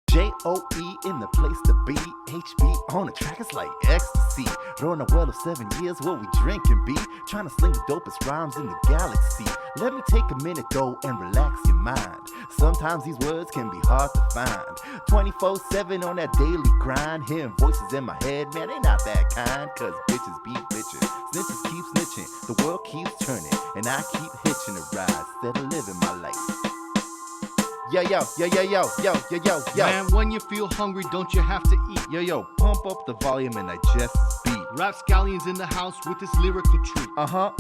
J-O-E in the place to be. HB on the track, it's like ecstasy. Run a well of 7 years, what we drink and be. Trying to sling the dopest rhymes in the galaxy. Let me take a minute though and relax your mind. Sometimes these words can be hard to find. 24/7 on that daily grind. Hearing voices in my head, man, they not that kind. Cause bitches be bitches, snitches keep snitching. The world keeps turning, and I keep hitching a ride instead of living my life. Yo, yo, yo, yo, yo, yo, yo, yo, yo. Man, when you feel hungry, don't you have to eat? Yo, yo, pump up the volume and digest this beat. Rapscallions in the house with this lyrical treat.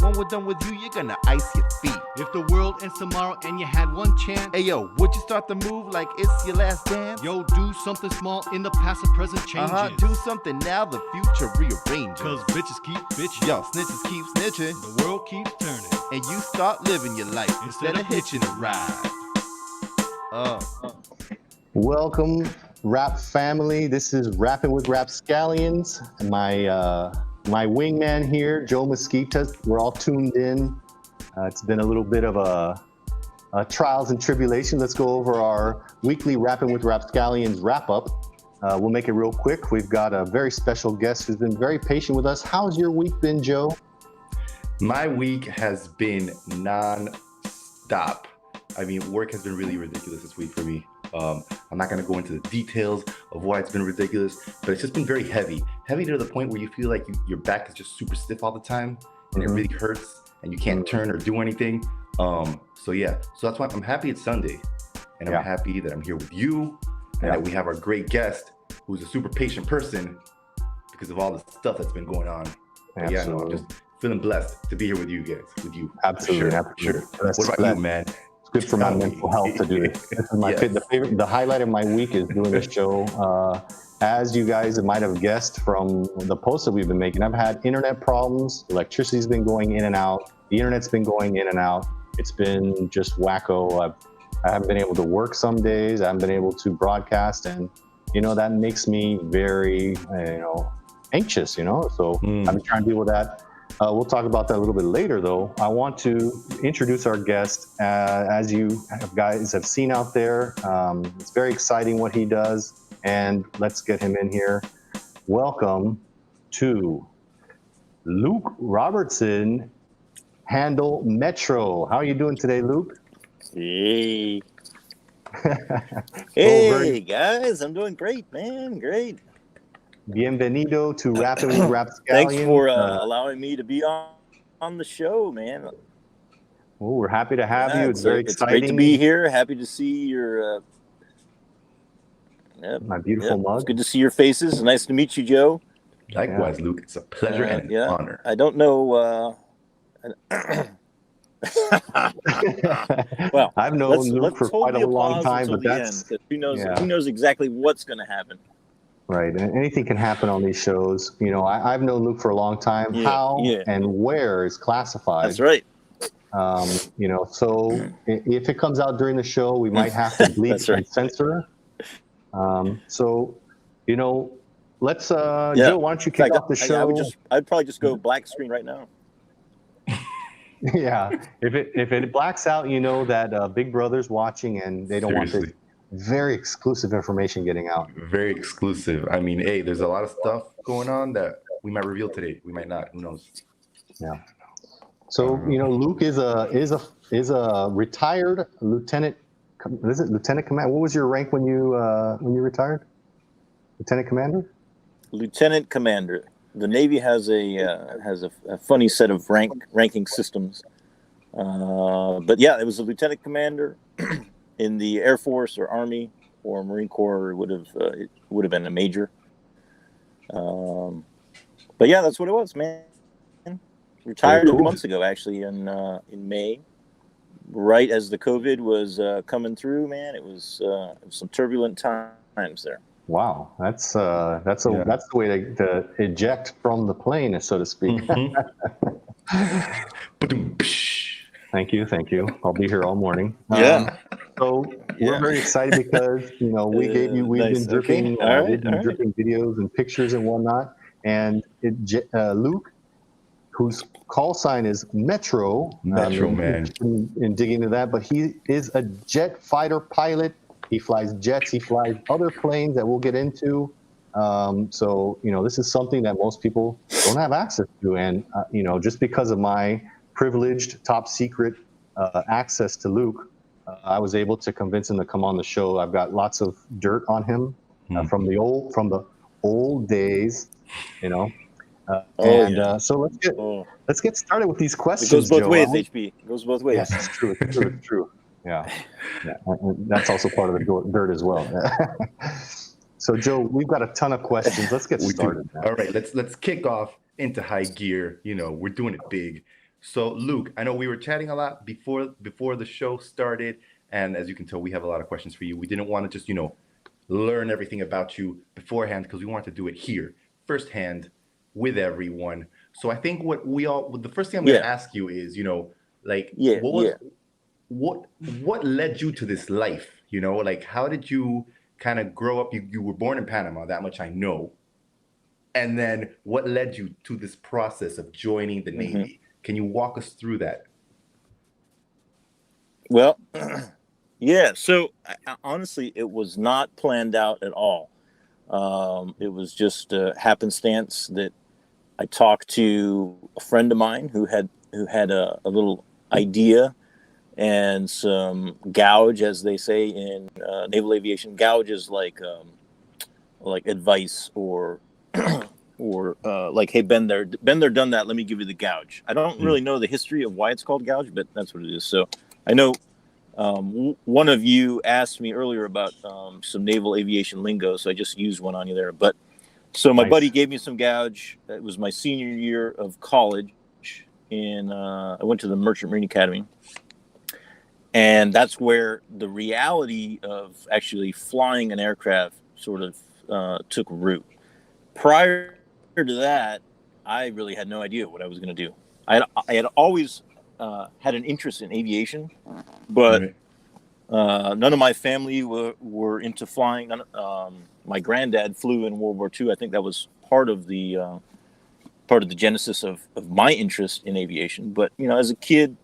When we're done with you, you're gonna ice your feet. If the world ends tomorrow and you had one chance, Hey, yo, would you start the move like it's your last dance? yo, do something small in the past and present changes. Do something now, the future rearranges. Cause bitches keep bitching. Yo, snitches keep snitching. The world keeps turning. And you start living your life instead of hitching a ride. Welcome, rap family. This is Rapping with Rapscallions. My wingman here, Joe Mesquita. We're all tuned in. It's been a little bit of a trials and tribulations. Let's go over our weekly Rapping with Rapscallions wrap up. We'll make it real quick. We've got a very special guest who's been very patient with us. How's your week been, Joe? My week has been non-stop. I mean, work has been really ridiculous this week for me. I'm not going to go into the details of why it's been ridiculous, but it's just been very heavy. Heavy to the point where you feel like your back is just super stiff all the time, and it really hurts, and you can't turn or do anything. So that's why I'm happy it's Sunday, and I'm happy that I'm here with you, and that we have our great guest, who's a super patient person because of all the stuff that's been going on. But I'm just feeling blessed to be here with you guys, Absolutely. Sure. What about you, man? Good for my mental health to do this. This is my the highlight of my week is doing this show. As you guys might have guessed from the posts that we've been making, I've had internet problems. Electricity's been going in and out. The internet's been going in and out. It's been just wacko. I haven't been able to work some days. I haven't been able to broadcast, and that makes me very anxious. So I've been trying to deal with that. We'll talk about that a little bit later, though. I want to introduce our guest. As you guys have seen out there, it's very exciting what he does, and let's get him in here. Welcome to Luke Robertson, handle Metro. How are you doing today, Luke? Hey. Hey, guys. I'm doing great, man. Great. Bienvenido to Rapping with Rapscallions. Thanks for allowing me to be on the show, man. Well, we're happy to have you. It's very exciting. It's great to be here. Happy to see your my beautiful mug. It's good to see your faces. Nice to meet you, Joe. Likewise, Luke. It's a pleasure and an honor. I don't know. Well, I've known Luke for quite a long time, but who knows exactly what's going to happen. Right, and anything can happen on these shows. I've known Luke for a long time. How and where is classified. That's right. So if it comes out during the show, we might have to bleep and censor. Let's Joe, why don't you kick off the show? I'd probably just go black screen right now. Yeah, if it blacks out, that Big Brother's watching, and they don't want this very exclusive information getting out. Very exclusive. I mean, hey, there's a lot of stuff going on that we might reveal today. We might not. Who knows? Yeah. So Luke is a retired lieutenant. Is it lieutenant commander? What was your rank when you retired? Lieutenant commander. Lieutenant commander. The Navy has a funny set of ranking systems. But yeah, it was a lieutenant commander. In the Air Force or Army or Marine Corps, it would have been a major. But yeah, that's what it was, man. Retired 2 months ago, actually, in May, right as the COVID was coming through. Man, it was some turbulent times there. Wow, that's the way to eject from the plane, so to speak. Thank you. I'll be here all morning. So we're very excited because we've been dripping videos and pictures and whatnot. And Luke, whose call sign is Metro, man, in digging into that, but he is a jet fighter pilot He flies jets. He flies other planes that we'll get into. So, this is something that most people don't have access to. And, just because of my privileged, top secret access to Luke, I was able to convince him to come on the show. I've got lots of dirt on him from the old days, So let's get started with these questions. It goes both Joe. ways, HP. It goes both ways. Yes, it's true. It's true. Yeah. And that's also part of the dirt as well. So, Joe, we've got a ton of questions. Let's get started. All right, let's kick off into high gear. We're doing it big. So, Luke, I know we were chatting a lot before the show started, and as you can tell, we have a lot of questions for you. We didn't want to just learn everything about you beforehand because we wanted to do it here firsthand with everyone. So, I think the first thing I'm going to ask you is, what led you to this life? How did you kind of grow up? You were born in Panama, that much I know. And then what led you to this process of joining the Navy? Can you walk us through that? Well, yeah. So honestly, it was not planned out at all. It was just happenstance that I talked to a friend of mine who had a little idea and some gouge, as they say in naval aviation. Gouge is like advice or like, hey, been there, done that. Let me give you the gouge. I don't really know the history of why it's called gouge, but that's what it is. So I know one of you asked me earlier about some naval aviation lingo, so I just used one on you there. But so my buddy gave me some gouge. It was my senior year of college. I went to the Merchant Marine Academy. And that's where the reality of actually flying an aircraft sort of took root. Prior to that, I really had no idea what I was going to do. I had always had an interest in aviation, but none of my family were into flying. My granddad flew in World War II. I think that was part of the genesis of my interest in aviation. But as a kid,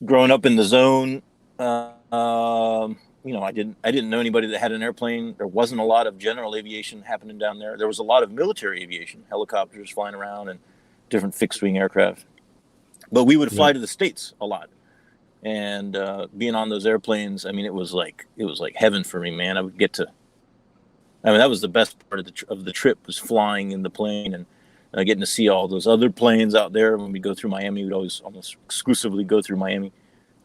growing up in the zone, I didn't know anybody that had an airplane. There wasn't a lot of general aviation happening down there. There was a lot of military aviation, helicopters flying around and different fixed wing aircraft. But we would fly to the States a lot, and being on those airplanes, it was like heaven for me, man. That was the best part of the trip, was flying in the plane and getting to see all those other planes out there. When we go through Miami, we'd always almost exclusively go through Miami.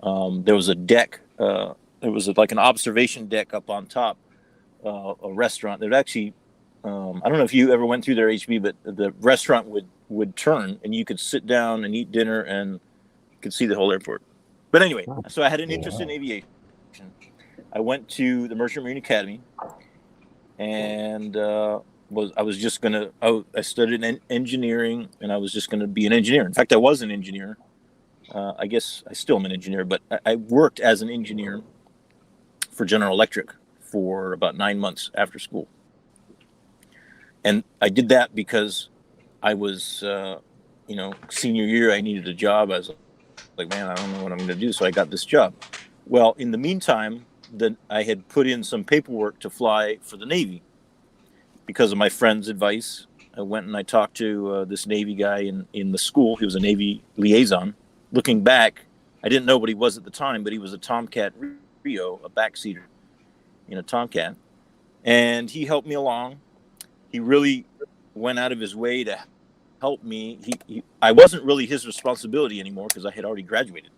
There was a deck. It was like an observation deck up on top, a restaurant. That actually, I don't know if you ever went through their HB, but the restaurant would turn and you could sit down and eat dinner and you could see the whole airport. But anyway, so I had an interest in aviation. I went to the Merchant Marine Academy, and I studied engineering, and I was just going to be an engineer. In fact, I was an engineer. I guess I still am an engineer, but I worked as an engineer for General Electric for about 9 months after school. And I did that because I was, senior year, I needed a job. I was like, man, I don't know what I'm going to do. So I got this job. Well, in the meantime, I had put in some paperwork to fly for the Navy. Because of my friend's advice, I went and I talked to this Navy guy in the school. He was a Navy liaison. Looking back, I didn't know what he was at the time, but he was a Tomcat Rio, a backseater in a Tomcat. And he helped me along. He really went out of his way to help me. I wasn't really his responsibility anymore because I had already graduated.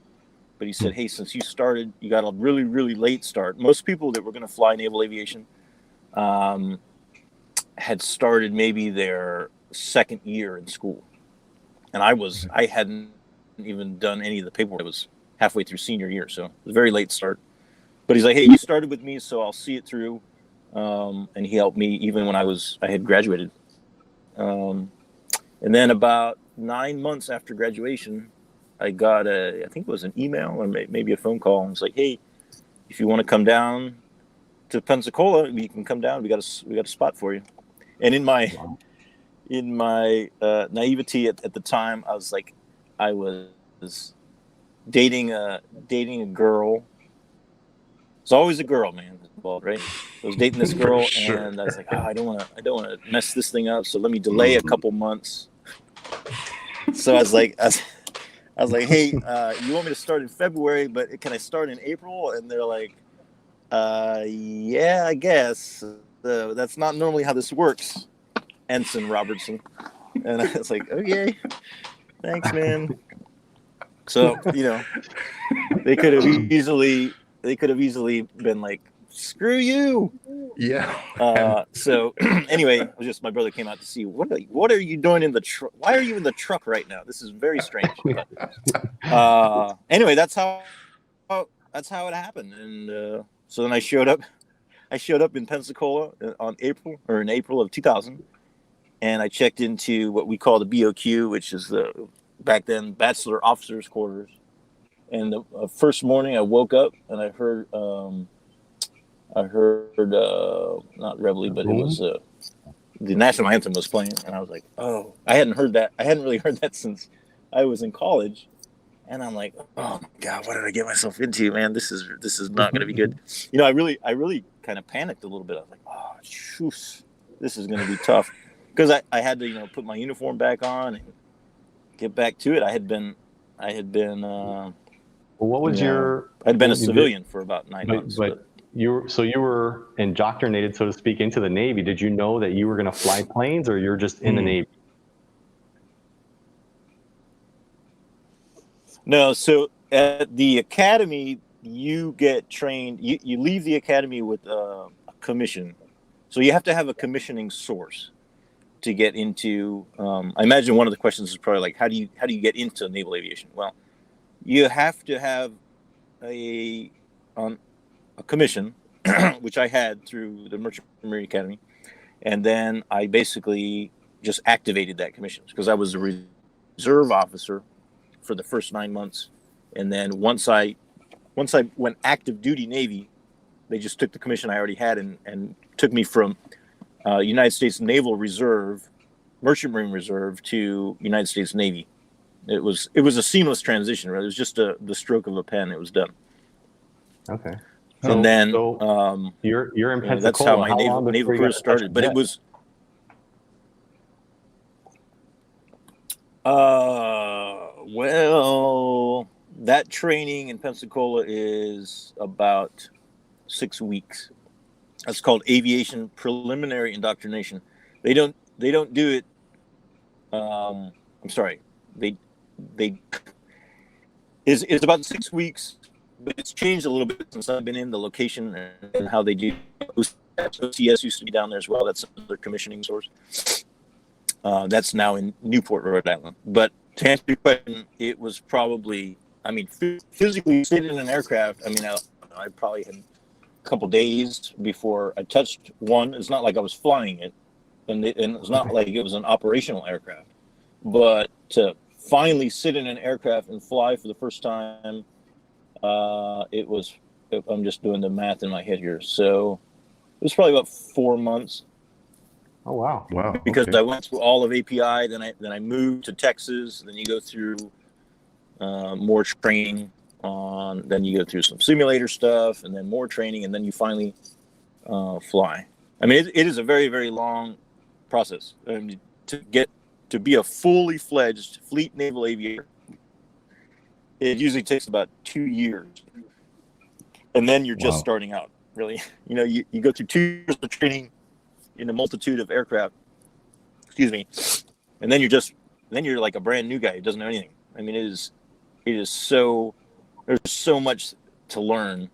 But he said, hey, since you started, you got a really, really late start. Most people that were going to fly naval aviation had started maybe their second year in school. And I hadn't even done any of the paperwork. I was halfway through senior year, so it was a very late start. But he's like, hey, you started with me, so I'll see it through. And he helped me even when I had graduated. And then about 9 months after graduation, I got I think it was an email or maybe a phone call. And it's like, hey, if you want to come down to Pensacola, you can come down. We got a spot for you. And in my naivety at the time, I was dating a girl. It's always a girl, man. involved, right? I was dating this girl, sure. and I was like, oh, I don't want to mess this thing up, so let me delay a couple months. So I was like, hey, you want me to start in February, but can I start in April? And they're like, yeah, I guess. That's not normally how this works, Ensign Robertson. And I was like, okay, thanks, man. So, they could have easily been like, screw you. Yeah. So anyway, it was just my brother came out to see what are you doing in the truck? Why are you in the truck right now? This is very strange. But, anyway, that's how it happened. And so then I showed up in Pensacola in April of 2000, and I checked into what we call the BOQ, which is the back then Bachelor Officers Quarters. And the first morning I woke up and I heard not Reveille, but it was the national anthem was playing, and I was like, oh, I hadn't heard that. I hadn't really heard that since I was in college, and I'm like, oh my God, what did I get myself into, man? This is not going to be good. I really kind of panicked a little bit. I was like, oh, shoot, this is going to be tough, because I had to put my uniform back on and get back to it. I had been what was I'd been a civilian for about 9 months. But you were indoctrinated, so to speak, into the Navy. Did you know that you were going to fly planes, or you're just in the Navy? No, so at the academy, you get trained. You leave the academy with a commission, so you have to have a commissioning source to get into. I imagine one of the questions is probably like, how do you get into naval aviation? Well, you have to have a commission, which I had through the Merchant Marine Academy, and then I basically just activated that commission because I was a reserve officer for the first 9 months, and then once I went active duty Navy, they just took the commission I already had and took me from United States Naval Reserve, Merchant Marine Reserve, to United States Navy. It was a seamless transition. Right? It was just the stroke of a pen. It was done. Okay. And then you're in Pensacola. That's how my naval career started. But it was well, that training in Pensacola is about 6 weeks. That's called aviation preliminary indoctrination. They don't do it. I'm sorry. It's about 6 weeks, but it's changed a little bit since I've been in the location and how they do. OCS used to be down there as well. That's another commissioning source. That's now in Newport, Rhode Island. But to answer your question, it was probably, physically sitting in an aircraft. I probably had a couple days before I touched one. It's not like I was flying it, and it's not like it was an operational aircraft. But to finally sit in an aircraft and fly for the first time, I'm just doing the math in my head here. So it was probably about 4 months. Oh, wow. Wow. Because I went through all of API, then I moved to Texas, then you go through more training then you go through some simulator stuff, and then more training, and then you finally fly. It is a very, very long process. To be a fully fledged fleet naval aviator, it usually takes about 2 years. And then you're just starting out, really. You go through 2 years of training in a multitude of aircraft, and then you're like a brand new guy who doesn't know anything. There's so much to learn.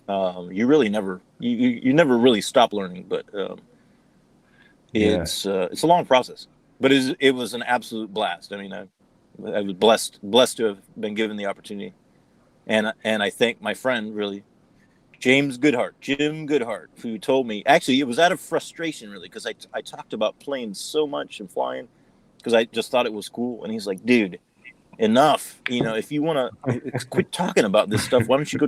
You really never really stop learning, but it's a long process. But it was an absolute blast. I was blessed to have been given the opportunity, and I thank my friend, really, Jim Goodhart, who told me, actually, it was out of frustration, really, because I talked about planes so much and flying because I just thought it was cool. And he's like, dude, enough. If you want to quit talking about this stuff, why don't you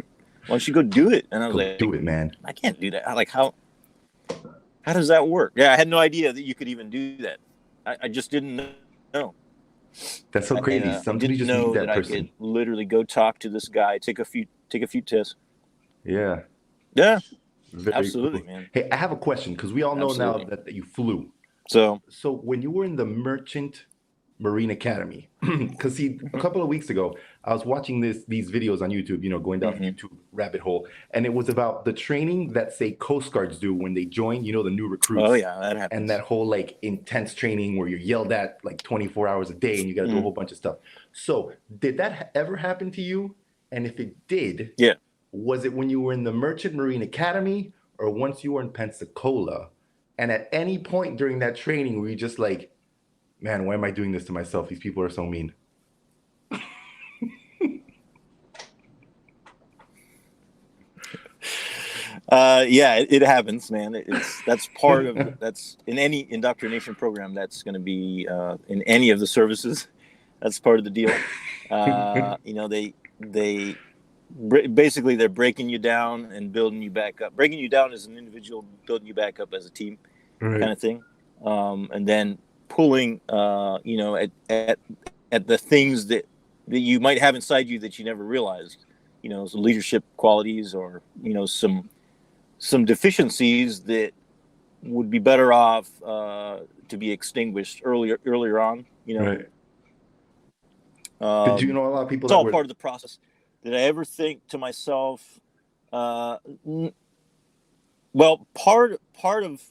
go do it? And I was like, do it, man. I can't do that. How does that work? Yeah, I had no idea that you could even do that. I just didn't know. That's so crazy. Sometimes you just need that person. I could literally go talk to this guy, take a few tests. Yeah. Yeah, Very absolutely, cool. man. Hey, I have a question because we all know now Absolutely. that you flew. So, So when you were in the Merchant Marine Academy, because see, a couple of weeks ago, I was watching these videos on YouTube, going down the mhm. YouTube rabbit hole, and it was about the training that say Coast Guards do when they join, the new Oh recruits, yeah, that and happens. that whole like intense training where you're yelled at like 24 hours a day and you got to do a Mhm. whole bunch of stuff. So did that ever happen to you? And if it did, Yeah. was it when you were in the Merchant Marine Academy or once you were in Pensacola? And at any point during that training were you just like, man, why am I doing this to myself? These people are so mean. Yeah, it happens, man. That's in any indoctrination program. That's going to be in any of the services. That's part of the deal. They basically they're breaking you down and building you back up. Breaking you down as an individual, building you back up as a team, kind Right. of thing. And then pulling, at the things that you might have inside you that you never realized. Some leadership qualities or some deficiencies that would be better off to be extinguished earlier on. Right. Did you know a lot of people It's that all were part of the process. Did I ever think to myself, uh, well, part of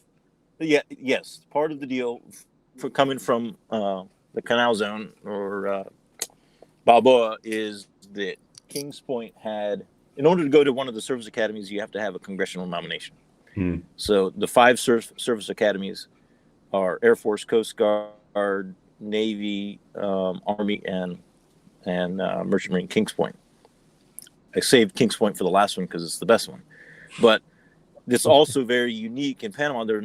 yes, part of the deal for coming from the Canal Zone or Balboa is that Kings Point had, in order to go to one of the service academies, you have to have a congressional nomination. Hmm. So the five service academies are Air Force, Coast Guard, Navy, Army, and Merchant Marine Kings Point. I saved Kings Point for the last one because it's the best one. But it's also very unique in Panama. There's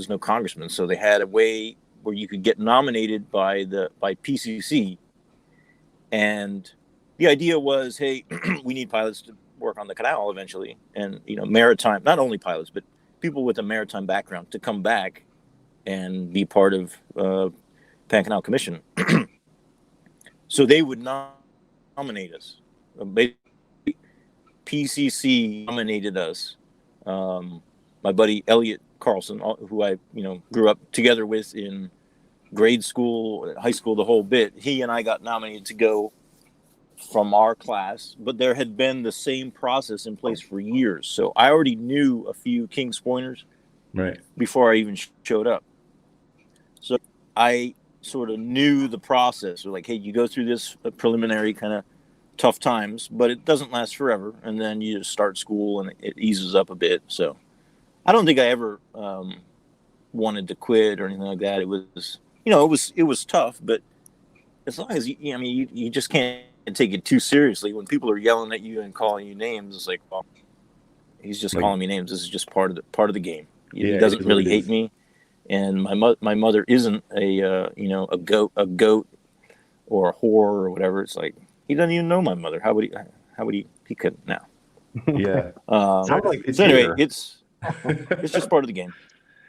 no congressman, so they had a way where you could get nominated by PCC, and the idea was, hey, we need pilots to work on the canal eventually, and maritime, not only pilots but people with a maritime background to come back and be part of Pan Canal Commission. So they would nominate us. PCC nominated us. My buddy Elliot Carlson, who I grew up together with in grade school, high school, the whole bit. He and I got nominated to go from our class, but there had been the same process in place for years. So I already knew a few Kings Pointers right. before I even showed up. So I sort of knew the process. We're like, hey, you go through this preliminary kind of tough times, but it doesn't last forever. And then you just start school and it eases up a bit. So I don't think I ever wanted to quit or anything like that. It was, it was tough, but as long as you just can't take it too seriously. When people are yelling at you and calling you names, it's like, well, he's just Like, calling me names. This is just part of the game. yeah, He it doesn't is what really it hate is. me, and my mother isn't a goat or a whore or whatever. It's like he doesn't even know my mother. How would he couldn't now. Yeah. Sounds like it's So anyway, here. it's just part of the game.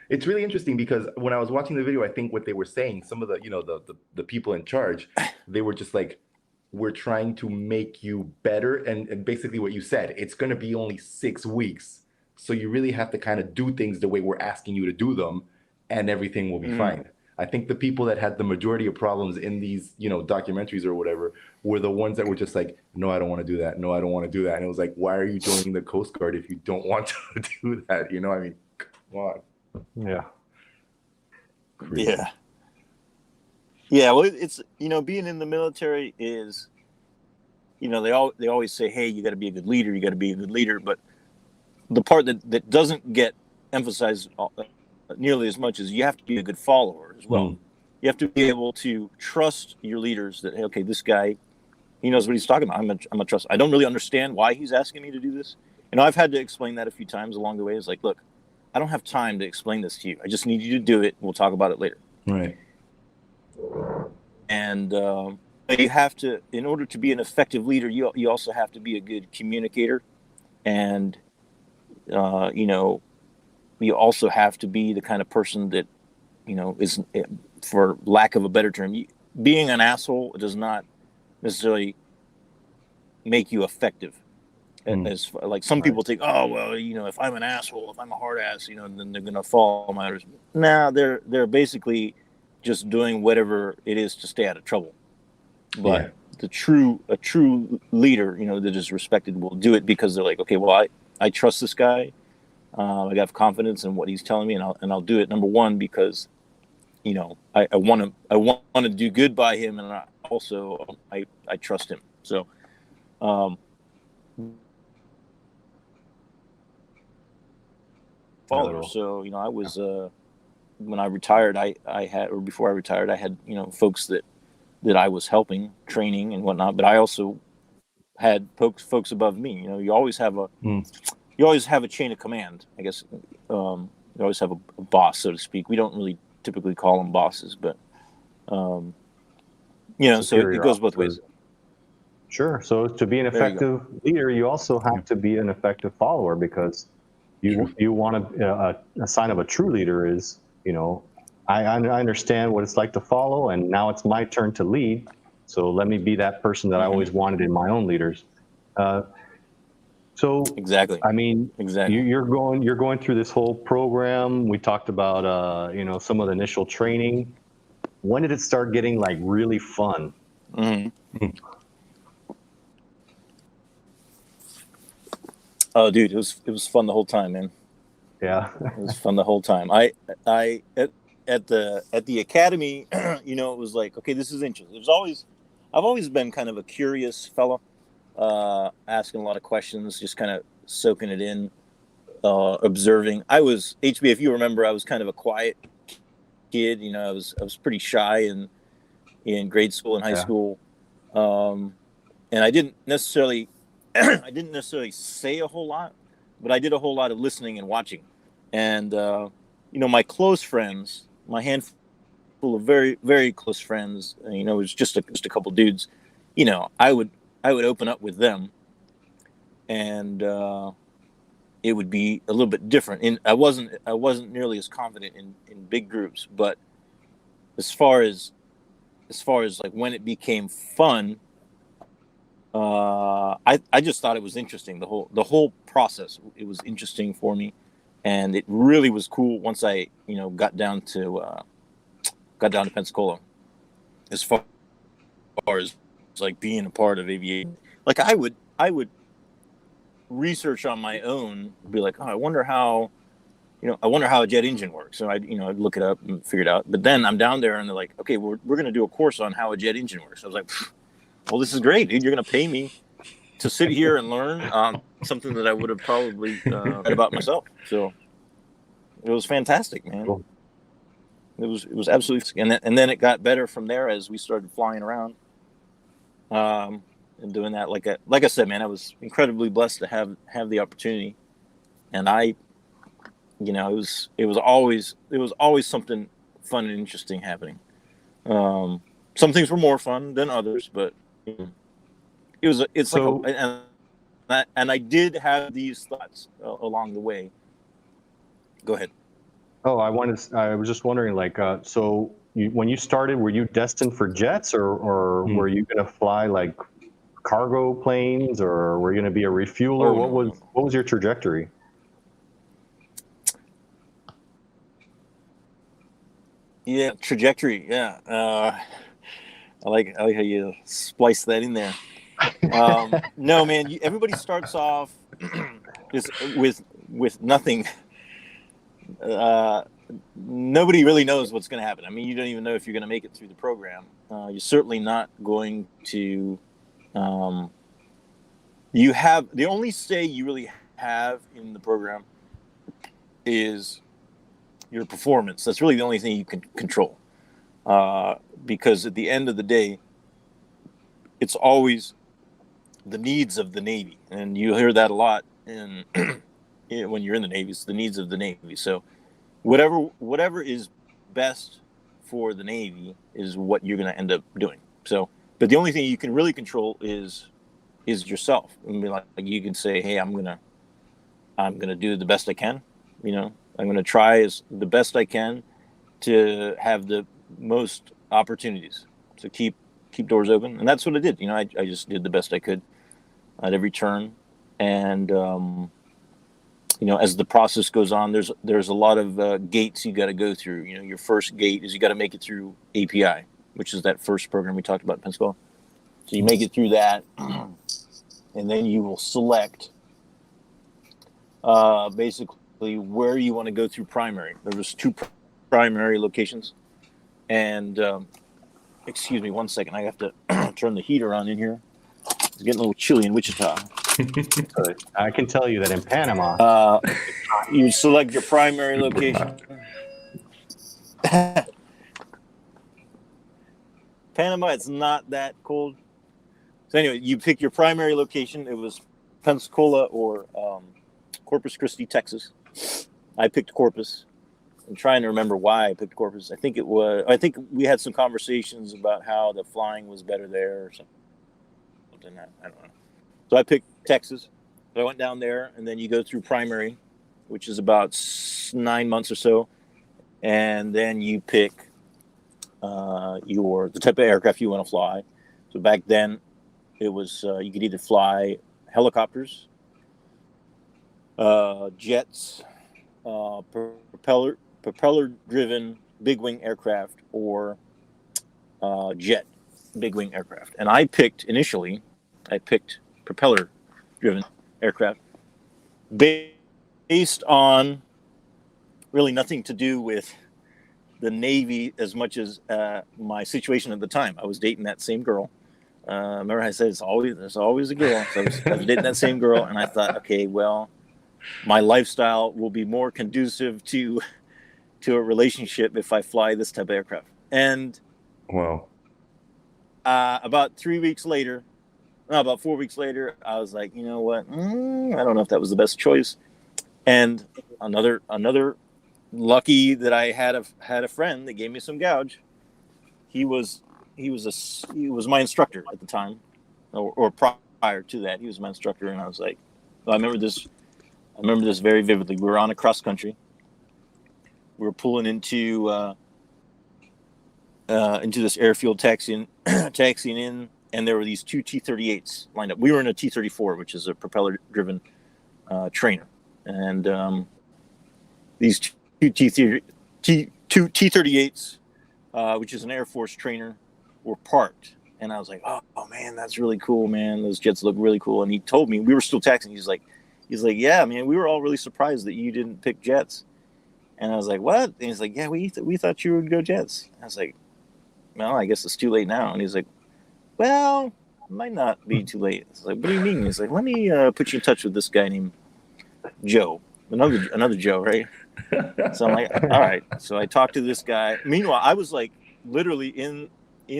It's really interesting because when I was watching the video, I think what they were saying, some of the the people in charge, they were just like, we're trying to make you better, and basically what you said, it's going to be only 6 weeks, so you really have to kind of do things the way we're asking you to do them, and everything will be fine. I think the people that had the majority of problems in these documentaries or whatever were the ones that were just like, no, I don't want to do that, no, I don't want to do that. And it was like, why are you joining the Coast Guard if you don't want to do that? I mean, come on. Yeah. Crazy. Yeah. Well, it's being in the military is, they always say, hey, you got to be a good leader. You got to be a good leader. But the part that doesn't get emphasized nearly as much is you have to be a good follower as well. You have to be able to trust your leaders that, hey, okay, this guy, he knows what he's talking about. I'm a trust. I don't really understand why he's asking me to do this. I've had to explain that a few times along the way. It's like, look, I don't have time to explain this to you. I just need you to do it. We'll talk about it later. Right. And you have to, in order to be an effective leader, you also have to be a good communicator, and you also have to be the kind of person that is, for lack of a better term, being an asshole does not necessarily make you effective. As like some people think, oh well, if I'm an asshole, if I'm a hard ass, then they're gonna follow my orders. Nah, they're basically just doing whatever it is to stay out of trouble. But a true leader, that is respected, will do it because they're like, okay, well, I trust this guy. I have confidence in what he's telling me, and I'll do it. Number one, because I want to do good by him, and I trust him. So. Follower. So I was when I retired, I had, or before I retired, I had folks that I was helping, training and whatnot. But I also had folks above me. You always have a chain of command. I guess you always have a boss, so to speak. We don't really typically call them bosses, but so it goes both ways. Sure. So to be an effective leader, you also have to be an effective follower, because you want to, a sign of a true leader is, I understand what it's like to follow, and now it's my turn to lead. So let me be that person that I always wanted in my own leaders. So exactly. I mean, you're going through this whole program. We talked about some of the initial training. When did it start getting like really fun? Oh, dude, it was fun the whole time, man. Yeah, it was fun the whole time. I at the academy, it was like, okay, this is interesting. I've always been kind of a curious fella, asking a lot of questions, just kind of soaking it in, observing. I was HB. If you remember, I was kind of a quiet kid. I was pretty shy in grade school and high school, and I didn't necessarily say a whole lot, but I did a whole lot of listening and watching. And my close friends, my handful of very, very close friends, it was just a couple dudes. I would open up with them, and it would be a little bit different. And I wasn't nearly as confident in big groups, but as far as like when it became fun, I just thought it was interesting. The whole process, it was interesting for me, and it really was cool once I got down to Pensacola. As far as like being a part of aviation, like I would research on my own, be like, oh, I wonder how a jet engine works. So I'd look it up and figure it out. But then I'm down there and they're like, okay, we're going to do a course on how a jet engine works. I was like, well, this is great, dude. You're going to pay me to sit here and learn something that I would have probably read about myself. So it was fantastic, man. Cool. It was absolutely, and then it got better from there as we started flying around, and doing that. Like I said, man, I was incredibly blessed to have the opportunity, and it was always something fun and interesting happening. Some things were more fun than others, but and I did have these thoughts along the way. Go ahead. Oh, I was just wondering, like, so when you started, were you destined for jets, or were you going to fly like cargo planes, or were you going to be a refueler? What was your trajectory? Yeah, trajectory. Yeah, I like how you splice that in there. No, man, everybody starts off just with nothing. Nobody really knows what's going to happen. I mean, you don't even know if you're going to make it through the program. You're certainly not going to. You have the only say you really have in the program is your performance. That's really the only thing you can control. Because at the end of the day, it's always the needs of the Navy, and you hear that a lot in when you're in the Navy. It's the needs of the Navy. So whatever is best for the Navy is what you're going to end up doing. So, but the only thing you can really control is yourself. I mean, like you can say, hey, I'm gonna do the best I can. I'm going to try as the best I can to have the most opportunities. So keep doors open, and that's what I did. I just did the best I could at every turn. And as the process goes on, there's a lot of gates you got to go through. Your first gate is you got to make it through API, which is that first program we talked about in Pensacola. So you make it through that, and then you will select basically where you want to go through primary. There was 2 primary locations, and excuse me 1 second, I have to turn the heater on in here. It's getting a little chilly in Wichita. I can tell you that in Panama, You select your primary location. Panama, it's not that cold. So anyway, you pick your primary location. It was Pensacola or Corpus Christi, Texas. I picked Corpus. I'm trying to remember why I picked Corpus. I think we had some conversations about how the flying was better there or something. I don't know. So I picked Texas. So I went down there, and then you go through primary, which is about 9 months or so, and then you pick the type of aircraft you want to fly. So back then, it was you could either fly helicopters, jets, propeller-driven big-wing aircraft, or jet big-wing aircraft. And I picked propeller-driven aircraft based on really nothing to do with the Navy as much as my situation at the time. I was dating that same girl. Remember I said there's always a girl. So I was dating that same girl, and I thought, okay, well, my lifestyle will be more conducive to a relationship if I fly this type of aircraft. And Wow. About 4 weeks later, I was like, you know what? I don't know if that was the best choice. And another lucky that I had a friend that gave me some gouge. He was my instructor at the time, or prior to that, he was my instructor. And I was like, I remember this very vividly. We were on a cross country. We were pulling into this airfield, taxiing in, and there were these 2 T-38s lined up. We were in a T-34, which is a propeller-driven trainer, and these 2 T-38s, which is an Air Force trainer, were parked. And I was like, oh man, that's really cool, man. Those jets look really cool. And he told me, we were still taxiing. He's like, yeah, man, we were all really surprised that you didn't pick jets. And I was like, what? And he's like, yeah, we thought you would go jets. I was like, well, I guess it's too late now. And he's like, well, it might not be too late. I was like, what do you mean? He's like, let me put you in touch with this guy named Joe. Another Joe, right? So I'm like, all right. So I talked to this guy. Meanwhile, I was like literally in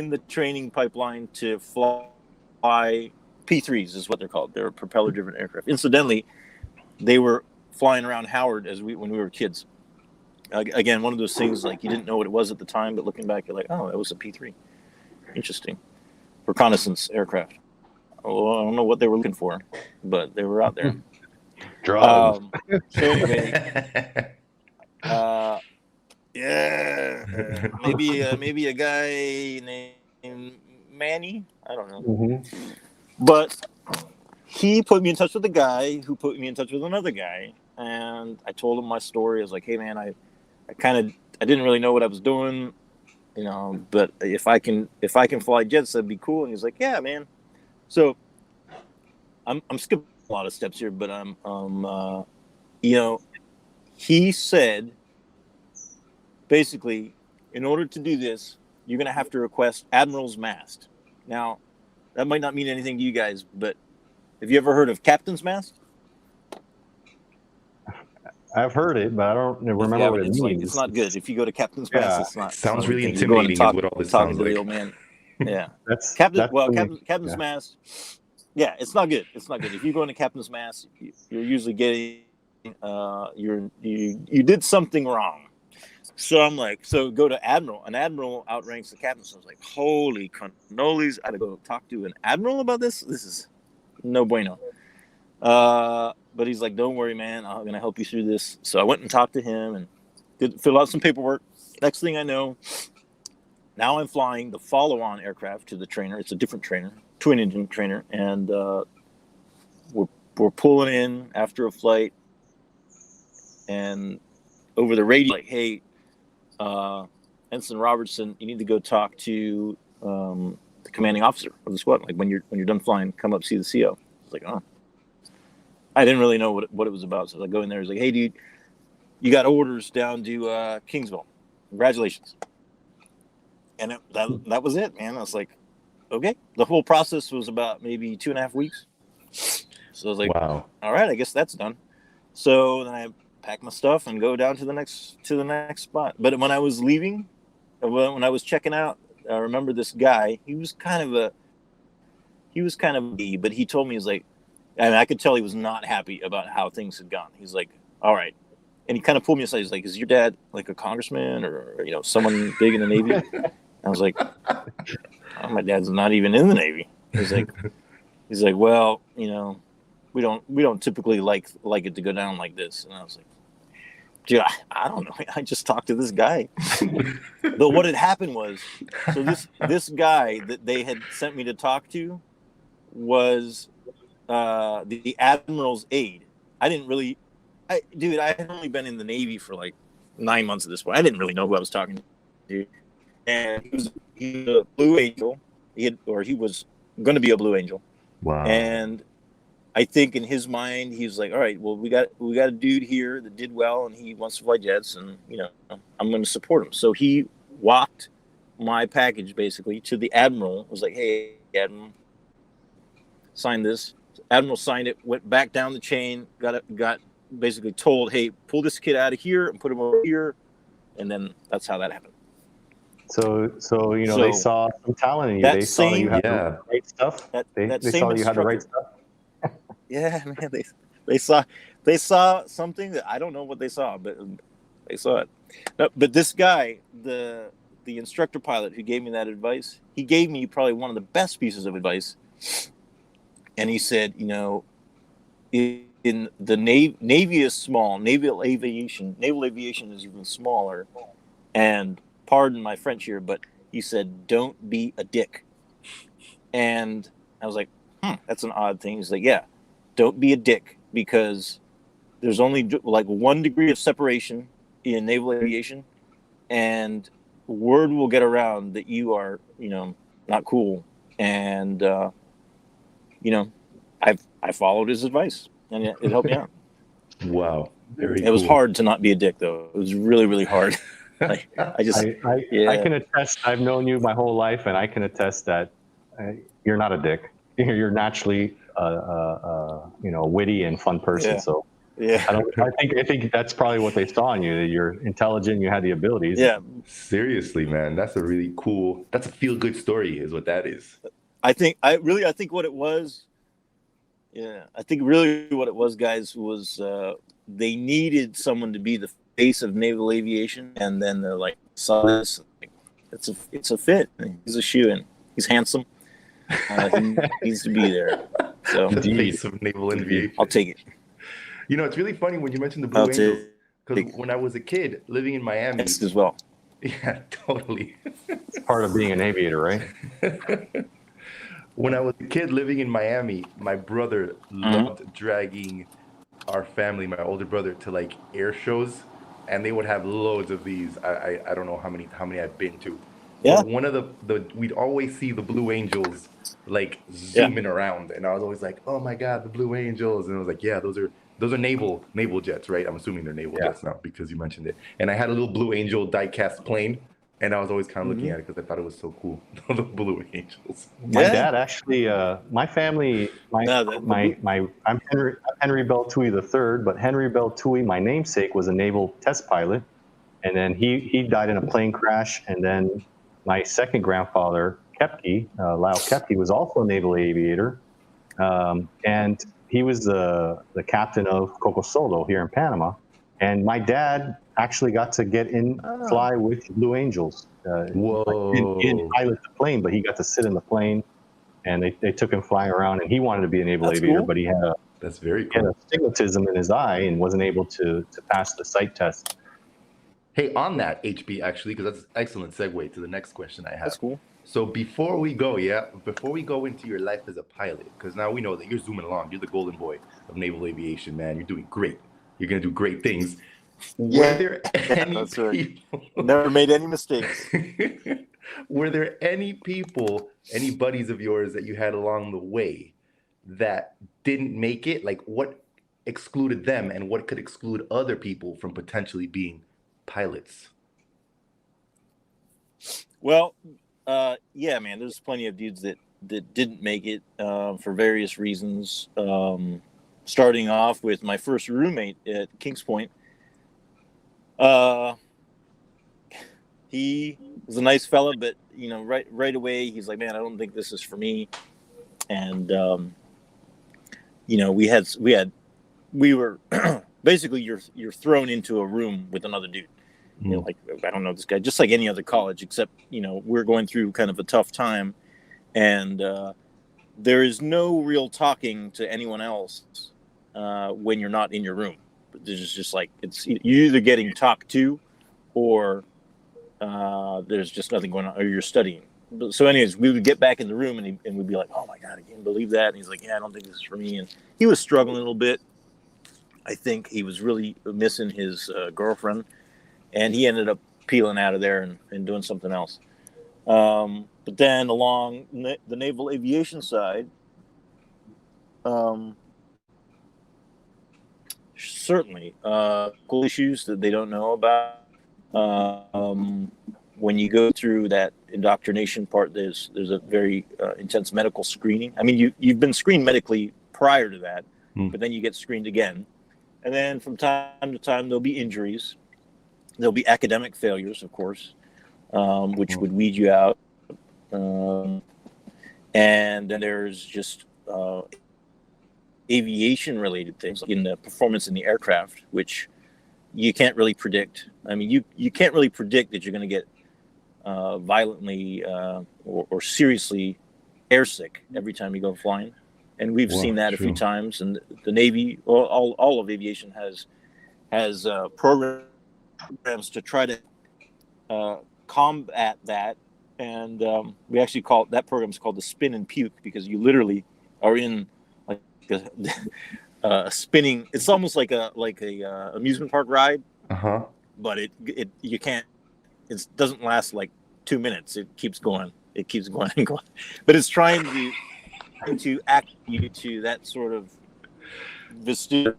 the training pipeline to fly P3s is what they're called. They're propeller-driven aircraft. Incidentally, they were flying around Howard when we were kids. Again, one of those things like you didn't know what it was at the time, but looking back, you're like, oh, that was a P3. Interesting. Reconnaissance aircraft. Oh, I don't know what they were looking for, but they were out there. drugs. So anyway, maybe a guy named Manny. I don't know. Mm-hmm. But he put me in touch with a guy who put me in touch with another guy, and I told him my story. I was like, hey man, I didn't really know what I was doing, but if I can fly jets, that'd be cool. And he's like, yeah, man. So I'm skipping a lot of steps here, but he said basically, in order to do this, you're gonna have to request Admiral's mast. Now, that might not mean anything to you guys, but have you ever heard of Captain's mast? I've heard it, but I don't remember what it means. It's not good. If you go to Captain's mast, it's not. Sounds really intimidating. intimidating. Is what all this sounds to like. The old man. Yeah, Captain's mast. Yeah, it's not good. It's not good. If you go into Captain's mast, you're usually getting you did something wrong. So I'm like, go to Admiral. An Admiral outranks the Captain. So I was like, holy cannolis! I had to go talk to an Admiral about this. This is no bueno. But he's like, don't worry, man. I'm going to help you through this. So I went and talked to him and filled out some paperwork. Next thing I know, now I'm flying the follow-on aircraft to the trainer. It's a different trainer, twin-engine trainer. And we're we're pulling in after a flight, and over the radio, like, hey, Ensign Robertson, you need to go talk to the commanding officer of the squad. Like, when you're done flying, come up, see the CO. I was like, oh. I didn't really know what it was about. So I go in there. He's like, hey, dude, you got orders down to Kingsville. Congratulations. And that was it, man. I was like, okay. The whole process was about maybe 2.5 weeks. So I was like, Wow. all right, I guess that's done. So then I pack my stuff and go down to the next spot. But when I was leaving, when I was checking out, I remember this guy. He was kind of but he told me, he's like, and I could tell he was not happy about how things had gone. He's like, all right. And he kind of pulled me aside. He's like, is your dad like a congressman or, someone big in the Navy? I was like, oh, my dad's not even in the Navy. He's like, well, we don't typically like it to go down like this. And I was like, dude, I don't know. I just talked to this guy. But what had happened was, so this guy that they had sent me to talk to was the admiral's aide. I had only been in the Navy for like 9 months at this point. I didn't really know who I was talking to. And he was a Blue Angel. He was going to be a Blue Angel. Wow. And I think in his mind, he was like, all right, well, we got a dude here that did well, and he wants to fly jets, and, I'm going to support him. So he walked my package basically to the admiral. Was like, hey, Admiral, sign this. Admiral signed it, went back down the chain, got basically told, hey, pull this kid out of here and put him over here. And then that's how that happened. So they saw some talent in you. They saw that you had the right stuff. They saw you had the right stuff. Yeah, man. They saw something that I don't know what they saw, but they saw it. No, but this guy, the instructor pilot who gave me that advice, he gave me probably one of the best pieces of advice. And he said, in the Navy is small. Naval aviation is even smaller. And pardon my French here, but he said, don't be a dick. And I was like, that's an odd thing. He's like, yeah, don't be a dick, because there's only like 1 degree of separation in naval aviation, and word will get around that you are, not cool. And, I followed his advice, and it helped me out. Wow. It was hard to not be a dick, though. It was really, really hard. I can attest. I've known you my whole life, and I can attest that you're not a dick. You're naturally, witty and fun person. Yeah. So yeah, I think that's probably what they saw in you. That you're intelligent, you had the abilities. Yeah. Seriously, man, that's a really cool. That's a feel-good story, is what that is. I think what it was. Yeah, I think really what it was, guys, was they needed someone to be the face of naval aviation, and then they're like, saw this, it's a fit. He's a shoe-in. He's handsome. He needs to be there. So The face of naval aviation. I'll take it. It's really funny when you mentioned the Blue Angels, because when I was a kid living in Miami, as well. Yeah, totally. It's part of being an aviator, right? When I was a kid living in Miami, my brother loved dragging our family, my older brother, to like air shows, and they would have loads of these. I don't know how many I've been to. Yeah. But one of the we'd always see the Blue Angels like zooming around, and I was always like, oh my God, the Blue Angels. And I was like, yeah, those are naval jets, right? I'm assuming they're naval jets now because you mentioned it. And I had a little Blue Angel die-cast plane, and I was always kind of looking at it because I thought it was so cool. The Blue Angels. My dad actually, my family, I'm Henry Bell Toohey III, but Henry Bell Toohey, my namesake, was a naval test pilot, and then he died in a plane crash. And then my second grandfather, Kepke, Lau Kepke, was also a naval aviator, and he was the captain of Coco Solo here in Panama. And my dad actually got to fly with Blue Angels. Whoa! He didn't pilot the plane, but he got to sit in the plane, and they took him flying around. And he wanted to be a naval aviator, but he had That's very cool. He had astigmatism in his eye and wasn't able to pass the sight test. Hey, on that, HB, actually, because that's an excellent segue to the next question I have. That's cool. So before we go into your life as a pilot, because now we know that you're zooming along. You're the golden boy of naval aviation, man. You're doing great. You're gonna do great things. Were there any that's right. people? Never made any mistakes. Were there any people, any buddies of yours that you had along the way that didn't make it? Like, what excluded them, and what could exclude other people from potentially being pilots? Well, yeah, man. There's plenty of dudes that didn't make it for various reasons. Starting off with my first roommate at Kings Point. He was a nice fella, but right away he's like, "Man, I don't think this is for me." And we were basically you're thrown into a room with another dude. Like, I don't know this guy, just like any other college, except we're going through kind of a tough time, and there is no real talking to anyone else when you're not in your room. There's just like you're either getting talked to, or there's just nothing going on, or you're studying. So anyways, we would get back in the room and we'd be like, "Oh my God, I can't believe that." And he's like, "Yeah, I don't think this is for me." And he was struggling a little bit. I think he was really missing his girlfriend, and he ended up peeling out of there and doing something else. But then along the naval aviation side, certainly cool issues that they don't know about. When you go through that indoctrination part, there's a very intense medical screening. I mean, you've been screened medically prior to that, but then you get screened again. And then from time to time, there'll be injuries. There'll be academic failures, of course, which would weed you out. And then there's just aviation-related things, like in the performance in the aircraft, which you can't really predict. I mean, you can't really predict that you're going to get violently or seriously airsick every time you go flying. And we've seen that a few times. And the Navy, all of aviation has programs to try to combat that. And we actually call that program's called the spin and puke, because you literally are in like a spinning. It's almost like a amusement park ride, but you can't. It doesn't last like 2 minutes. It keeps going. It keeps going and going. But it's trying to act you to that sort of vestigial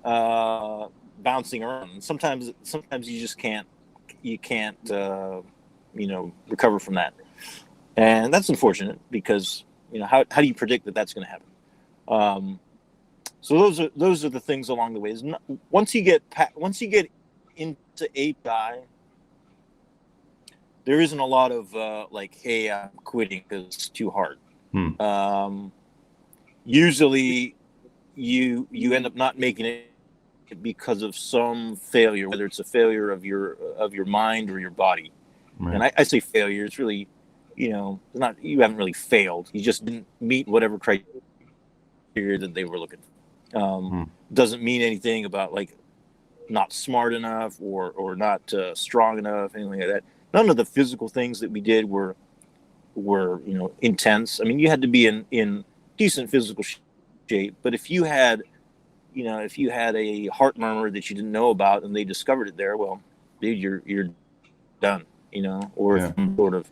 bouncing around. And sometimes you just can't. You can't. Recover from that, and that's unfortunate, because how do you predict that that's going to happen? So those are the things along the way. Once you get into API, there isn't a lot of like, "Hey, I'm quitting because it's too hard." Usually, you end up not making it because of some failure, whether it's a failure of your mind or your body. Right. And I say failure, it's really, not, you haven't really failed. You just didn't meet whatever criteria that they were looking for. Doesn't mean anything about like not smart enough or not strong enough, anything like that. None of the physical things that we did were intense. I mean, you had to be in decent physical shape, but if you had a heart murmur that you didn't know about and they discovered it there, well, dude, you're done. Or sort of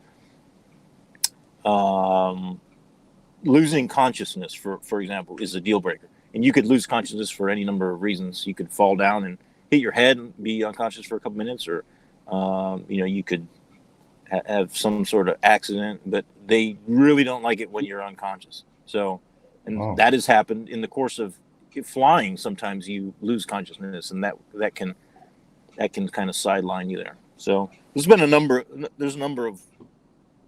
losing consciousness, for example, is a deal breaker. And you could lose consciousness for any number of reasons. You could fall down and hit your head and be unconscious for a couple minutes, or you could have some sort of accident. But they really don't like it when you're unconscious. So, that has happened in the course of flying. Sometimes you lose consciousness, and that can kind of sideline you there. So there's a number of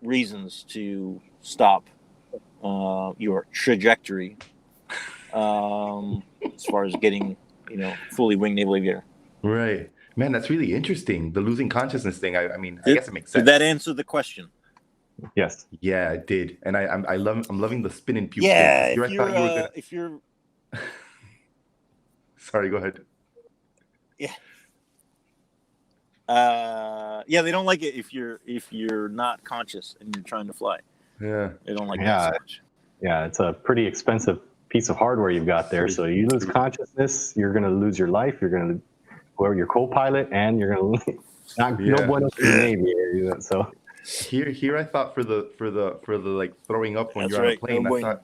reasons to stop your trajectory as far as getting fully winged naval aviator. Right, man, that's really interesting. The losing consciousness thing. I guess it makes sense. Did that answer the question? Yes. Yeah, it did. And I'm loving the spin and puke. Yeah, thing. if you're Sorry, go ahead. Yeah. Yeah, they don't like it if you're not conscious and you're trying to fly. Yeah. They don't like Yeah. that so much. Yeah, it's a pretty expensive piece of hardware you've got there. So you lose consciousness, you're going to lose your life. You're going to whoever your co-pilot, and you're going to no bueno for the Navy. So Here, I thought for the like throwing up when That's you're on a right, plane. no bueno.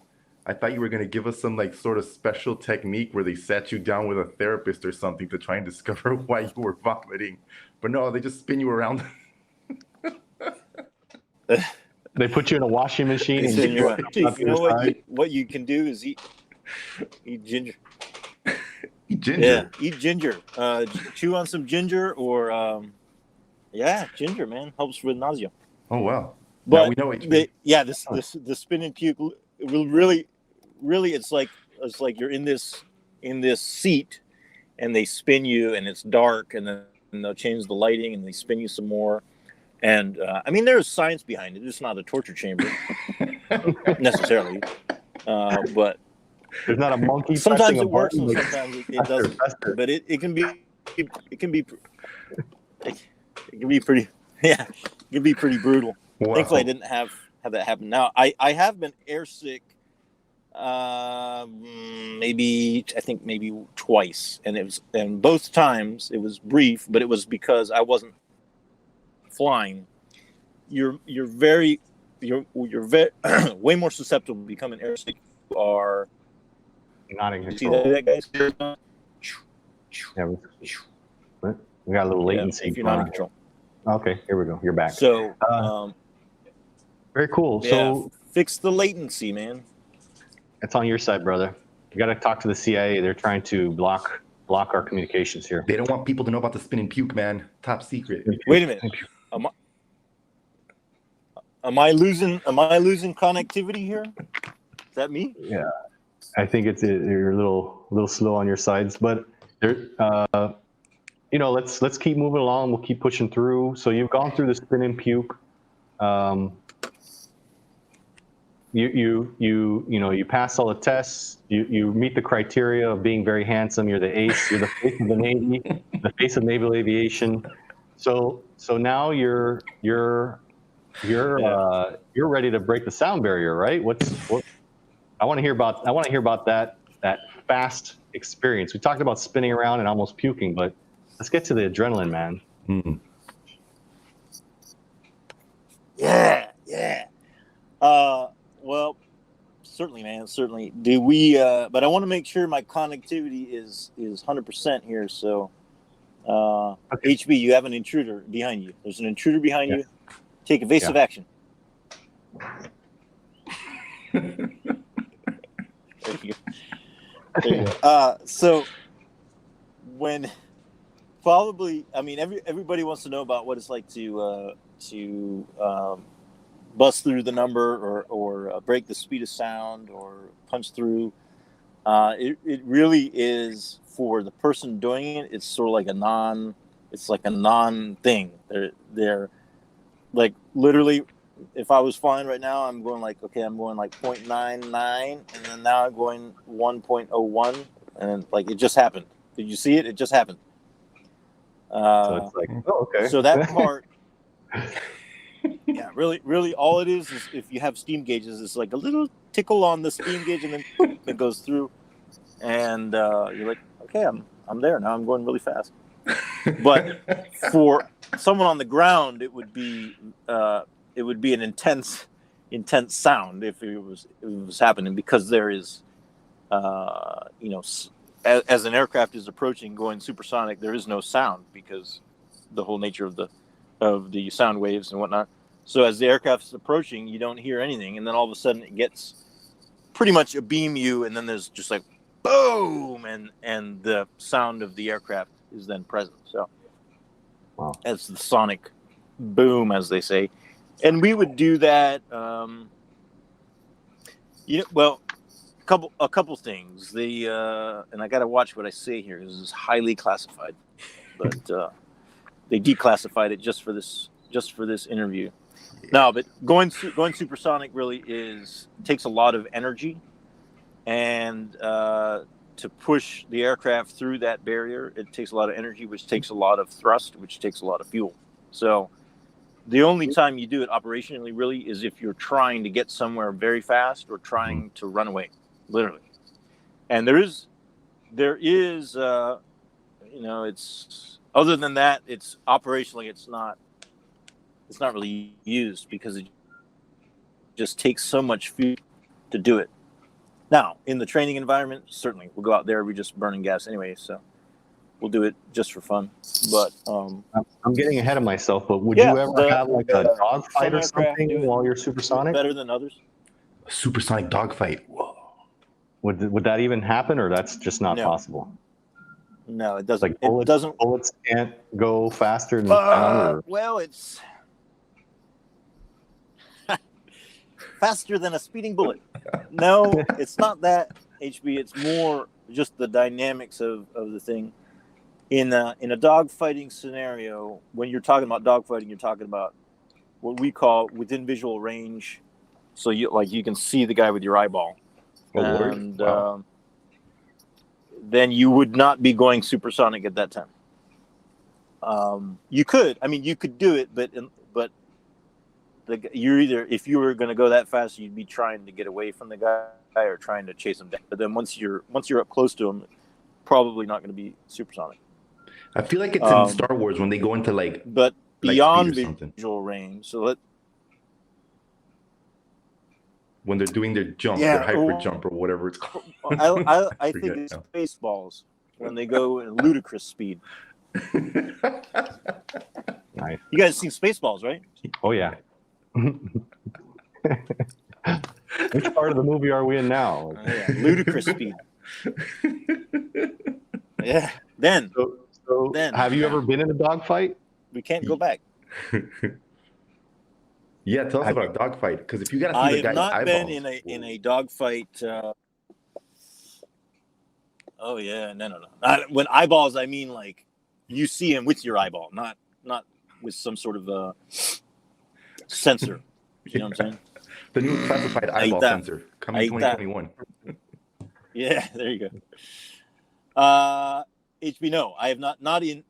I thought you were gonna give us some like sort of special technique where they sat you down with a therapist or something to try and discover why you were vomiting. But no, they just spin you around. they put you in a washing machine. And you know what you can do is eat ginger. Eat ginger. Yeah, eat ginger. Chew on some ginger, or ginger, man, helps with nausea. Oh wow! But now we know the spin and puke will really it's like you're in this seat, and they spin you, and it's dark, and then they'll change the lighting, and they spin you some more. And I mean, there's science behind it. It's not a torture chamber necessarily, but there's not a monkey. Sometimes it works, and sometimes it doesn't. But it can be pretty. Yeah, it can be pretty brutal. Wow. Thankfully, I didn't have that happen. Now, I have been airsick, maybe twice, and both times it was brief, but it was because I wasn't flying. You're very way more susceptible to becoming airsick. You are. Not in You see control. that, guys? Yeah, we got a little latency. If you're not in control. Okay, here we go. You're back. So, very cool. So fix the latency, man. it's on your side, brother. You got to talk to the CIA. They're trying to block our communications here. They don't want people to know about the spin and puke, man. Top secret. Wait a minute. Am I losing connectivity here? Is that me? Yeah, I think you're a little slow on your sides, but there. Let's keep moving along. We'll keep pushing through. So you've gone through the spin and puke. You pass all the tests. You meet the criteria of being very handsome. You're the ace. You're the face of the Navy, the face of naval aviation. So now you're ready to break the sound barrier, right? I want to hear about that fast experience. We talked about spinning around and almost puking, but let's get to the adrenaline, man. Mm-hmm. Yeah. Well, certainly, man. Certainly. Do we? But I want to make sure my connectivity is 100% here. So, Okay. HB, you have an intruder behind you. There's an intruder behind you. Take evasive action. There you go. So when probably, I mean, everybody wants to know about what it's like to bust through the number or break the speed of sound or punch through. It really is, for the person doing it, it's sort of like a non thing. They're like, literally, if I was flying right now, I'm going like 0.99, and then now I'm going 1.01, and then, like, it just happened. Did you see it? It just happened. So it's like, okay. So that part, yeah, really, all it is if you have steam gauges, it's like a little tickle on the steam gauge, and then boop, it goes through, and you're like, okay, I'm there now. I'm going really fast. But for someone on the ground, it would be an intense sound if it was happening, because there is, as an aircraft is approaching, going supersonic, there is no sound because the whole nature of the sound waves and whatnot. So as the aircraft is approaching, you don't hear anything, and then all of a sudden it gets pretty much a beam you, and then there's just like boom, and the sound of the aircraft is then present. So that's the sonic boom, as they say. And we would do that. A couple things. And I got to watch what I say here because it's highly classified, but they declassified it just for this interview. No, but going supersonic really takes a lot of energy, and to push the aircraft through that barrier, it takes a lot of energy, which takes a lot of thrust, which takes a lot of fuel. So the only time you do it operationally really is if you're trying to get somewhere very fast or trying to run away, literally. And there is, it's other than that, it's operationally, it's not really used because it just takes so much fuel to do it. Now, in the training environment, certainly we'll go out there. We're just burning gas anyway, so we'll do it just for fun. But I'm getting ahead of myself. But would you ever have like a dogfight or something while you're supersonic? Better than others. A supersonic dogfight. Whoa. Would that even happen, or that's just not possible? No, it doesn't. Like bullets can't go faster than sound. Well, it's faster than a speeding bullet. No, it's not that, HB. It's more just the dynamics of the thing. In a dogfighting scenario, when you're talking about dogfighting, you're talking about what we call within visual range. So you can see the guy with your eyeball, and then you would not be going supersonic at that time. You could do it, but you're either, if you were going to go that fast, you'd be trying to get away from the guy or trying to chase him down. But then once you're up close to him, probably not going to be supersonic. I feel like it's in Star Wars when they go into but beyond visual range. So when they're doing their jump, their hyper jump or whatever it's called. I think it's Spaceballs when they go in ludicrous speed. Nice. You guys seen Spaceballs, right? Oh yeah. Which part of the movie are we in now? Ludicrous speed. Yeah. Then have you ever been in a dogfight? We can't go back. Yeah, tell us about a dogfight. Because if you got to see the guy's eyeballs. I have not been in a dogfight. Oh yeah, no. When eyeballs, I mean like you see him with your eyeball, not with some sort of sensor. You know what I'm saying? The new classified eyeball sensor coming 2021. Yeah, there you go. HB, no, I have not in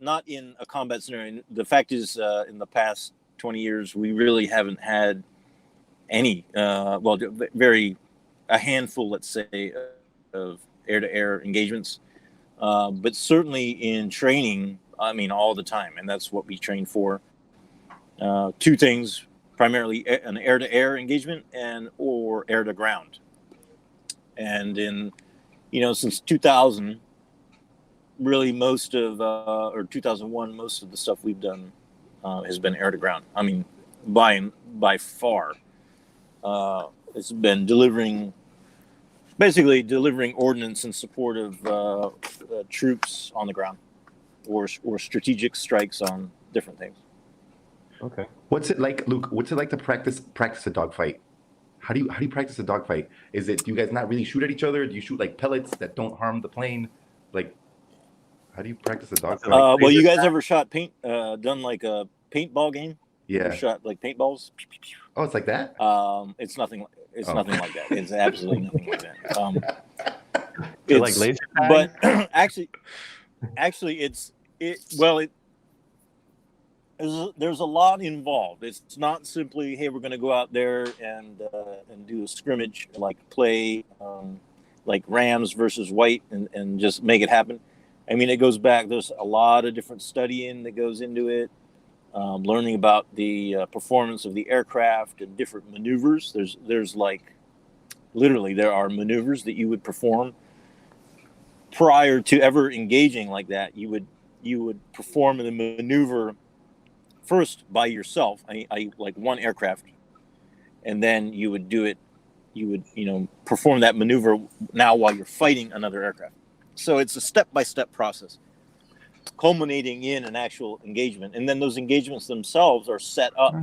a combat scenario. The fact is, in the past 20 years, we really haven't had any. A handful, let's say, of air-to-air engagements. But certainly in training, I mean, all the time, and that's what we train for. Two things, primarily an air-to-air engagement or air-to-ground. And since 2000, really most of, or 2001, most of the stuff we've done has been air-to-ground. I mean, by far. It's been delivering ordnance in support of troops on the ground or strategic strikes on different things. Okay. What's it like, Luke? What's it like to practice a dogfight? How do you practice a dogfight? Do you guys not really shoot at each other? Do you shoot like pellets that don't harm the plane? Like, how do you practice a dogfight? Well, you guys ever shot done like a paintball game? Yeah. Ever shot like paintballs? Oh, it's like that? It's nothing. It's nothing like that. It's absolutely nothing like that. It's like laser tag? But actually, there's a lot involved. It's not simply, hey, we're going to go out there and do a scrimmage, like play like Rams versus White and just make it happen. I mean, it goes back. There's a lot of different studying that goes into it. Learning about the performance of the aircraft and different maneuvers. There's like, literally, there are maneuvers that you would perform prior to ever engaging like that. You would perform the maneuver first by yourself. I like one aircraft, and then you would do it. You would perform that maneuver now while you're fighting another aircraft. So it's a step-by-step process, culminating in an actual engagement. And then those engagements themselves are set up.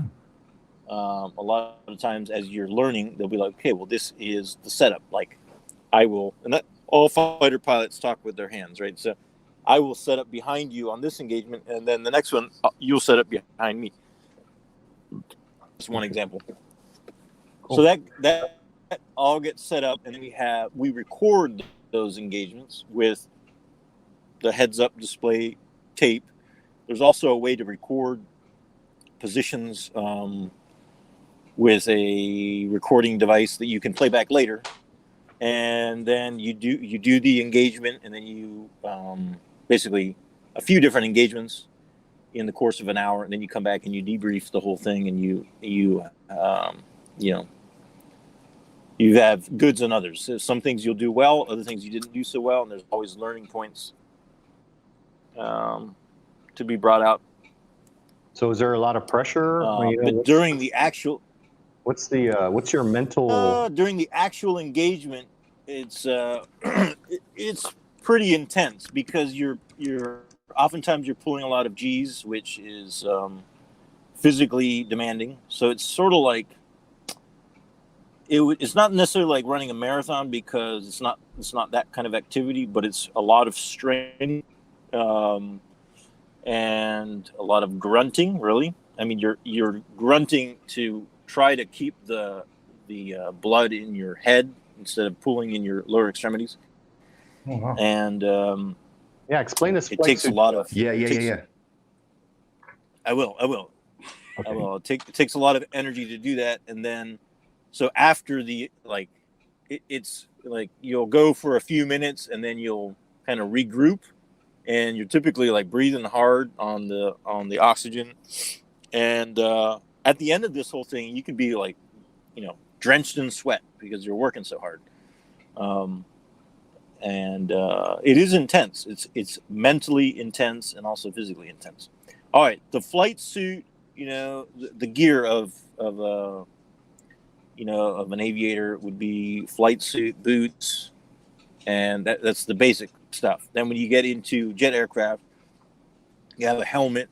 A lot of times as you're learning, they'll be like, okay, well, this is the setup. Like all fighter pilots talk with their hands, right? So I will set up behind you on this engagement, and then the next one, you'll set up behind me. Just one example. Cool. So that all gets set up, and then we record those engagements with the heads-up display tape. There's also a way to record positions with a recording device that you can play back later, and then you do the engagement, and then you basically a few different engagements in the course of an hour, and then you come back and you debrief the whole thing, and you have goods and others. So some things you'll do well, other things you didn't do so well, and there's always learning points to be brought out. So is there a lot of pressure? But during the actual, what's your mental? during the actual engagement, it's it's pretty intense because you're oftentimes you're pulling a lot of G's, which is physically demanding. So it's sort of like it's not necessarily like running a marathon because it's not that kind of activity, but it's a lot of strain and a lot of grunting. Really, I mean, you're grunting to try to keep the blood in your head instead of pulling in your lower extremities. Oh, wow. And explain this. It takes a lot of. Yeah. I will. Okay. I will. It takes a lot of energy to do that, and then so after it's like you'll go for a few minutes, and then you'll kind of regroup, and you're typically like breathing hard on the oxygen, and at the end of this whole thing, you can be like, drenched in sweat because you're working so hard. And it is intense. It's mentally intense and also physically intense. All right, the flight suit, the gear of an aviator would be flight suit, boots, and that's the basic stuff. Then when you get into jet aircraft, you have a helmet,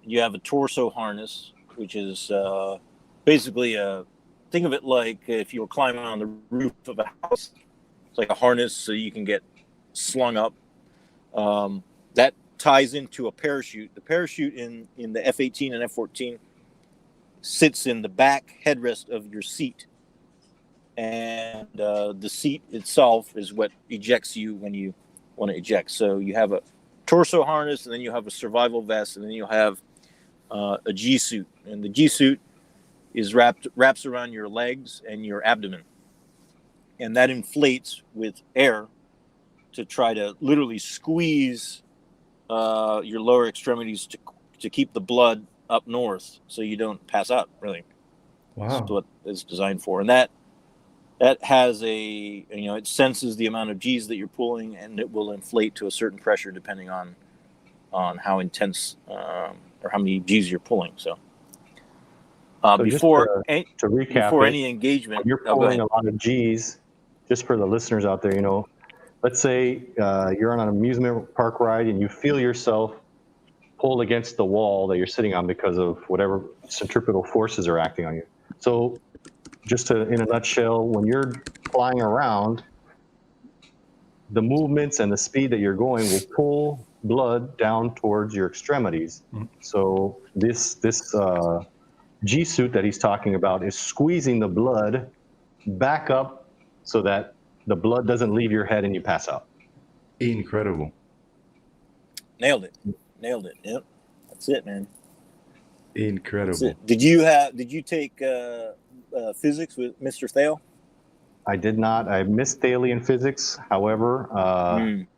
you have a torso harness, which is basically think of it like if you were climbing on the roof of a house. It's like a harness so you can get slung up. That ties into a parachute. The parachute in the F-18 and F-14 sits in the back headrest of your seat. And the seat itself is what ejects you when you want to eject. So you have a torso harness, and then you have a survival vest, and then you'll have a G-suit. And the G-suit is wraps around your legs and your abdomen. And that inflates with air to try to literally squeeze your lower extremities to keep the blood up north so you don't pass out, really. Wow. That's what it's designed for. And that has it senses the amount of G's that you're pulling, and it will inflate to a certain pressure depending on how intense or how many G's you're pulling. So, before to recap, before any engagement, you're pulling a lot of G's. Just for the listeners out there, let's say you're on an amusement park ride and you feel yourself pulled against the wall that you're sitting on because of whatever centripetal forces are acting on you. So just in a nutshell, when you're flying around, the movements and the speed that you're going will pull blood down towards your extremities. Mm-hmm. So this G-suit that he's talking about is squeezing the blood back up so that the blood doesn't leave your head and you pass out. Incredible. Nailed it. Yep. That's it, man. Incredible. That's it. Did you take physics with Mr. Thale? I did not. I missed Thale in physics. However,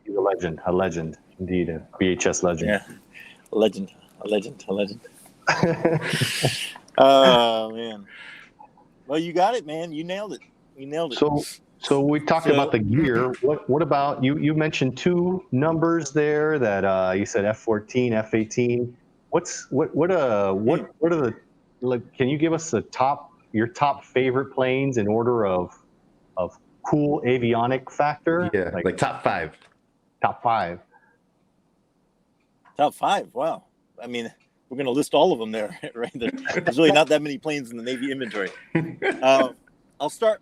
he's a legend, indeed, a VHS legend. Yeah, a legend. Oh, man. Well, you got it, man. You nailed it. So we talked about the gear. What about you? mentioned two numbers there that you said F-14, F-18. What are the can you give us your top favorite planes in order of cool avionic factor? Yeah, like top five. Top five. Top five. Wow. I mean, we're going to list all of them there, right? There's really not that many planes in the Navy inventory. I'll start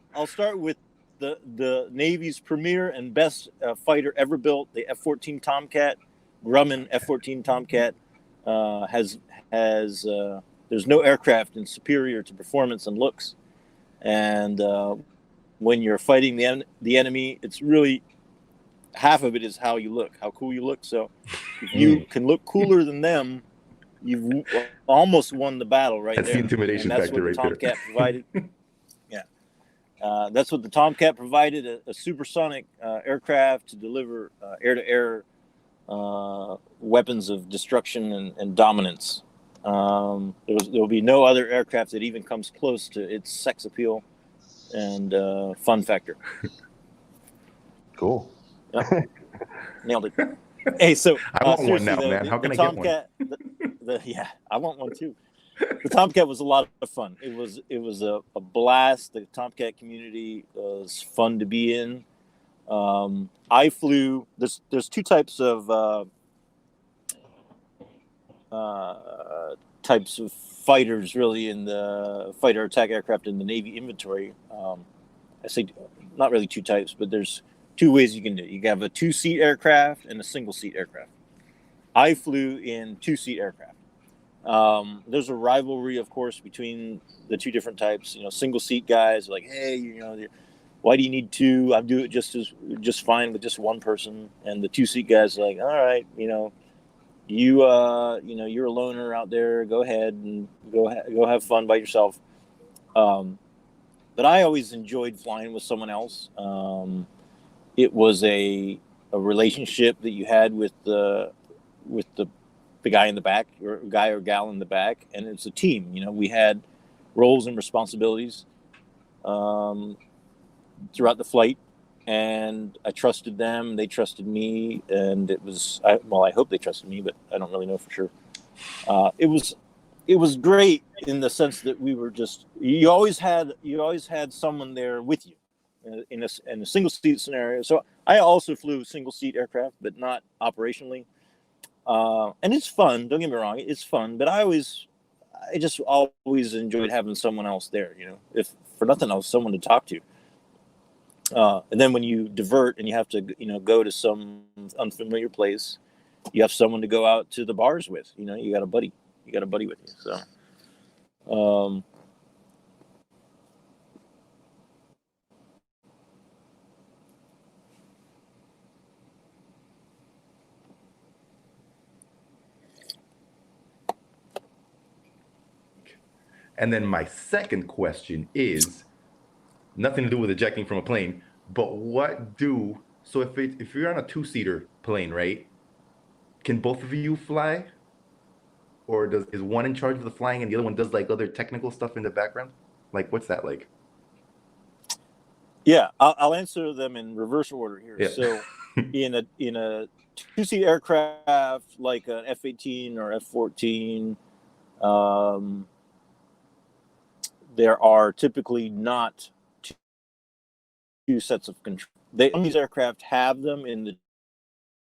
with the Navy's premier and best fighter ever built, the F-14 Tomcat. Grumman F-14 Tomcat has there's no aircraft in superior to performance and looks. And when you're fighting the enemy, it's really half of it is how you look, how cool you look. So if you can look cooler than them, you've almost won the battle right That's there. the intimidation And that's factor what the right there. Tomcat provided. Yeah. That's what the Tomcat provided, a supersonic aircraft to deliver air-to-air weapons of destruction and dominance. There will be no other aircraft that even comes close to its sex appeal and fun factor. Cool. Yep. Nailed it. Hey, so I want one seriously now, though, man. How the can I get one? Tomcat, yeah, I want one too. The Tomcat was a lot of fun. It was a blast. The Tomcat community was fun to be in. I flew. There's two types of fighters really in the fighter attack aircraft in the Navy inventory. I say not really two types, but there's two ways you can do it. You can have a 2-seat aircraft and a single-seat aircraft. I flew in 2-seat aircraft. There's a rivalry, of course, between the two different types. Single-seat guys are like, hey, why do you need two? I do it just fine with just one person. And the 2-seat guys are like, all right, you're a loner out there. Go ahead and go have fun by yourself. But I always enjoyed flying with someone else. It was a relationship that you had with the guy in the back, or guy or gal in the back, and it's a team. We had roles and responsibilities throughout the flight, and I trusted them. They trusted me, and it was I hope they trusted me, but I don't really know for sure. It was great in the sense that we were just you always had someone there with you in a single seat scenario. So I also flew single seat aircraft, but not operationally. And it's fun. Don't get me wrong, it's fun. But I just always enjoyed having someone else there. If for nothing else, someone to talk to. And then when you divert and you have to, go to some unfamiliar place, you have someone to go out to the bars with. You got a buddy. You got a buddy with you. So, And then my second question is nothing to do with ejecting from a plane, but so if you're on a 2-seater plane, right? Can both of you fly? Or is one in charge of the flying and the other one does like other technical stuff in the background? Like, what's that like? yeah, I'll answer them in reverse order here. Yeah. So, in a 2-seat aircraft like an F-18 or F-14, there are typically not two sets of control. These aircraft have them in the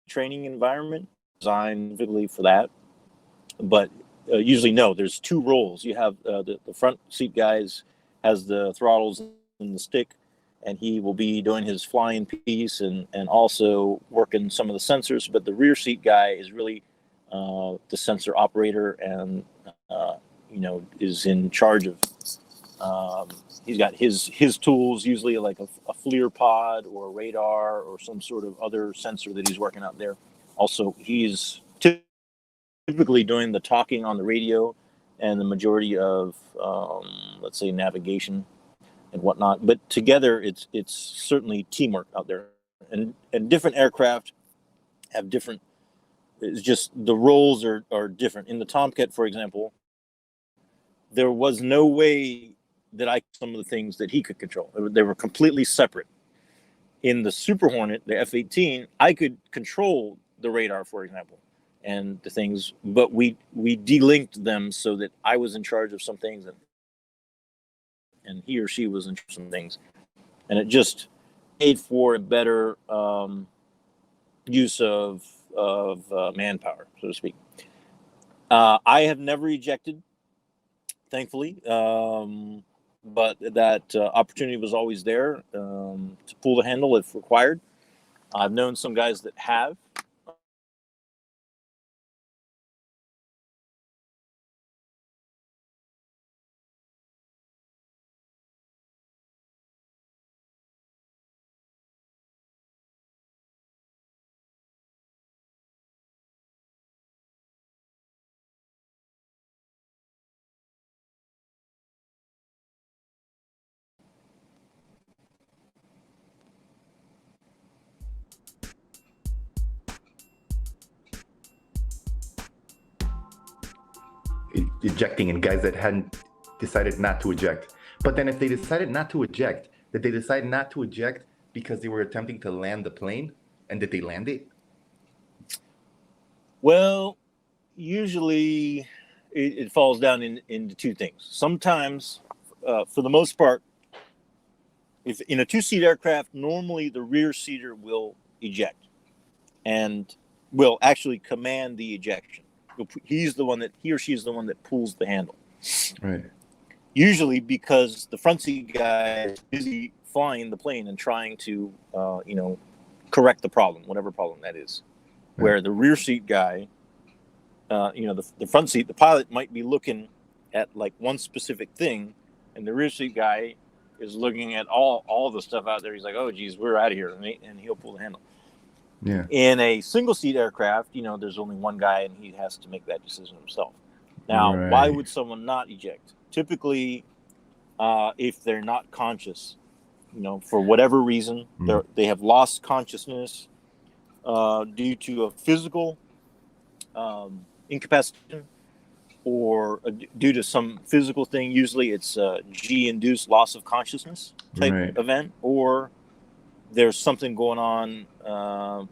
training environment designed specifically for that, but usually no. There's two roles. You have the front seat guys has the throttles and the stick, and he will be doing his flying piece and also working some of the sensors. But the rear seat guy is really the sensor operator and is in charge of. He's got his tools, usually like a FLIR pod or a radar or some sort of other sensor that he's working out there. Also, he's typically doing the talking on the radio and the majority of, let's say, navigation and whatnot. But together, it's certainly teamwork out there. And different aircraft have different. It's just the roles are different. In the Tomcat, for example, there was no way that some of the things that he could control. They were completely separate. In the Super Hornet, the F-18, I could control the radar, for example, and the things, but we delinked them so that I was in charge of some things and he or she was in charge of some things. And it just made for a better use of manpower, so to speak. I have never ejected, thankfully. But that opportunity was always there to pull the handle if required. I've known some guys that have. ejecting and guys that hadn't decided not to eject. But then if they decided not to eject, did they decide not to eject because they were attempting to land the plane? And did they land it? Well, usually it falls down into two things. Sometimes, for the most part, if in a two-seat aircraft, normally the rear seater will eject and will actually command the ejection. He or she is the one that pulls the handle. Right. Usually because the front seat guy is busy flying the plane and trying to, correct the problem, whatever problem that is. Right. Where the rear seat guy, the front seat, the pilot might be looking at like one specific thing, and the rear seat guy is looking at all the stuff out there. He's like, oh, geez, we're out of here, and he'll pull the handle. Yeah. In a single seat aircraft, there's only one guy, and he has to make that decision himself. Now, Right. Why would someone not eject? Typically, if they're not conscious, for whatever reason, they have lost consciousness due to a physical incapacitation or due to some physical thing. Usually it's a G-induced loss of consciousness type Right. event, or there's something going on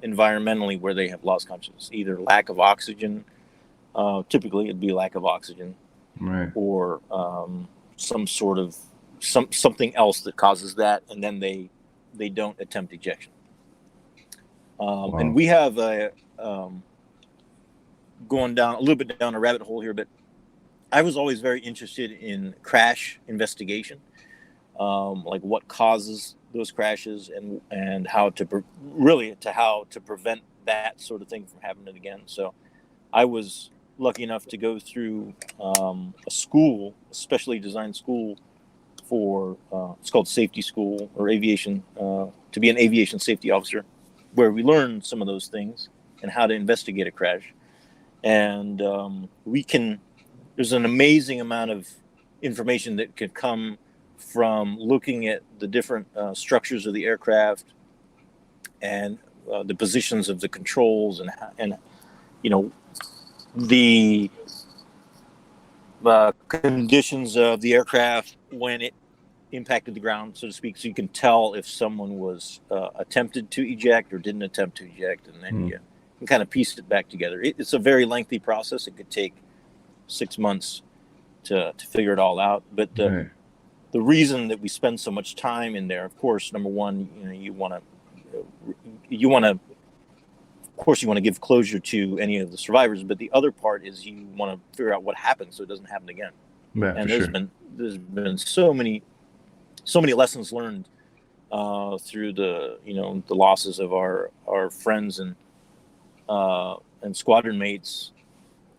environmentally where they have lost consciousness, either lack of oxygen, typically it'd be lack of oxygen, Right. or some sort of something else that causes that, and then they don't attempt ejection. Wow. And we have going down a little bit down a rabbit hole here, but I was always very interested in crash investigation, like what causes those crashes and how to prevent that sort of thing from happening again. So I was lucky enough to go through a school, a specially designed school for it's called safety school or aviation, to be an aviation safety officer, where we learn some of those things and how to investigate a crash. And there's an amazing amount of information that could come from looking at the different structures of the aircraft and the positions of the controls and the conditions of the aircraft when it impacted the ground, so to speak, so you can tell if someone was attempted to eject or didn't attempt to eject, and then you can kind of piece it back together. It's a very lengthy process. It could take 6 months to figure it all out, but the reason that we spend so much time in there, of course, number one, you want to of course you want to give closure to any of the survivors, but the other part is you want to figure out what happened so it doesn't happen again. Yeah, and there's been so many lessons learned through the losses of our friends and squadron mates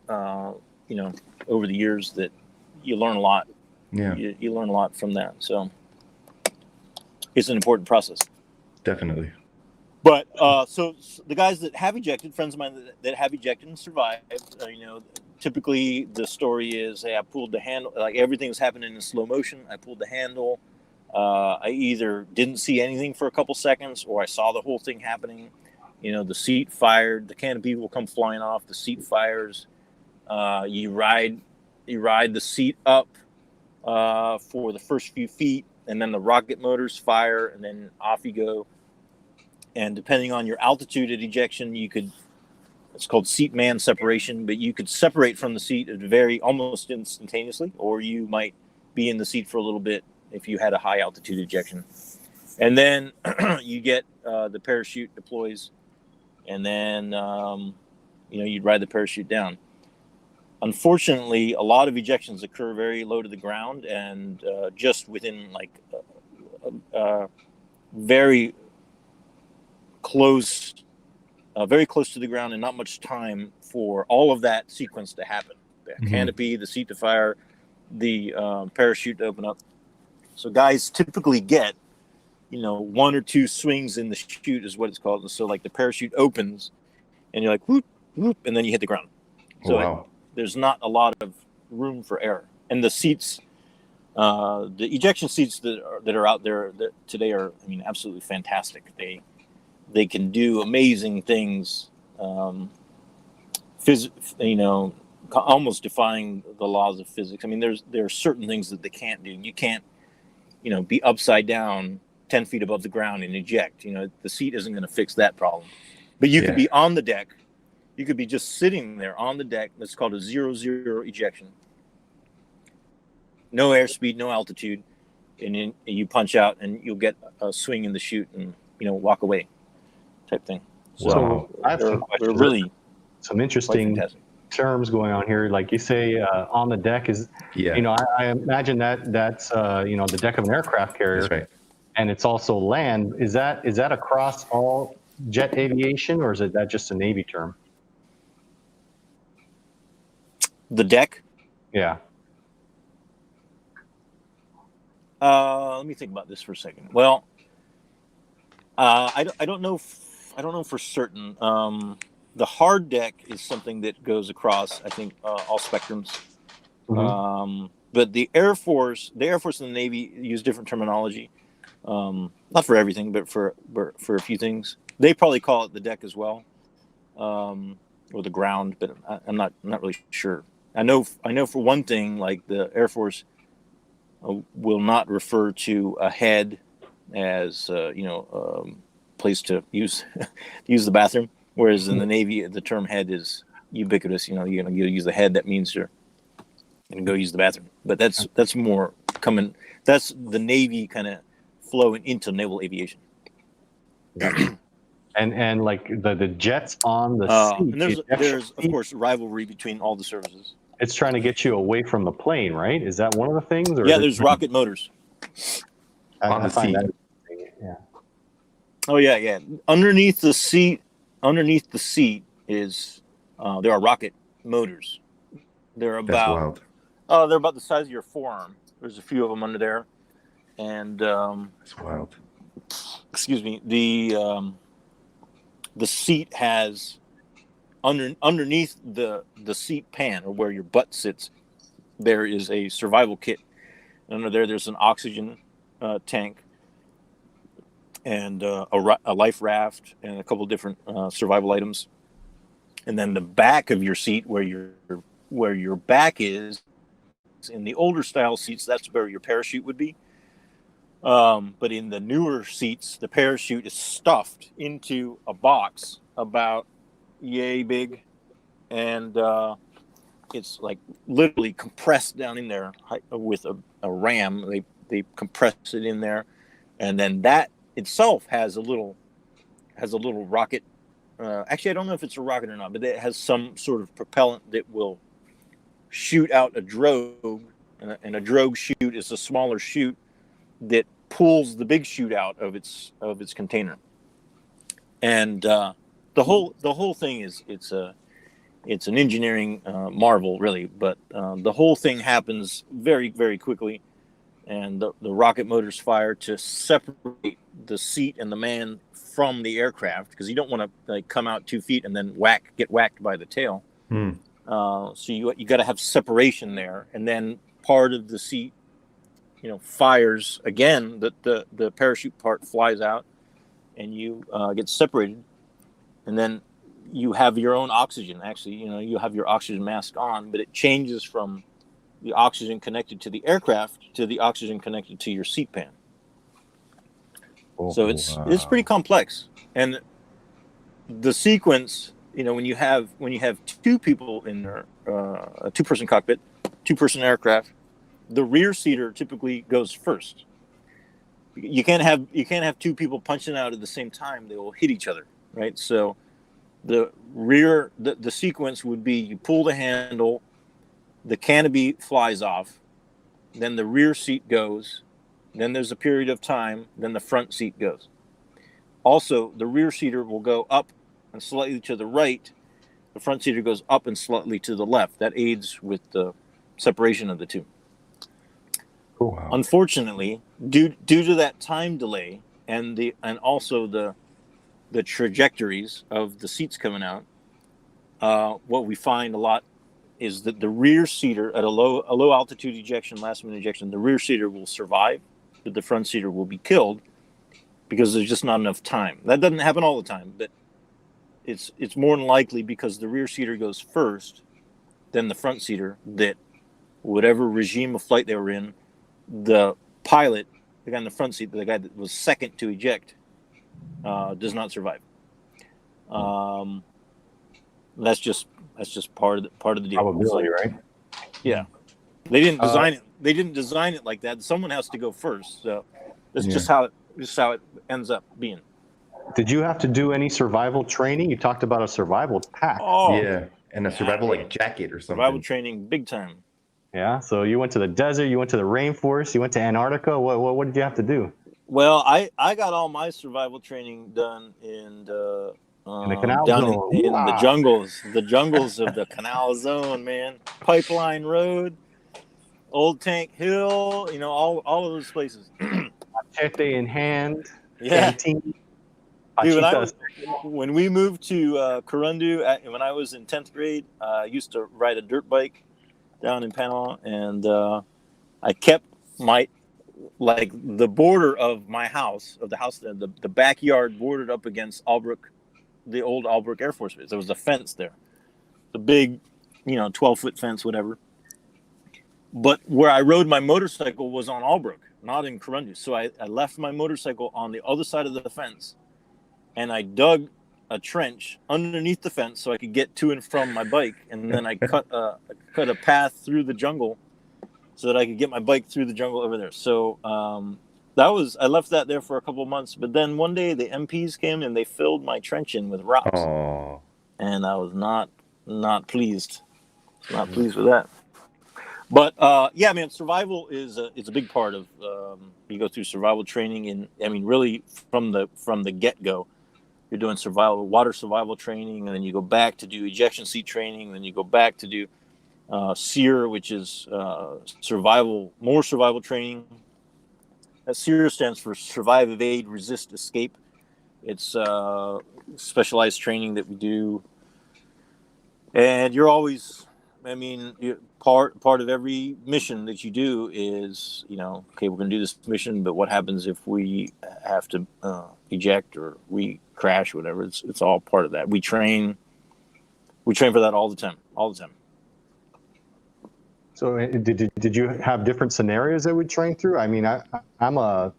over the years, that you learn a lot. Yeah, you learn a lot from that. So it's an important process. Definitely. But so the guys that have ejected, friends of mine that have ejected and survived, typically the story is, hey, I pulled the handle, like everything was happening in slow motion. I pulled the handle. I either didn't see anything for a couple seconds, or I saw the whole thing happening. The seat fired, the canopy will come flying off, the seat fires. You ride the seat up for the first few feet, and then the rocket motors fire, and then off you go. And depending on your altitude at ejection, it's called seat man separation, but you could separate from the seat almost instantaneously, or you might be in the seat for a little bit if you had a high altitude ejection. And then you get the parachute deploys, and then you'd ride the parachute down. Unfortunately, a lot of ejections occur very low to the ground, and just within very close to the ground, and not much time for all of that sequence to happen. The canopy, the seat to fire, the parachute to open up. So guys typically get, one or two swings in the chute is what it's called. So like the parachute opens, and you're like, whoop, whoop, and then you hit the ground. So wow. There's not a lot of room for error. And the seats, the ejection seats that are out there today are, absolutely fantastic. They can do amazing things, almost defying the laws of physics. I mean, there are certain things that they can't do. You can't, be upside down 10 feet above the ground and eject. The seat isn't going to fix that problem. But you could be on the deck. You could be just sitting there on the deck. That's called a 0-0 ejection. No airspeed, no altitude, and then you punch out, and you'll get a swing in the chute, and walk away, type thing. So I have some questions. Really some interesting terms going on here. Like you say, on the deck is, I imagine that's the deck of an aircraft carrier. That's right. And it's also land. Is that across all jet aviation, or is that just a Navy term? The deck? Yeah. Let me think about this for a second. Well, I don't know for certain. The hard deck is something that goes across, I think, all spectrums. Mm-hmm. But the Air Force and the Navy use different terminology. Not for everything, but for a few things. They probably call it the deck as well, or the ground. But I'm not really sure. I know for one thing, like the Air Force will not refer to a head as place to use the bathroom, whereas in the Navy the term head is ubiquitous. You're going to use the head. That means you're going to go use the bathroom. But that's more coming. That's the Navy kind of flowing into naval aviation. and like the jets on the seat. And there's of course rivalry between all the services. It's trying to get you away from the plane, right? Is that one of the things? Or there's rocket motors on the seat. Yeah. Oh yeah. Underneath the seat is there are rocket motors. They're about the size of your forearm. There's a few of them under there, and that's wild. Excuse me. The seat has underneath the seat pan, or where your butt sits, there is a survival kit. Under there's an oxygen tank, and a life raft, and a couple different survival items. And then the back of your seat, where your back is, in the older style seats, that's where your parachute would be. But in the newer seats, the parachute is stuffed into a box about yay big, and it's like literally compressed down in there with a ram. They compress it in there, and then that itself has a little rocket. Actually, I don't know if it's a rocket or not, but it has some sort of propellant that will shoot out a drogue, and a drogue chute is a smaller chute that pulls the big chute out of its container. And the whole thing is it's an engineering marvel, really, but the whole thing happens very, very quickly, and the rocket motors fire to separate the seat and the man from the aircraft, because you don't want to come out 2 feet and then get whacked by the tail. So you got to have separation there, and then part of the seat fires again. The parachute part flies out, and you get separated, and then you have your own oxygen. Actually, you have your oxygen mask on, but it changes from the oxygen connected to the aircraft to the oxygen connected to your seat pan. So it's pretty complex. And the sequence, when you have two people in there, a two-person cockpit, two-person aircraft, the rear seater typically goes first. You can't have two people punching out at the same time; they will hit each other, right? So the sequence would be: you pull the handle, the canopy flies off, then the rear seat goes, then there's a period of time, then the front seat goes. Also, the rear seater will go up and slightly to the right. The front seater goes up and slightly to the left. That aids with the separation of the two. Cool. Wow. Unfortunately, due to that time delay and also the trajectories of the seats coming out, what we find a lot is that the rear seater at a low altitude ejection, last minute ejection, the rear seater will survive, but the front seater will be killed because there's just not enough time. That doesn't happen all the time, but it's more than likely because the rear seater goes first, than the front seater, that whatever regime of flight they were in, the pilot, the guy in the front seat, the guy that was second to eject, does not survive. That's just part of the deal. Probability, right? Yeah, they didn't design it. They didn't design it like that. Someone has to go first. So that's just how it ends up being. Did you have to do any survival training? You talked about a survival pack. Oh, Yeah, and a survival like jacket or something. survival training, big time. Yeah. So you went to the desert. You went to the rainforest. You went to Antarctica. What did you have to do? Well, I got all my survival training done in the Canal down Zone. in Wow. the jungles of the Canal Zone, man. Pipeline Road, Old Tank Hill, all of those places. Machete in hand. Yeah. Canteen. Dude, Pachitas. when we moved to Corundu, when I was in 10th grade, I used to ride a dirt bike down in Panama, and I kept the border of my house, the backyard bordered up against Albrook, the old Albrook Air Force Base. There was a fence there, the big, 12-foot fence, whatever. But where I rode my motorcycle was on Albrook, not in Corundu. So I left my motorcycle on the other side of the fence, and I dug a trench underneath the fence so I could get to and from my bike, and then I cut a path through the jungle so that I could get my bike through the jungle over there. So I left that there for a couple of months, but then one day the MPs came and they filled my trench in with rocks. Oh. And I was not pleased. Not pleased with that. But yeah, man, survival is a big part of you go through survival training, and really from the get-go. You're doing water survival training, and then you go back to do ejection seat training, and then you go back to do SEER, which is more survival training. That SEER stands for Survive, Evade, Resist, Escape. It's specialized training that we do, and you're always, part of every mission that you do is, okay, we're going to do this mission, but what happens if we have to eject or we crash, whatever? It's all part of that. We train for that all the time. So did you have different scenarios that we train through? I'm a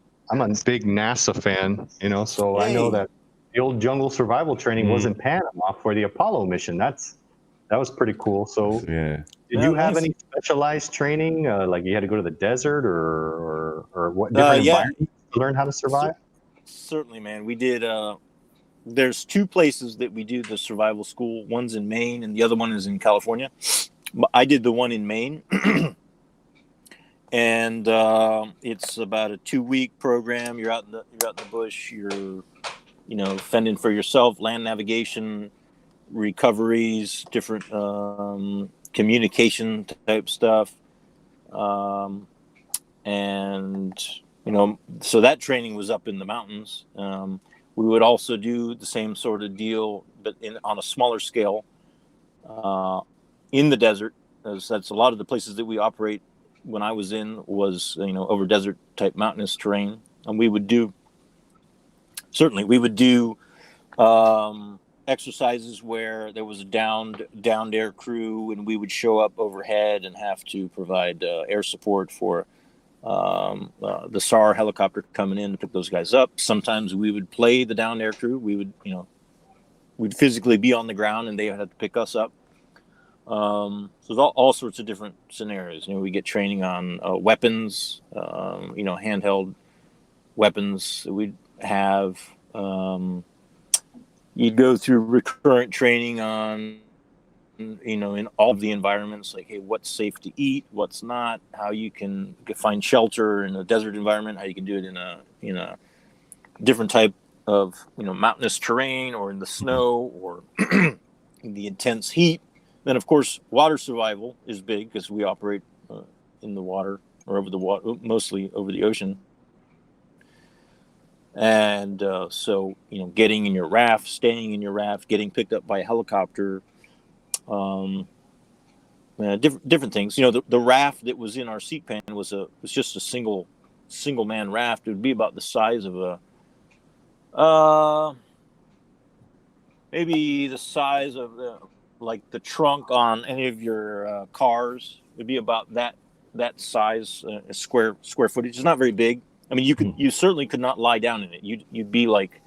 big NASA fan, so I know that the old jungle survival training was in Panama for the Apollo mission. That was pretty cool. So did you have any specialized training, like you had to go to the desert or what different environments to learn how to survive? Certainly, man. We did. There's two places that we do the survival school. One's in Maine, and the other one is in California. I did the one in Maine, and it's about a 2-week program. You're out in the bush. You're, fending for yourself, land navigation, recoveries, different communication type stuff, and so that training was up in the mountains. We would also do the same sort of deal, but on a smaller scale. In the desert, as that's a lot of the places that we operate when I was in was, over desert type mountainous terrain. And we would do exercises where there was a downed air crew, and we would show up overhead and have to provide air support for the SAR helicopter coming in to pick those guys up. Sometimes we would play the downed air crew. We would, we'd physically be on the ground and they had to pick us up. So there's all sorts of different scenarios. We get training on weapons, handheld weapons. We'd have, you'd go through recurrent training on, in all of the environments, like, hey, what's safe to eat, what's not, how you can find shelter in a desert environment, how you can do it in a different type of, mountainous terrain, or in the snow, or in the intense heat. Then, of course, water survival is big because we operate in the water, or over the water, mostly over the ocean. And so, getting in your raft, staying in your raft, getting picked up by a helicopter, different things. The raft that was in our seat pan was just a single man raft. It would be about the size of maybe the size of like the trunk on any of your cars would be about that size, square footage. It's not very big. I mean, you certainly could not lie down in it. You'd be like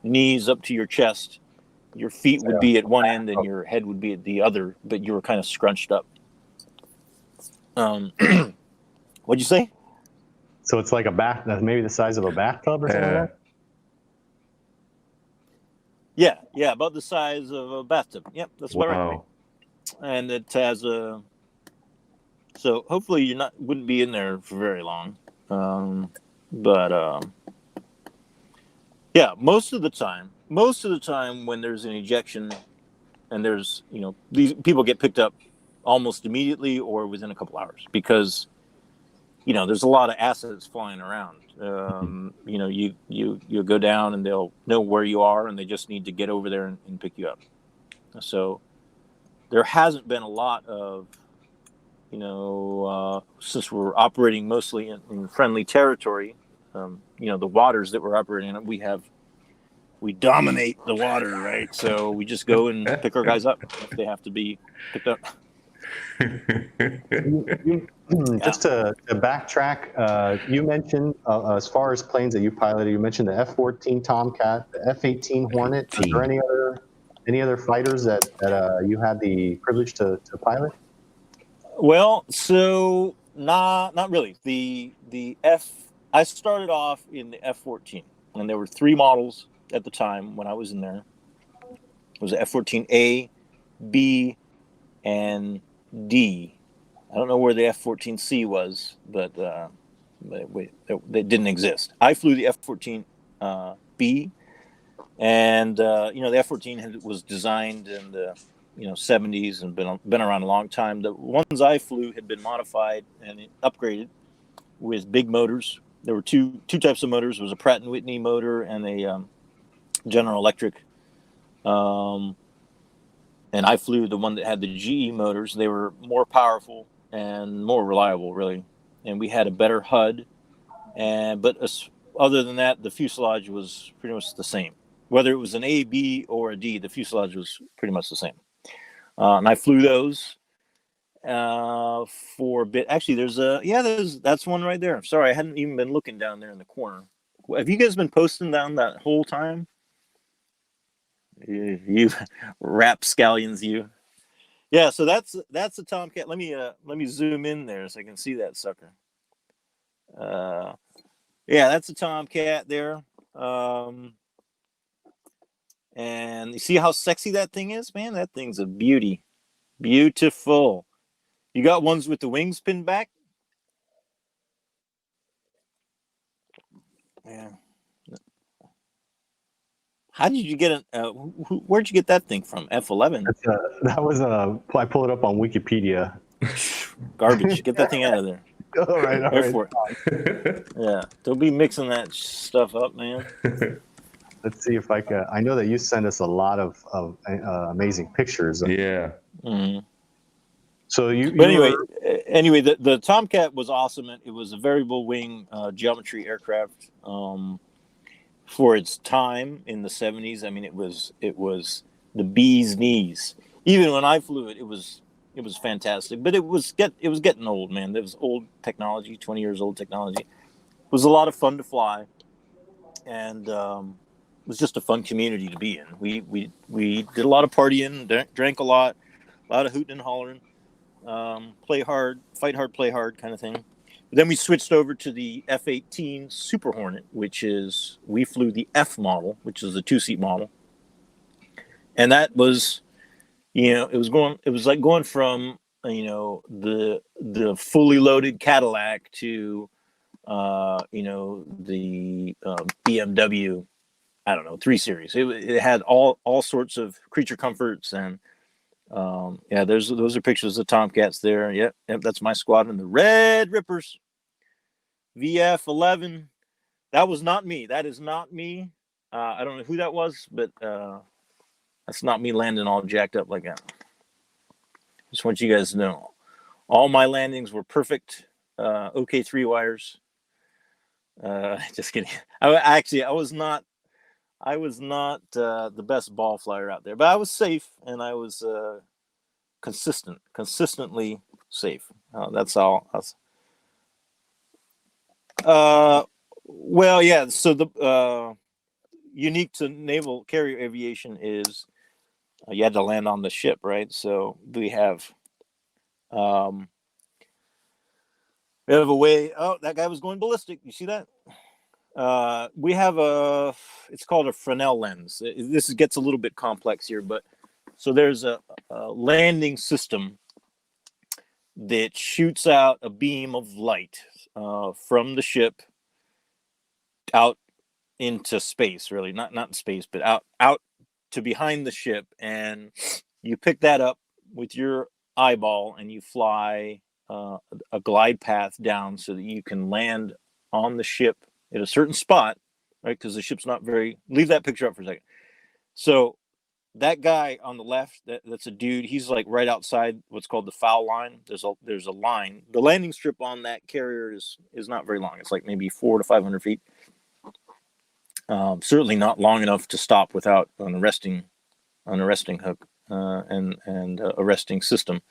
knees up to your chest. Your feet would be at one end and your head would be at the other, but you were kind of scrunched up. What'd you say? So it's like a bath, that's maybe the size of a bathtub or something like that? Yeah, about the size of a bathtub. Yep, that's about right. And it has a. So hopefully you wouldn't be in there for very long, but yeah, most of the time when there's an ejection, and there's these people get picked up almost immediately or within a couple hours because there's a lot of assets flying around. You go down and they'll know where you are and they just need to get over there and pick you up. So there hasn't been a lot of, since we're operating mostly in friendly territory, the waters that we're operating in, we dominate the water, right? So we just go and pick our guys up if they have to be picked up. Just to backtrack, you mentioned as far as planes that you piloted, you mentioned the F-14 Tomcat, the F-18 Hornet. Is there any other fighters that you had the privilege to pilot? Well, so not really. I started off in the F-14, and there were 3 models at the time when I was in there. It was the F-14A, B, and D. I don't know where the F-14C was, but they didn't exist. I flew the F-14B, and the F-14 was designed in the 70s and been around a long time. The ones I flew had been modified and upgraded with big motors. There were two types of motors. There was a Pratt & Whitney motor and a General Electric. And I flew the one that had the GE motors. They were more powerful and more reliable, really. And we had a better HUD. But other than that, the fuselage was pretty much the same. Whether it was an A, B, or a D, the fuselage was pretty much the same. And I flew those for a bit. Actually, that's one right there. Sorry, I hadn't even been looking down there in the corner. Have you guys been posting down that whole time? You rapscallions, you. Yeah, so that's a Tomcat. Let me zoom in there so I can see that sucker. Yeah, that's a Tomcat there. And you see how sexy that thing is, man? That thing's a beauty. Beautiful. You got ones with the wings pinned back? Yeah. How did you get where'd you get that thing from? F-11? That was I pulled it up on Wikipedia. Garbage. Get that thing out of there. All right. Yeah. Don't be mixing that stuff up, man. Let's see if I can. I know that you send us a lot of amazing pictures. Yeah. Mm-hmm. So anyway, the Tomcat was awesome. It was a variable wing geometry aircraft for its time in the 70s. I mean, it was the bee's knees. Even when I flew it, it was fantastic. But it was getting old, man. There was old technology, 20 years old technology. It was a lot of fun to fly, and it was just a fun community to be in. We did a lot of partying, drank a lot of hooting and hollering, play hard, fight hard, play hard kind of thing. But then we switched over to the F-18 Super Hornet, we flew the F model, which is the 2-seat model. And that was, it was like going from, the fully loaded Cadillac to, the BMW, I don't know, 3 Series. It had all sorts of creature comforts, and those are pictures of Tomcats there. Yep, that's my squadron, the Red Rippers, VF-11. That was not me. That is not me. I don't know who that was, but that's not me landing all jacked up like that. Just want you guys to know, all my landings were perfect. OK3 wires. Just kidding. I was not I was not the best ball flyer out there, but I was safe and I was consistently safe. That's all. Well, yeah. So the unique to naval carrier aviation is you had to land on the ship, right? So um, we have a way. Oh, that guy was going ballistic. You see that? We have it's called a Fresnel lens. This gets a little bit complex here, but so there's a landing system that shoots out a beam of light from the ship out into space, really not in space, but out to behind the ship, and you pick that up with your eyeball and you fly a glide path down so that you can land on the ship at a certain spot, right? Because the ship's not very. Leave that picture up for a second. So that guy on the left, that's a dude. He's like right outside what's called the foul line. There's a line. The landing strip on that carrier is not very long. It's like maybe 400 to 500 feet. Certainly not long enough to stop without an arresting hook and arresting system.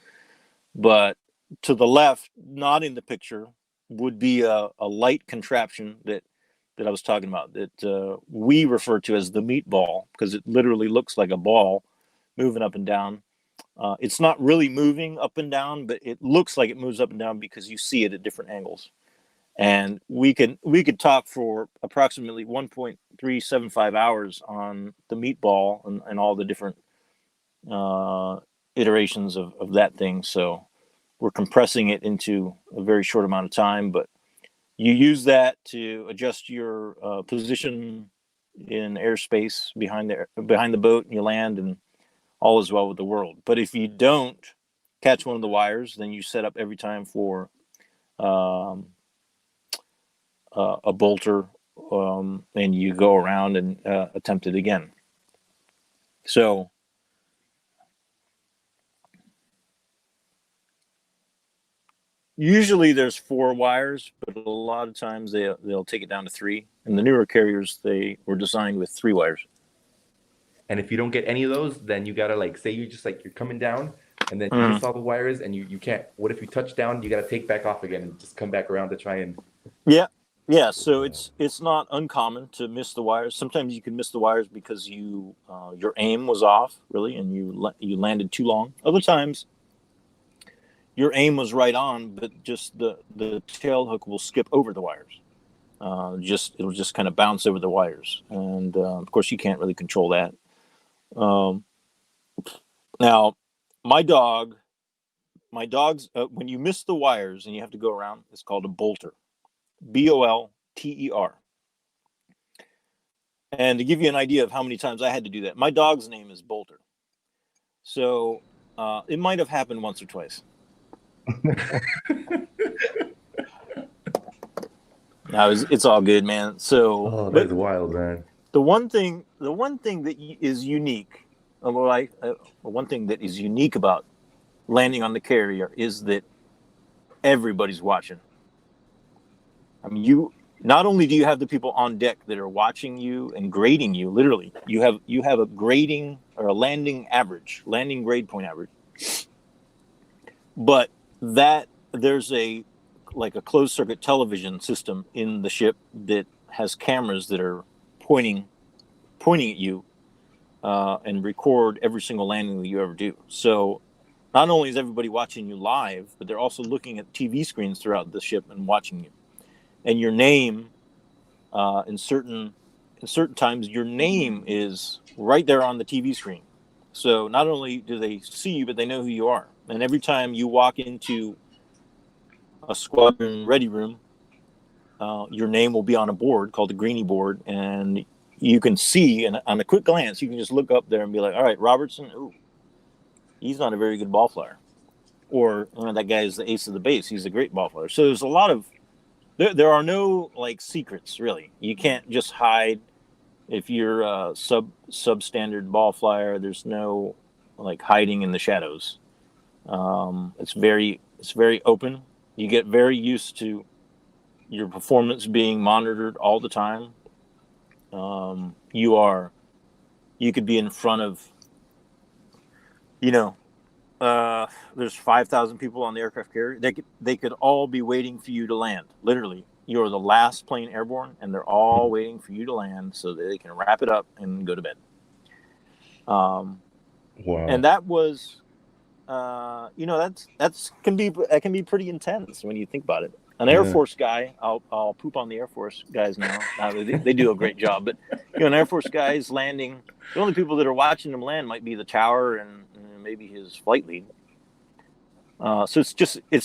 But to the left, not in the picture, would be a light contraption that I was talking about that we refer to as the meatball because it literally looks like a ball moving up and down. It's not really moving up and down, but it looks like it moves up and down because you see it at different angles. And we could talk for approximately 1.375 hours on the meatball and all the different iterations of that thing. So we're compressing it into a very short amount of time, but you use that to adjust your position in airspace behind the boat, and you land, and all is well with the world. But if you don't catch one of the wires, then you set up every time for a bolter, and you go around and attempt it again. So usually there's 4 wires, but a lot of times they'll take it down to 3. And the newer carriers, they were designed with 3 wires. And if you don't get any of those, then you gotta like say you just like you're coming down and then you miss all the wires and you can't. What if you touch down? You gotta take back off again and just come back around to try and. Yeah. So it's not uncommon to miss the wires. Sometimes you can miss the wires because your aim was off, really, and you landed too long. Other times your aim was right on, but just the tail hook will skip over the wires. It'll just kind of bounce over the wires, and of course you can't really control that. Now, my dogs, when you miss the wires and you have to go around, it's called a bolter, BOLTER. And to give you an idea of how many times I had to do that, my dog's name is Bolter, so it might have happened once or twice. No, it's all good, man. So, that's wild, man. The one thing that is unique, one thing that is unique about landing on the carrier is that everybody's watching. I mean, not only do you have the people on deck that are watching you and grading you, literally, you have a grading or a landing grade point average, but that there's a closed circuit television system in the ship that has cameras that are pointing at you and record every single landing that you ever do. So not only is everybody watching you live, but they're also looking at TV screens throughout the ship and watching you. And your name, in certain times, your name is right there on the TV screen. So not only do they see you, but they know who you are. And every time you walk into a squadron ready room, your name will be on a board called the greenie board, and you can see, and on a quick glance, you can just look up there and be like, all right, Robertson, ooh, he's not a very good ball flyer. Or that guy is the ace of the base. He's a great ball flyer. So there's a lot of, there are no secrets, really. You can't just hide if you're a substandard ball flyer. There's no hiding in the shadows. It's very open. You get very used to your performance being monitored all the time. You could be in front of, there's 5,000 people on the aircraft carrier. They could all be waiting for you to land. Literally, you're the last plane airborne, and they're all waiting for you to land so that they can wrap it up and go to bed. Wow. And that was, that can be pretty intense when you think about it. An Air Force guy, I'll poop on the Air Force guys now. They do a great job, but an Air Force guy is landing. The only people that are watching him land might be the tower and maybe his flight lead. So it's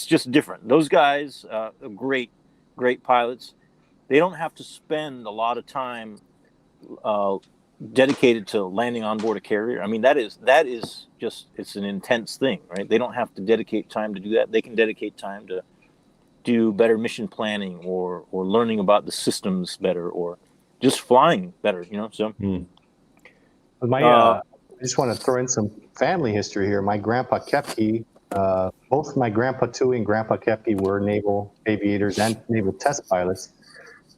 just different. Those guys, great pilots. They don't have to spend a lot of time dedicated to landing on board a carrier. I mean, that is just, it's an intense thing, right? They don't have to dedicate time to do that. They can dedicate time to do better mission planning or learning about the systems better or just flying better, so. I just want to throw in some family history here. My grandpa Kepke, both my grandpa Tui and grandpa Kepke were naval aviators and naval test pilots.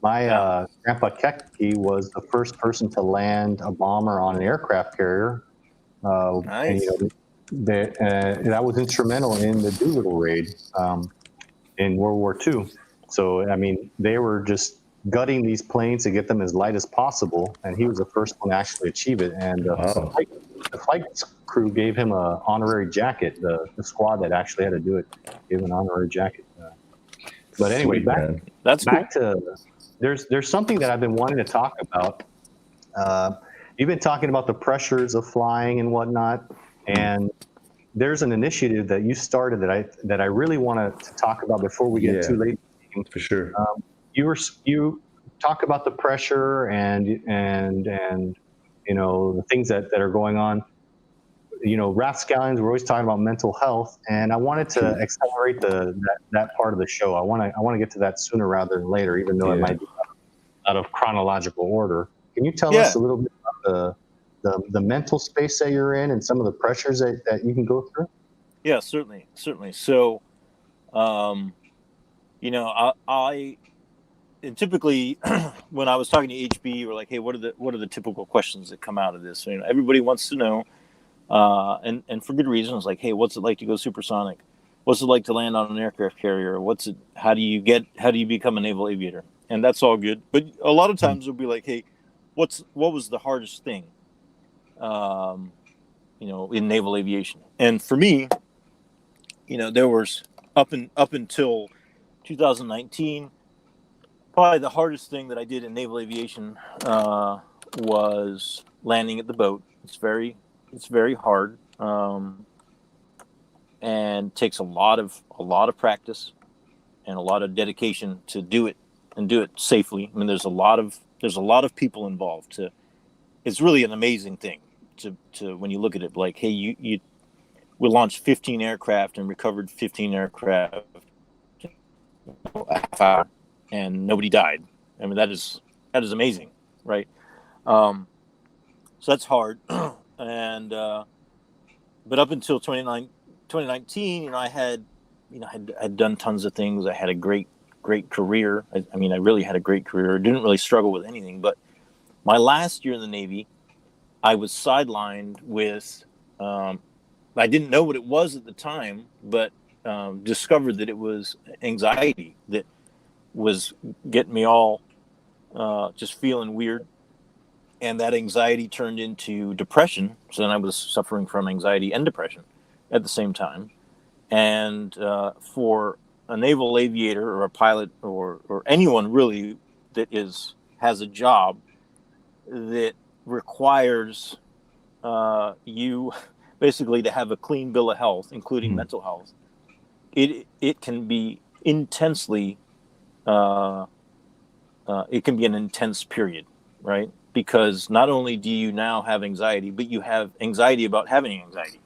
My grandpa Kepke was the first person to land a bomber on an aircraft carrier. Nice. And, that was instrumental in the Doolittle raid in World War II. So, I mean, they were just gutting these planes to get them as light as possible, and he was the first one to actually achieve it. And the flight crew gave him an honorary jacket. The squad that actually had to do it gave him an honorary jacket. But anyway, back to there's something that I've been wanting to talk about. You've been talking about the pressures of flying and whatnot, and there's an initiative that you started that I really want to talk about before we get too late. For sure. You talk about the pressure and the things that are going on. Rapscallions, we're always talking about mental health, and I wanted to accelerate that part of the show. I want to get to that sooner rather than later, even though it might be out of chronological order. Can you tell us a little bit about the mental space that you're in and some of the pressures that you can go through? Yeah, certainly. So, and typically when I was talking to HB, we're like, hey, what are the typical questions that come out of this? So, everybody wants to know, and for good reasons, like, hey, what's it like to go supersonic? What's it like to land on an aircraft carrier? How do you become a naval aviator? And that's all good. But a lot of times it'll be like, hey, what was the hardest thing, in naval aviation? And for me, there was up until 2019, probably the hardest thing that I did in naval aviation was landing at the boat. It's very hard, and takes a lot of practice and a lot of dedication to do it and do it safely. I mean, there's a lot of people involved. It's really an amazing thing to when you look at it, like, hey, we launched 15 aircraft and recovered 15 aircraft a half hour, and nobody died. I mean, that is amazing, right? So that's hard. And but up until 2019, I had done tons of things. I had a great career. I mean, I really had a great career. I didn't really struggle with anything. But my last year in the Navy, I was sidelined with. I didn't know what it was at the time, but discovered that it was anxiety that was getting me all just feeling weird. And that anxiety turned into depression. So then I was suffering from anxiety and depression at the same time. And for a naval aviator or a pilot or anyone really that has a job that requires you basically to have a clean bill of health, including mental health, it can be intensely, it can be an intense period, right? Because not only do you now have anxiety, but you have anxiety about having anxiety.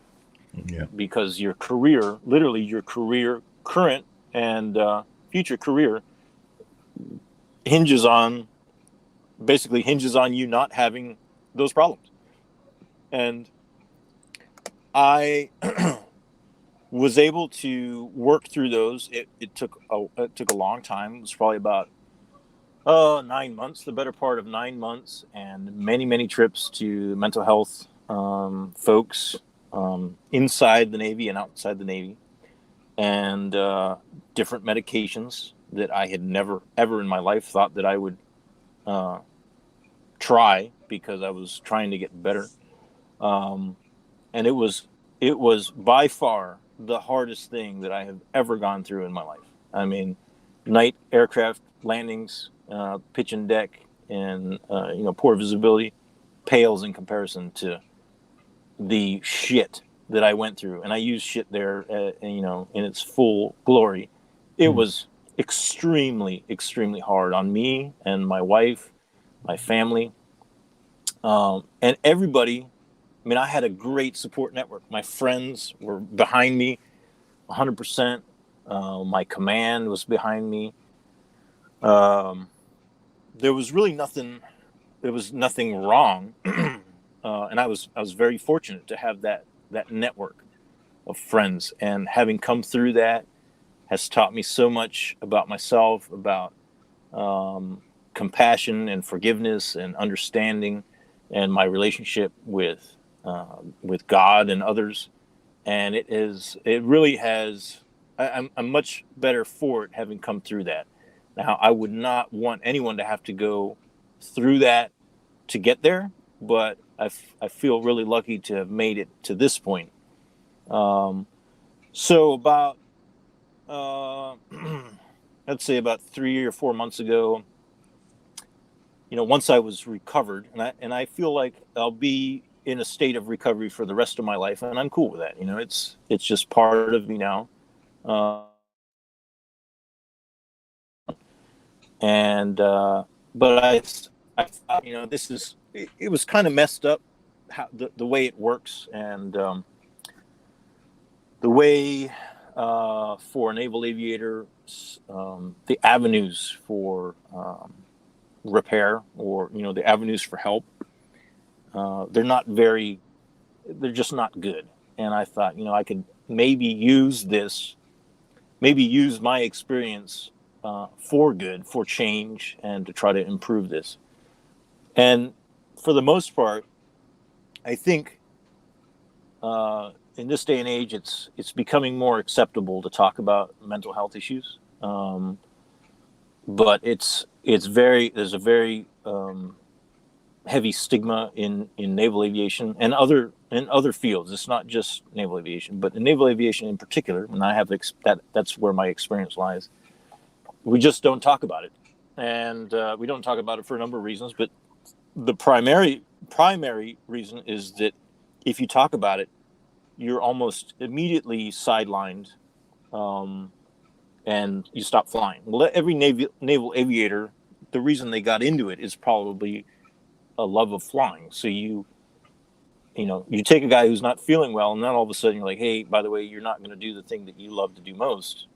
Yeah. Because your career, literally your career, current and future career, hinges on you not having those problems. And I was able to work through those. It took a long time. It was probably about 9 months, the better part of 9 months, and many trips to mental health folks inside the Navy and outside the Navy, and different medications that I had never ever in my life thought that I would try, because I was trying to get better. And it was by far the hardest thing that I have ever gone through in my life. I mean, night aircraft landings, pitch and deck, and poor visibility pales in comparison to the shit that I went through. And I use shit there, in its full glory. It was extremely hard on me and my wife, my family, and everybody. I mean, I had a great support network. My friends were behind me 100%. My command was behind me. There was really nothing. There was nothing wrong, and I was very fortunate to have that network of friends. And having come through that has taught me so much about myself, about compassion and forgiveness and understanding, and my relationship with God and others. And it really has. I'm much better for it, having come through that. Now, I would not want anyone to have to go through that to get there, but I feel really lucky to have made it to this point. So about, let's say about 3 or 4 months ago, once I was recovered, and I feel like I'll be in a state of recovery for the rest of my life, and I'm cool with that. It's just part of me now. But I thought, it was kind of messed up, how the way it works, and the way for a naval aviator, the avenues for repair, or the avenues for help, they're just not good. And I thought, I could maybe use my experience for good, for change, and to try to improve this. And for the most part, I think in this day and age, it's becoming more acceptable to talk about mental health issues. But there's a very heavy stigma in naval aviation and other fields. It's not just naval aviation, but in naval aviation in particular, and I have that's where my experience lies. We just don't talk about it, and we don't talk about it for a number of reasons. But the primary reason is that if you talk about it, you're almost immediately sidelined, and you stop flying. Well, every naval aviator, the reason they got into it is probably a love of flying. So you take a guy who's not feeling well, and then all of a sudden you're like, hey, by the way, you're not going to do the thing that you love to do most.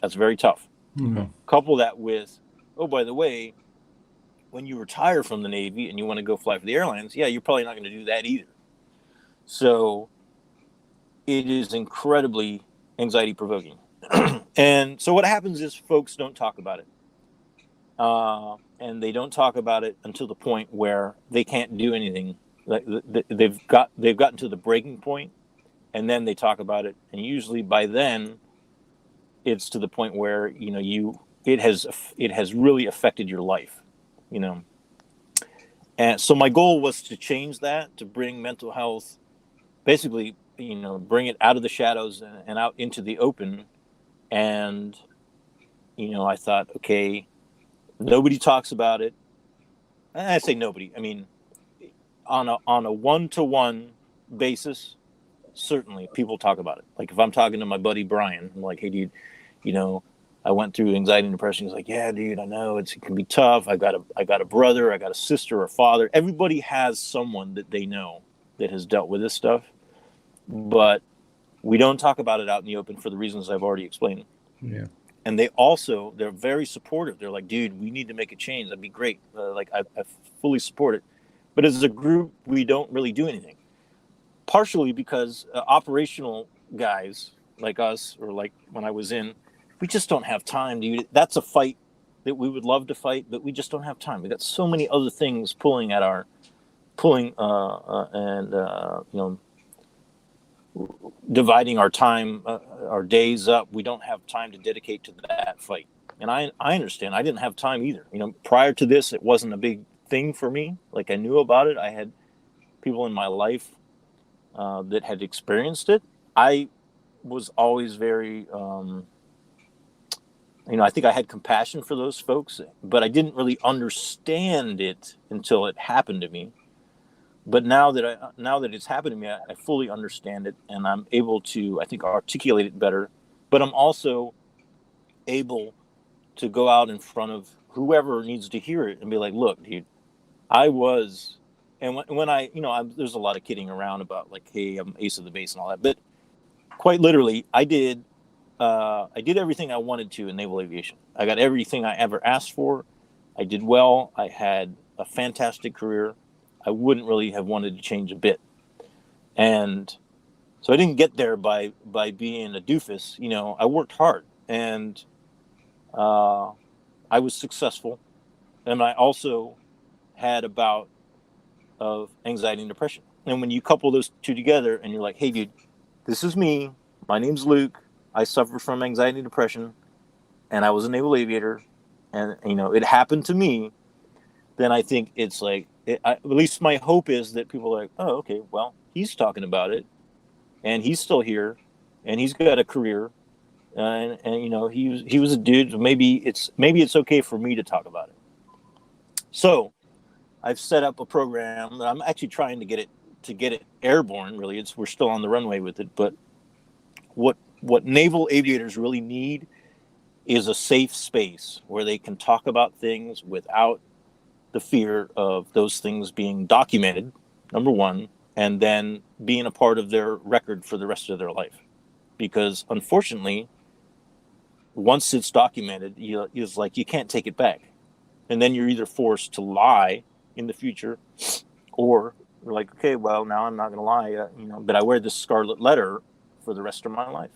That's very tough. Mm-hmm. Couple that with, oh, by the way, when you retire from the Navy and you want to go fly for the airlines, yeah, you're probably not going to do that either. So it is incredibly anxiety provoking. And so what happens is folks don't talk about it. And they don't talk about it until the point where they can't do anything. They've gotten to the breaking point, and then they talk about it. And usually by then, it's to the point where it has really affected your life. And so my goal was to change that, to bring mental health, basically, bring it out of the shadows and out into the open. And I thought, okay, nobody talks about it. And I say nobody. I mean, on a one-to-one basis, certainly people talk about it. Like if I'm talking to my buddy Brian, I'm like, hey, dude, I went through anxiety and depression. He's like, yeah, dude, I know it can be tough. I got a brother, I got a sister or father. Everybody has someone that they know that has dealt with this stuff, but we don't talk about it out in the open for the reasons I've already explained. Yeah. And they're very supportive. They're like, dude, we need to make a change. That'd be great. I fully support it. But as a group, we don't really do anything. Partially because operational guys like us, or like when I was in, we just don't have time, dude. That's a fight that we would love to fight, but we just don't have time. We got so many other things pulling at our pulling and you know, dividing our time, our days up. We don't have time to dedicate to that fight. And I understand. I didn't have time either. You know, prior to this, it wasn't a big thing for me. Like, I knew about it. I had people in my life that had experienced it. I was always very, you know, I think I had compassion for those folks, but I didn't really understand it until it happened to me. But now that it's happened to me, I fully understand it, and I'm able to, I think, articulate it better. But I'm also able to go out in front of whoever needs to hear it and be like, "Look, dude, I was," and when I, you know, there's a lot of kidding around about like, "Hey, I'm ace of the base" and all that, but quite literally, I did everything I wanted to in naval aviation. I got everything I ever asked for. I did well. I had a fantastic career. I wouldn't really have wanted to change a bit. And so I didn't get there by being a doofus. You know, I worked hard, and I was successful. And I also had a bout of anxiety and depression. And when you couple those two together and you're like, "Hey, dude, this is me. My name's Luke. I suffer from anxiety and depression, and I was a naval aviator, and, you know, it happened to me," then I think it's like, at least my hope is that people are like, "Oh, okay, well, he's talking about it, and he's still here, and he's got a career, and you know, he was a dude. Maybe it's okay for me to talk about it." So I've set up a program that I'm actually trying to get it airborne. Really, we're still on the runway with it, but what naval aviators really need is a safe space where they can talk about things without the fear of those things being documented, number one, and then being a part of their record for the rest of their life. Because unfortunately, once it's documented, it's like you can't take it back. And then you're either forced to lie in the future, or you're like, "Okay, well, now I'm not going to lie, you know, but I wear this scarlet letter for the rest of my life."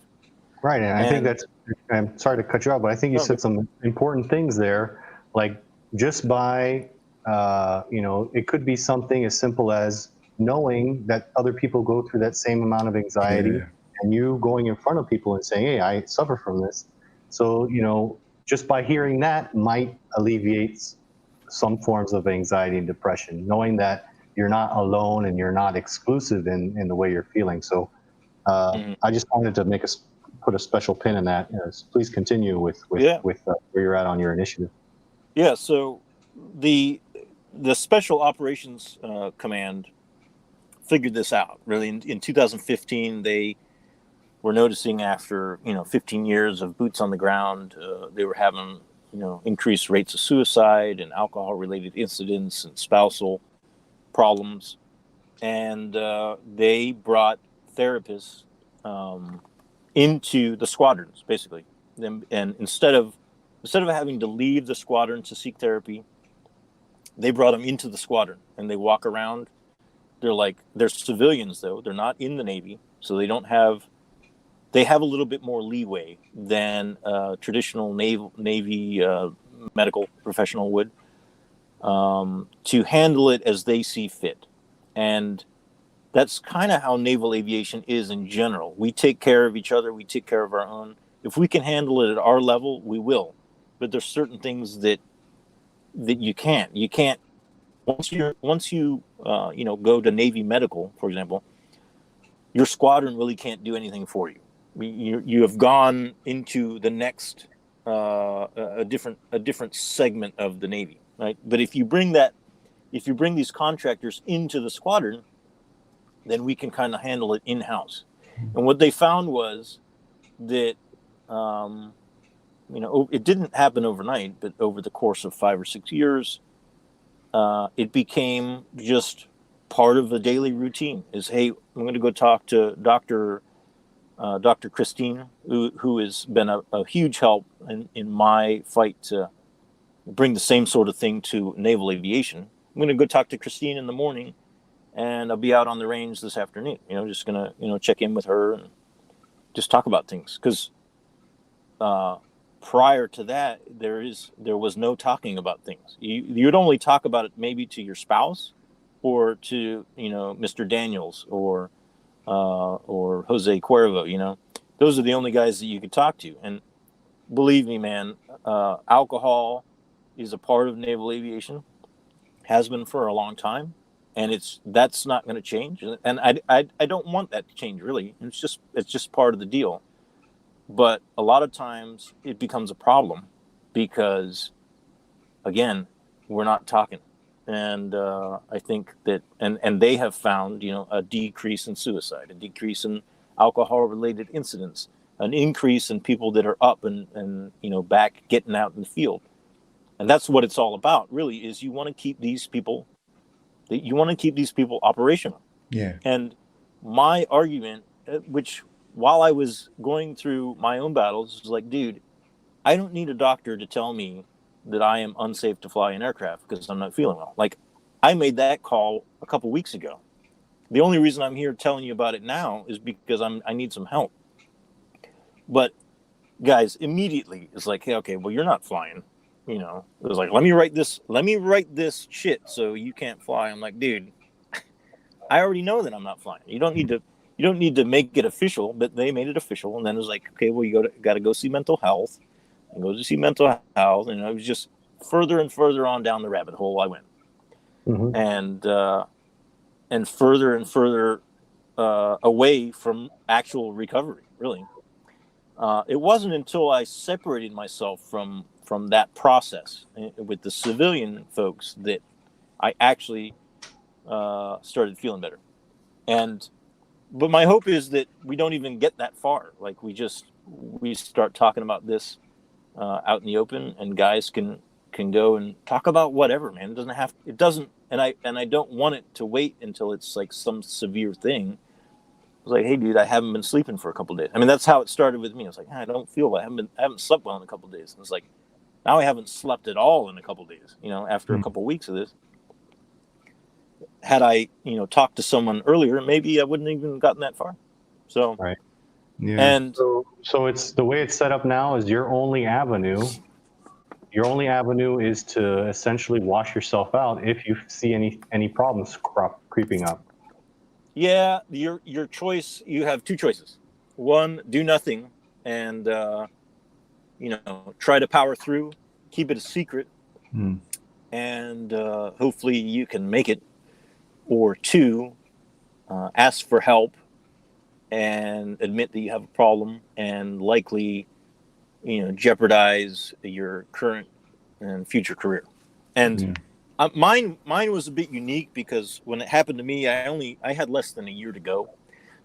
Right, and I think that's, I'm sorry to cut you off, but I think you said some important things there. Like, just by, you know, it could be something as simple as knowing that other people go through that same amount of anxiety, and you going in front of people and saying, "Hey, I suffer from this." So, you know, just by hearing that might alleviate some forms of anxiety and depression, knowing that you're not alone and you're not exclusive in the way you're feeling. So I just wanted to put a special pin in that. Please continue with where you're at on your initiative. Yeah. So the Special Operations Command figured this out. Really, in 2015, they were noticing, after 15 years of boots on the ground, they were having increased rates of suicide and alcohol-related incidents and spousal problems, and they brought therapists into the squadrons, basically. And instead of having to leave the squadron to seek therapy, they brought them into the squadron, and they walk around. They're civilians, though. They're not in the Navy, so they have a little bit more leeway than traditional Navy medical professional would, to handle it as they see fit. And that's kind of how naval aviation is in general. We take care of each other. We take care of our own. If we can handle it at our level, we will. But there's certain things that you can't. You can't. Once you go to Navy medical, for example, your squadron really can't do anything for you. You have gone into the next a different segment of the Navy, right? But if you bring these contractors into the squadron, then we can kind of handle it in-house. And what they found was that it didn't happen overnight, but over the course of 5 or 6 years, it became just part of the daily routine. Is, hey, I'm going to go talk to Dr. Christine, who has been a huge help in my fight to bring the same sort of thing to naval aviation. I'm going to go talk to Christine in the morning, and I'll be out on the range this afternoon. Just going to check in with her and just talk about things. Because prior to that, there was no talking about things. You'd only talk about it maybe to your spouse, or to Mr. Daniels, or Jose Cuervo. Those are the only guys that you could talk to. And believe me, man, alcohol is a part of naval aviation, has been for a long time, and that's not going to change. And I don't want that to change, really. It's just part of the deal. But a lot of times it becomes a problem because, again, we're not talking. And I think that, and they have found, a decrease in suicide, a decrease in alcohol-related incidents, an increase in people that are up and back getting out in the field. And that's what it's all about, really, is you want to keep these people operational. Yeah. And my argument, which while I was going through my own battles, was like, dude, I don't need a doctor to tell me that I am unsafe to fly an aircraft because I'm not feeling well. Like, I made that call a couple weeks ago. The only reason I'm here telling you about it now is because I need some help. But guys, immediately it's like, hey, okay, well, you're not flying. It was like, let me write this shit so you can't fly. I'm like, dude, I already know that I'm not flying. You don't need to make it official, but they made it official. And then it was like, okay, well, you got to go see mental health, and go to see mental health. And I was just further and further on down the rabbit hole I went. Mm-hmm. And further and further away from actual recovery, really. It wasn't until I separated myself from that process with the civilian folks that I actually started feeling better. But my hope is that we don't even get that far. Like, we start talking about this out in the open, and guys can go and talk about whatever, man. It doesn't, and I don't want it to wait until it's like some severe thing. I was like, hey, dude, I haven't been sleeping for a couple of days. I mean, that's how it started with me. I was like, I don't feel well. I haven't slept well in a couple of days. And it's like, now I haven't slept at all in a couple of days, after a couple of weeks of this. Had I, talked to someone earlier, maybe I wouldn't even gotten that far. So, right. Yeah. And so it's the way it's set up now is your only avenue is to essentially wash yourself out if you see any problems creeping up. yeah, your choice, you have two choices. One, do nothing and, try to power through, keep it a secret, and hopefully you can make it. Or two, ask for help and admit that you have a problem and likely, jeopardize your current and future career. And mine was a bit unique because when it happened to me, I had less than a year to go.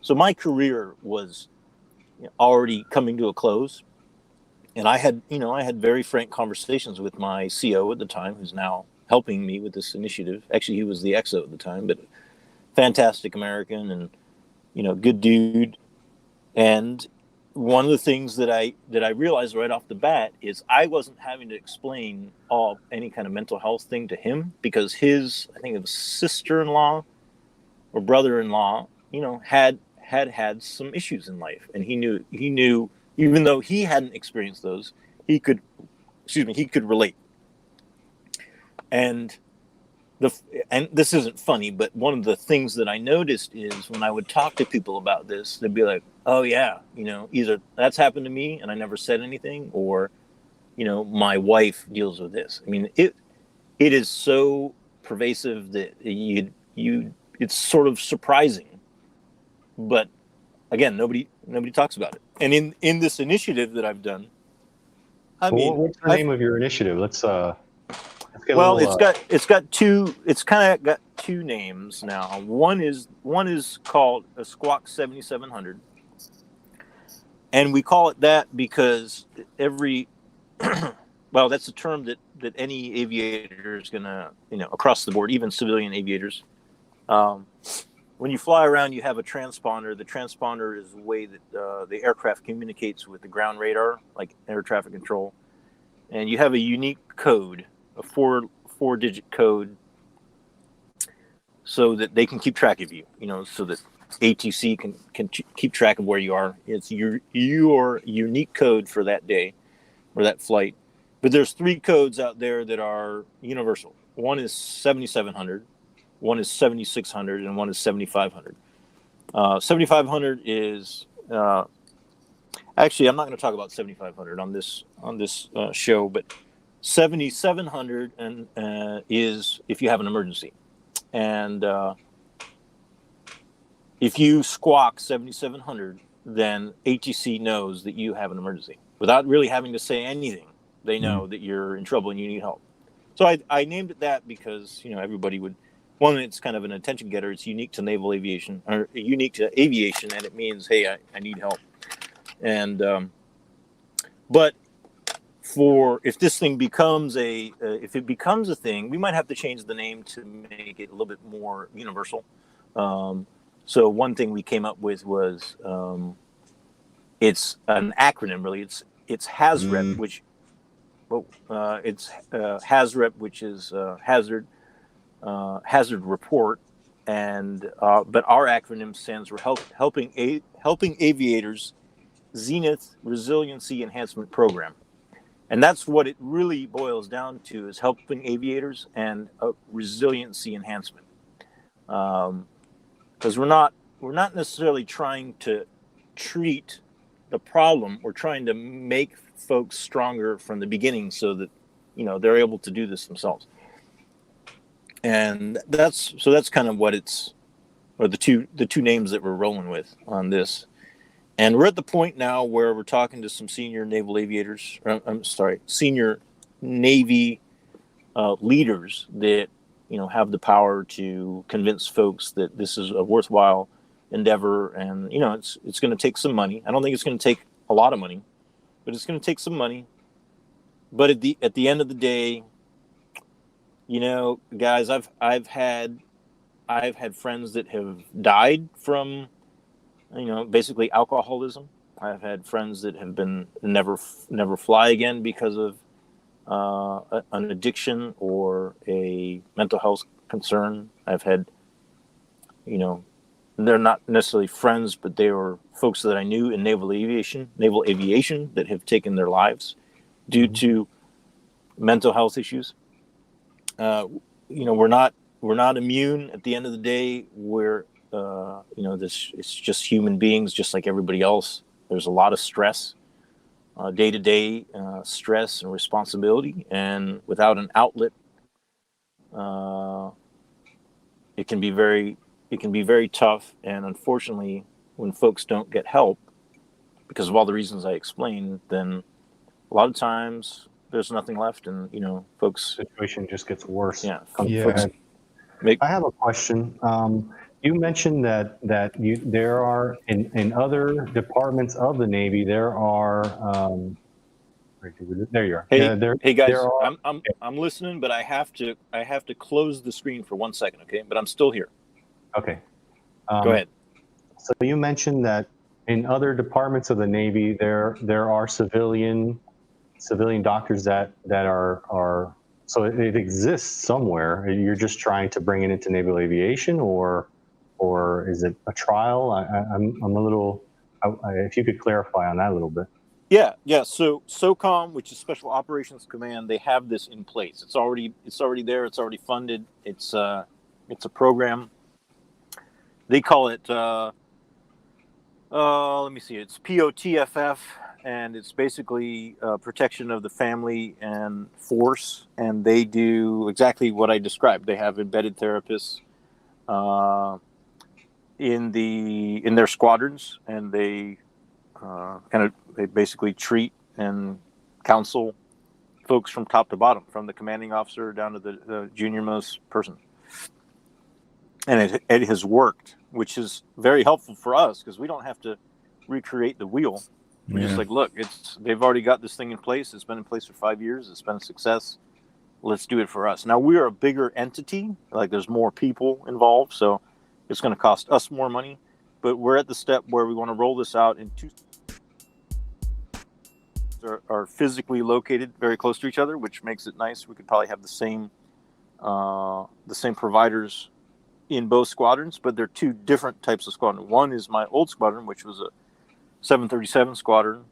So my career was already coming to a close. And I had very frank conversations with my CO at the time, who's now helping me with this initiative. Actually, he was the XO at the time, but fantastic American and, good dude. And one of the things that I realized right off the bat is I wasn't having to explain any kind of mental health thing to him because I think it was sister-in-law or brother-in-law, had some issues in life. And he knew, even though he hadn't experienced those, he could relate. And this isn't funny, but one of the things that I noticed is when I would talk to people about this, they'd be like, oh yeah, either that's happened to me and I never said anything, or, my wife deals with this. I mean, it is so pervasive that it's sort of surprising, but again, nobody talks about it. And in this initiative that I've done, what's the name of your initiative? Let's well, it's got two names now. One is called a Squawk 7700, and we call it that because well, that's a term that any aviator is gonna, across the board, even civilian aviators. When you fly around, you have a transponder. The transponder is the way that the aircraft communicates with the ground radar, like air traffic control, and you have a unique code. A four-digit code so that they can keep track of you, so that ATC can keep track of where you are. It's your unique code for that day. or that flight. But there's 3 codes out there that are universal. One is 7700, one is 7600, and one is 7500. 7500 is actually, I'm not going to talk about 7500 on this show, but 7700 is if you have an emergency, and if you squawk 7700, then ATC knows that you have an emergency without really having to say anything. They know that you're in trouble and you need help. So I named it that because, everybody would, one, it's kind of an attention getter. It's unique to naval aviation, or unique to aviation, and it means, hey, I need help. And but if this thing becomes if it becomes a thing, we might have to change the name to make it a little bit more universal. So one thing we came up with was it's an acronym, really. It's HAZREP, which it's HAZREP, which is hazard report, and but our acronym stands for helping aviators Zenith Resiliency Enhancement Program, and that's what it really boils down to, is helping aviators and resiliency enhancement. Because we're not necessarily trying to treat the problem. We're trying to make folks stronger from the beginning so that they're able to do this themselves. And that's kind of what it's, or the two names that we're rolling with on this. And we're at the point now where we're talking to some senior naval aviators. Senior Navy leaders that have the power to convince folks that this is a worthwhile endeavor, and it's going to take some money. I don't think it's going to take a lot of money, but it's going to take some money. But at the end of the day, guys, I've had friends that have died from basically alcoholism. I've had friends that have been never fly again because of an addiction or a mental health concern. I've had, they're not necessarily friends, but they were folks that I knew in naval aviation that have taken their lives due to mental health issues. We're not immune. At the end of the day, we're it's just human beings, just like everybody else. There's a lot of stress, day-to-day stress and responsibility, and without an outlet, it can be very tough. And unfortunately, when folks don't get help because of all the reasons I explained, then a lot of times there's nothing left, and folks, situation just gets worse. Yeah. Folks, I have a question. You mentioned that there are in other departments of the Navy, there are there you are. Hey guys, I'm listening, but I have to close the screen for 1 second, okay? But I'm still here. Okay. Go ahead. So you mentioned that in other departments of the Navy, there are civilian doctors that are so it exists somewhere. You're just trying to bring it into naval aviation, or is it a trial? I'm a little. If you could clarify on that a little bit. Yeah. So SOCOM, which is Special Operations Command, they have this in place. It's already there. It's already funded. It's a program. They call it. Let me see. It's POTFF, and it's basically protection of the family and force. And they do exactly what I described. They have embedded therapists in their squadrons, and they they basically treat and counsel folks from top to bottom, from the commanding officer down to the junior most person. And it has worked, which is very helpful for us because we don't have to recreate the wheel. We're just like, look, they've already got this thing in place. It's been in place for 5 years. It's been a success. Let's do it for us. Now, we are a bigger entity. Like, there's more people involved, so it's going to cost us more money. But we're at the step where we want to roll this out in two are physically located very close to each other, which makes it nice. We could probably have the same providers in both squadrons, but they're two different types of squadron. One is my old squadron, which was a 737 squadron,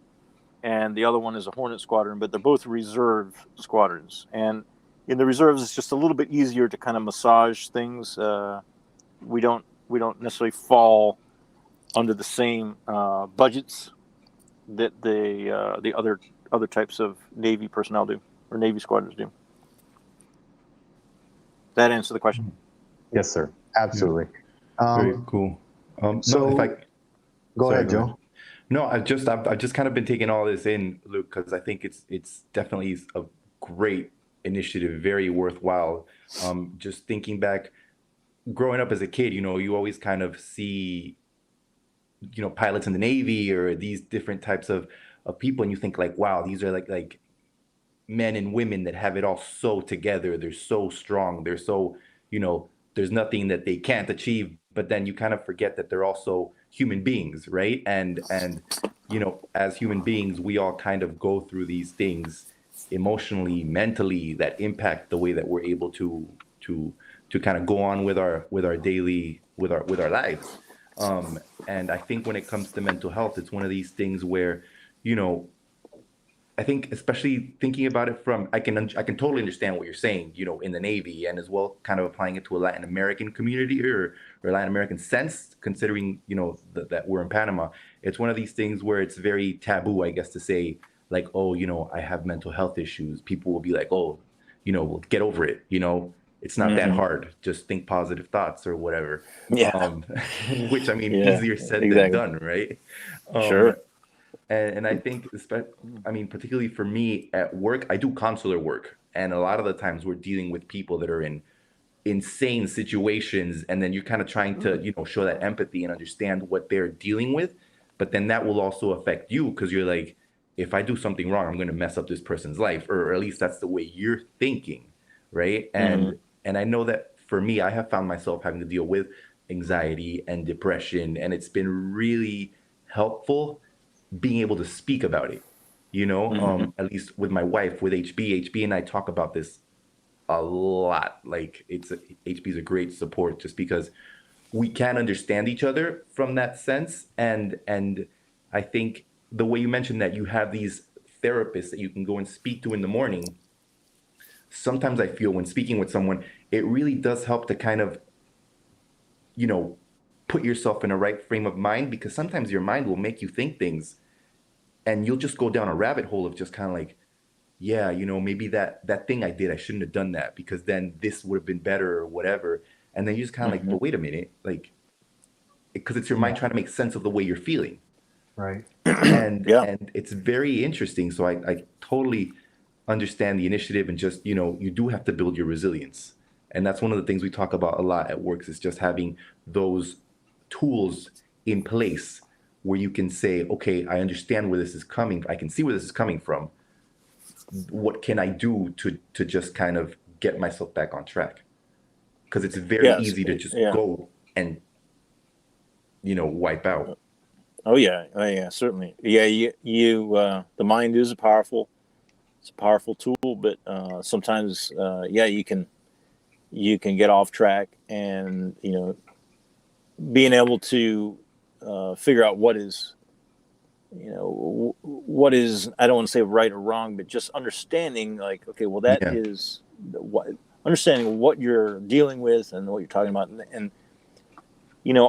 and the other one is a Hornet squadron, but they're both reserve squadrons. And in the reserves, it's just a little bit easier to kind of massage things. We don't necessarily fall under the same budgets that the other types of Navy personnel do, or Navy squadrons do. That answer the question? Yes, sir. Absolutely. Very cool. So, no, if I go sorry, ahead, Joe. No, I've just kind of been taking all this in, Luke, because I think it's definitely a great initiative, very worthwhile. Just thinking back, growing up as a kid, you always kind of see, pilots in the Navy or these different types of people, and you think like, wow, these are like men and women that have it all so together. They're so strong. They're so, there's nothing that they can't achieve. But then you kind of forget that they're also human beings, right? And as human beings, we all kind of go through these things emotionally, mentally, that impact the way that we're able to kind of go on with our daily with our lives. And I think when it comes to mental health, it's one of these things where, I think especially thinking about it from, I can totally understand what you're saying, in the Navy, and as well kind of applying it to a Latin American community or Latin American sense, considering, that we're in Panama. It's one of these things where it's very taboo, I guess, to say like, oh, I have mental health issues. People will be like, oh, well, get over it. It's not that hard. Just think positive thoughts or whatever. Yeah. Which, I mean, Yeah, easier said exactly. than done, right? Sure. And I think, particularly for me at work, I do consular work. And a lot of the times we're dealing with people that are in insane situations. And then you're kind of trying to, show that empathy and understand what they're dealing with. But then that will also affect you, because you're like, if I do something wrong, I'm going to mess up this person's life. Or at least that's the way you're thinking, right? And I know that for me, I have found myself having to deal with anxiety and depression. And it's been really helpful being able to speak about it, at least with my wife, with HB and I talk about this a lot. Like HB is a great support, just because we can understand each other from that sense. And I think the way you mentioned that you have these therapists that you can go and speak to in the morning, sometimes I feel when speaking with someone, it really does help to kind of, put yourself in a right frame of mind, because sometimes your mind will make you think things and you'll just go down a rabbit hole of just kind of like, yeah, maybe that thing I did, I shouldn't have done that, because then this would have been better or whatever. And then you just kind of like, but wait a minute, like, because it's your mind trying to make sense of the way you're feeling. Right. And it's very interesting. So I totally understand the initiative, and just, you do have to build your resilience. And that's one of the things we talk about a lot at works, is just having those tools in place where you can say, okay, I understand where this is coming. I can see where this is coming from. What can I do to just kind of get myself back on track? Because it's very easy to just go and, wipe out. Oh yeah, certainly. Yeah, you the mind is it's a powerful tool, but sometimes you can get off track, and being able to figure out what is I don't want to say right or wrong, but just understanding, like, okay, well, that is understanding what you're dealing with and what you're talking about, and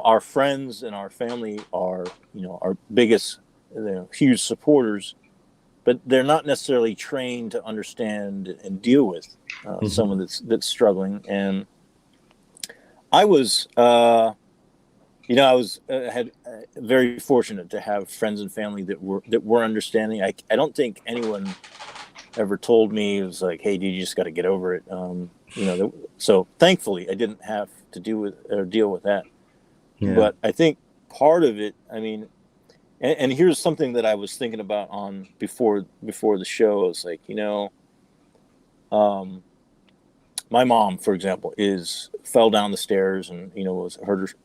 our friends and our family are our biggest huge supporters, but they're not necessarily trained to understand and deal with someone that's struggling. And I was had very fortunate to have friends and family that were understanding. I don't think anyone ever told me, it was like, hey, dude, you just got to get over it. So thankfully I didn't have to deal with that. Yeah. But I think part of it, I mean, and here's something that I was thinking about on before the show. I was like, my mom, for example, fell down the stairs and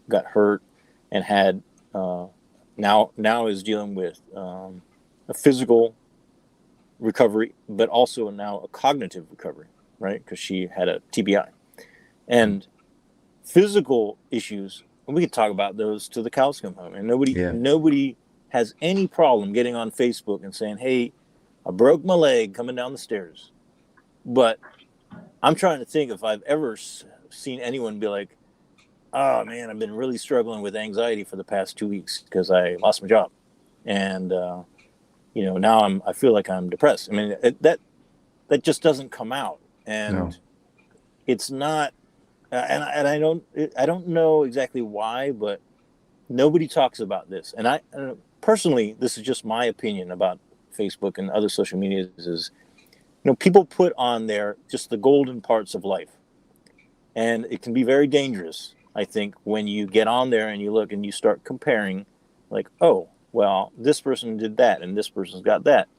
got hurt, and had now is dealing with a physical recovery, but also now a cognitive recovery, right? Because she had a TBI, and physical issues. And we could talk about those till the cows come home, and nobody has any problem getting on Facebook and saying, "Hey, I broke my leg coming down the stairs." But I'm trying to think if I've ever seen anyone be like, "Oh man, I've been really struggling with anxiety for the past 2 weeks because I lost my job, and now I feel like I'm depressed." I mean, that just doesn't come out, and No. it's not. And I don't know exactly why, but nobody talks about this. And I personally, this is just my opinion about Facebook and other social medias. Is people put on there just the golden parts of life, and it can be very dangerous. I think when you get on there and you look and you start comparing, like, oh, well, this person did that and this person's got that,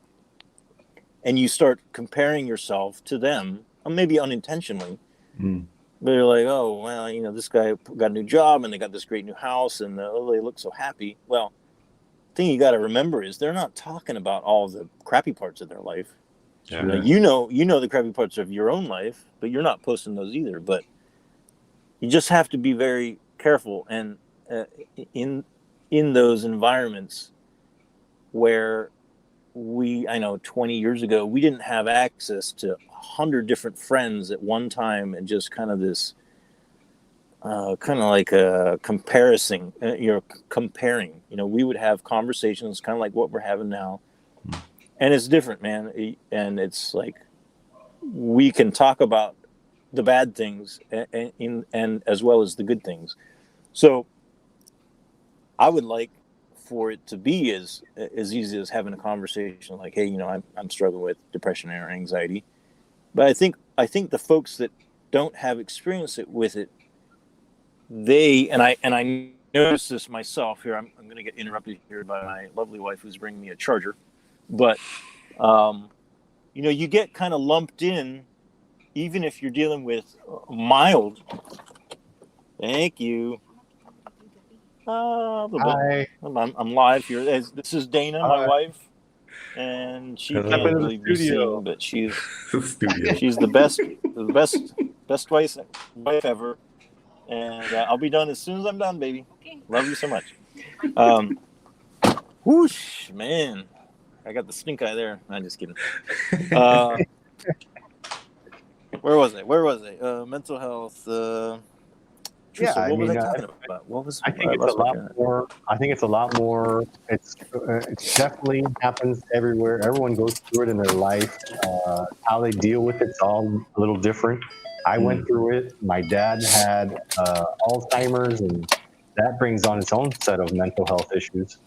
and you start comparing yourself to them, maybe unintentionally. But you're like, oh, well, this guy got a new job and they got this great new house and they look so happy. Well, the thing you got to remember is they're not talking about all the crappy parts of their life. Yeah. You know the crappy parts of your own life, but you're not posting those either. But you just have to be very careful. And in those environments where I know 20 years ago, we didn't have access to 100 different friends at one time and just kind of this kind of like a comparison. You're comparing. We would have conversations kind of like what we're having now, and it's different, man. And it's like we can talk about the bad things and as well as the good things. So I would like for it to be as easy as having a conversation like, hey, I'm struggling with depression or anxiety. But I think the folks that don't have experience with it, I noticed this myself here. I'm going to get interrupted here by my lovely wife who's bringing me a charger. But you get kind of lumped in, even if you're dealing with mild. Thank you. Hi. I'm live here. This is Dana, my wife, and she Hello. can't really be seen, but she's Studio. she's the best wife ever. And I'll be done as soon as I'm done, baby. Okay. Love you so much. Whoosh, man, I got the stink eye there. I'm just kidding. Where was I? Mental health. Yeah, what was I talking about? What was? I think it's a lot more. I think it's a lot more. It definitely happens everywhere. Everyone goes through it in their life. How they deal with it's all a little different. I went through it. My dad had Alzheimer's, and that brings on its own set of mental health issues.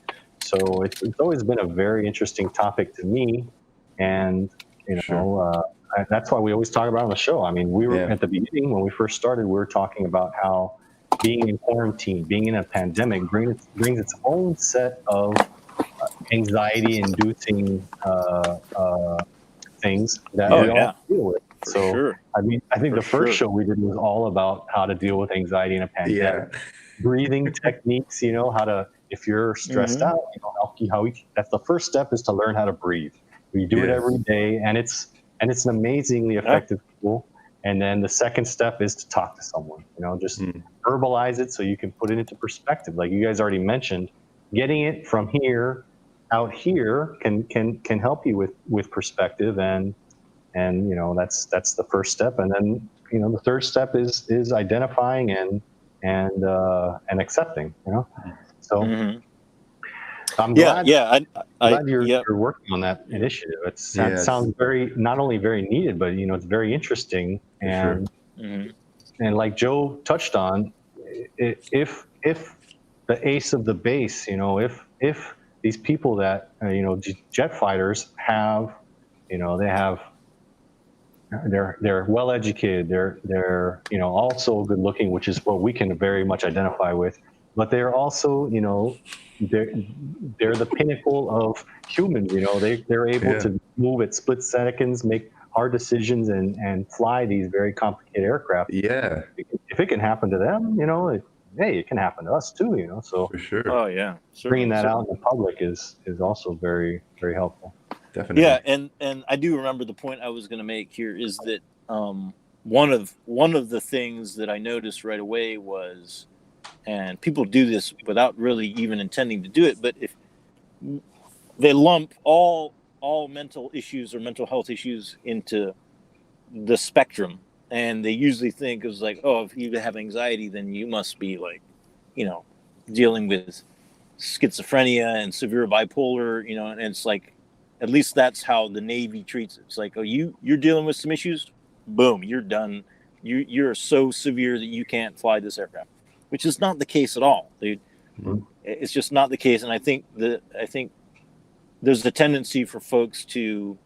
So it's always been a very interesting topic to me, and that's why we always talk about it on the show. I mean, we were at the beginning when we first started. We were talking about how being in quarantine, being in a pandemic, brings its own set of anxiety-inducing things that we all deal with. I think the first show we did was all about how to deal with anxiety in a pandemic. Yeah. Breathing techniques, how to, if you're stressed out, that's the first step is to learn how to breathe. We do it every day, and it's an amazingly effective tool. And then the second step is to talk to someone, just verbalize it so you can put it into perspective. Like you guys already mentioned, getting it from here out here can help you with perspective, and that's the first step. And then the third step is identifying and accepting. So. I'm glad. I'm glad you're working on that initiative. It sounds very, not only very needed, but it's very interesting. And and like Joe touched on, if the ace of the base, if these people that jet fighters have, they're well educated, they're also good looking, which is what we can very much identify with. But they're also, they're the pinnacle of humans. They're able to move at split seconds, make hard decisions, and fly these very complicated aircraft. Yeah. If it can happen to them, hey, it can happen to us too. So for sure. Oh yeah. Bringing that out in the public is also very, very helpful. Definitely. Yeah, and I do remember the point I was going to make here is that one of the things that I noticed right away was, and people do this without really even intending to do it, but they lump all mental issues or mental health issues into the spectrum, and they usually think it's like, oh, if you have anxiety, then you must be like, dealing with schizophrenia and severe bipolar, and it's like, at least that's how the Navy treats it. It's like, oh, you're dealing with some issues, boom, you're done. You're so severe that you can't fly this aircraft, which is not the case at all, dude. Mhm. It's just not the case, and I think there's a tendency for folks to,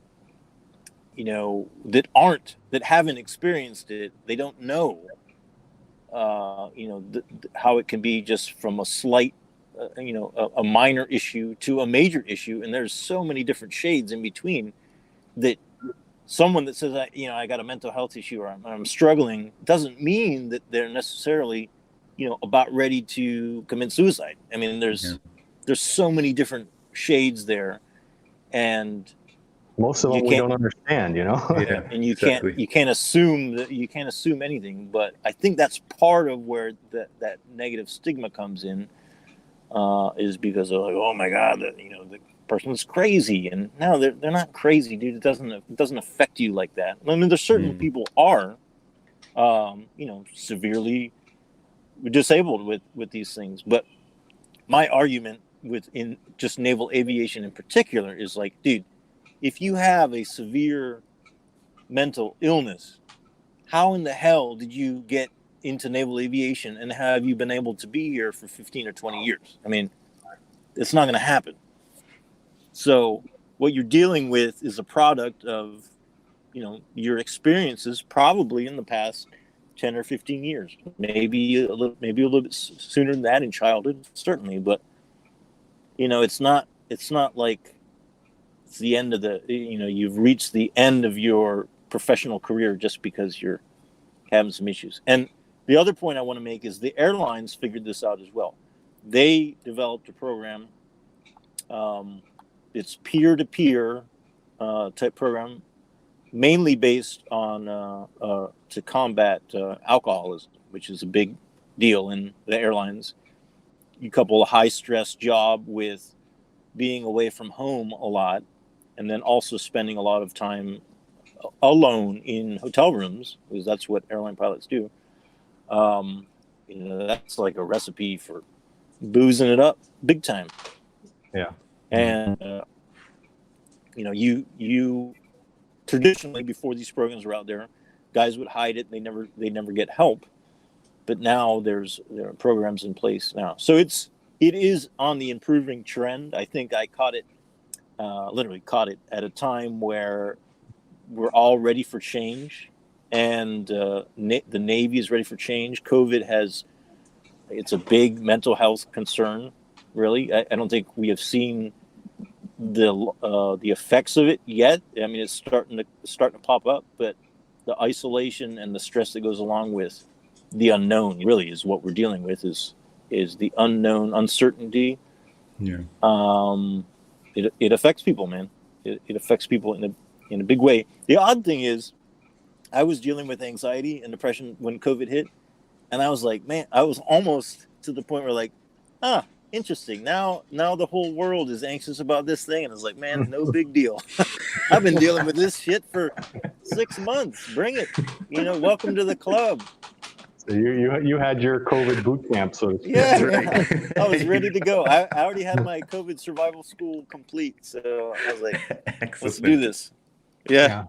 that haven't experienced it, they don't know, how it can be just from a slight, a minor issue to a major issue, and there's so many different shades in between that someone that says, I got a mental health issue or I'm struggling doesn't mean that they're necessarily, about ready to commit suicide. I mean, there's so many different shades there, and Most of them we don't understand, Yeah, and you exactly. can't assume anything. But I think that's part of where that negative stigma comes in, is because they're like, oh my God, the person's crazy, and no, they're not crazy, dude. It doesn't affect you like that. I mean, there's certain people are, severely disabled with these things, but my argument in just naval aviation in particular is like, dude, if you have a severe mental illness, how in the hell did you get into naval aviation, and have you been able to be here for 15 or 20 years? I mean, it's not going to happen. So what you're dealing with is a product of, your experiences probably in the past 10 or 15 years, maybe a little bit sooner than that in childhood, certainly. But, it's not like it's the end of you've reached the end of your professional career just because you're having some issues. And the other point I want to make is the airlines figured this out as well. They developed a program. It's peer-to-peer type program, mainly based on to combat alcoholism, which is a big deal in the airlines. You couple a high-stress job with being away from home a lot, and then also spending a lot of time alone in hotel rooms, because that's what airline pilots do. That's like a recipe for boozing it up big time. Yeah. And you traditionally, before these programs were out there, guys would hide it. They never get help. But now there are programs in place now, so it is on the improving trend. I think I literally caught it at a time where we're all ready for change, and the Navy is ready for change. COVID it's a big mental health concern. Really, I don't think we have seen the effects of it yet. I mean, it's starting to pop up, but the isolation and the stress that goes along with the unknown really is what we're dealing with. Is the unknown, uncertainty. Yeah. It affects people, man. It affects people in a big way. The odd thing is, I was dealing with anxiety and depression when COVID hit, and I was like, man, I was almost to the point where like, interesting. Now the whole world is anxious about this thing, and I was like, man, no big deal. I've been dealing with this shit for 6 months. Bring it. Welcome to the club. So you had your COVID boot camp, so to speak. Yeah, right. I was ready to go. I already had my COVID survival school complete, so I was like, let's do this. Yeah.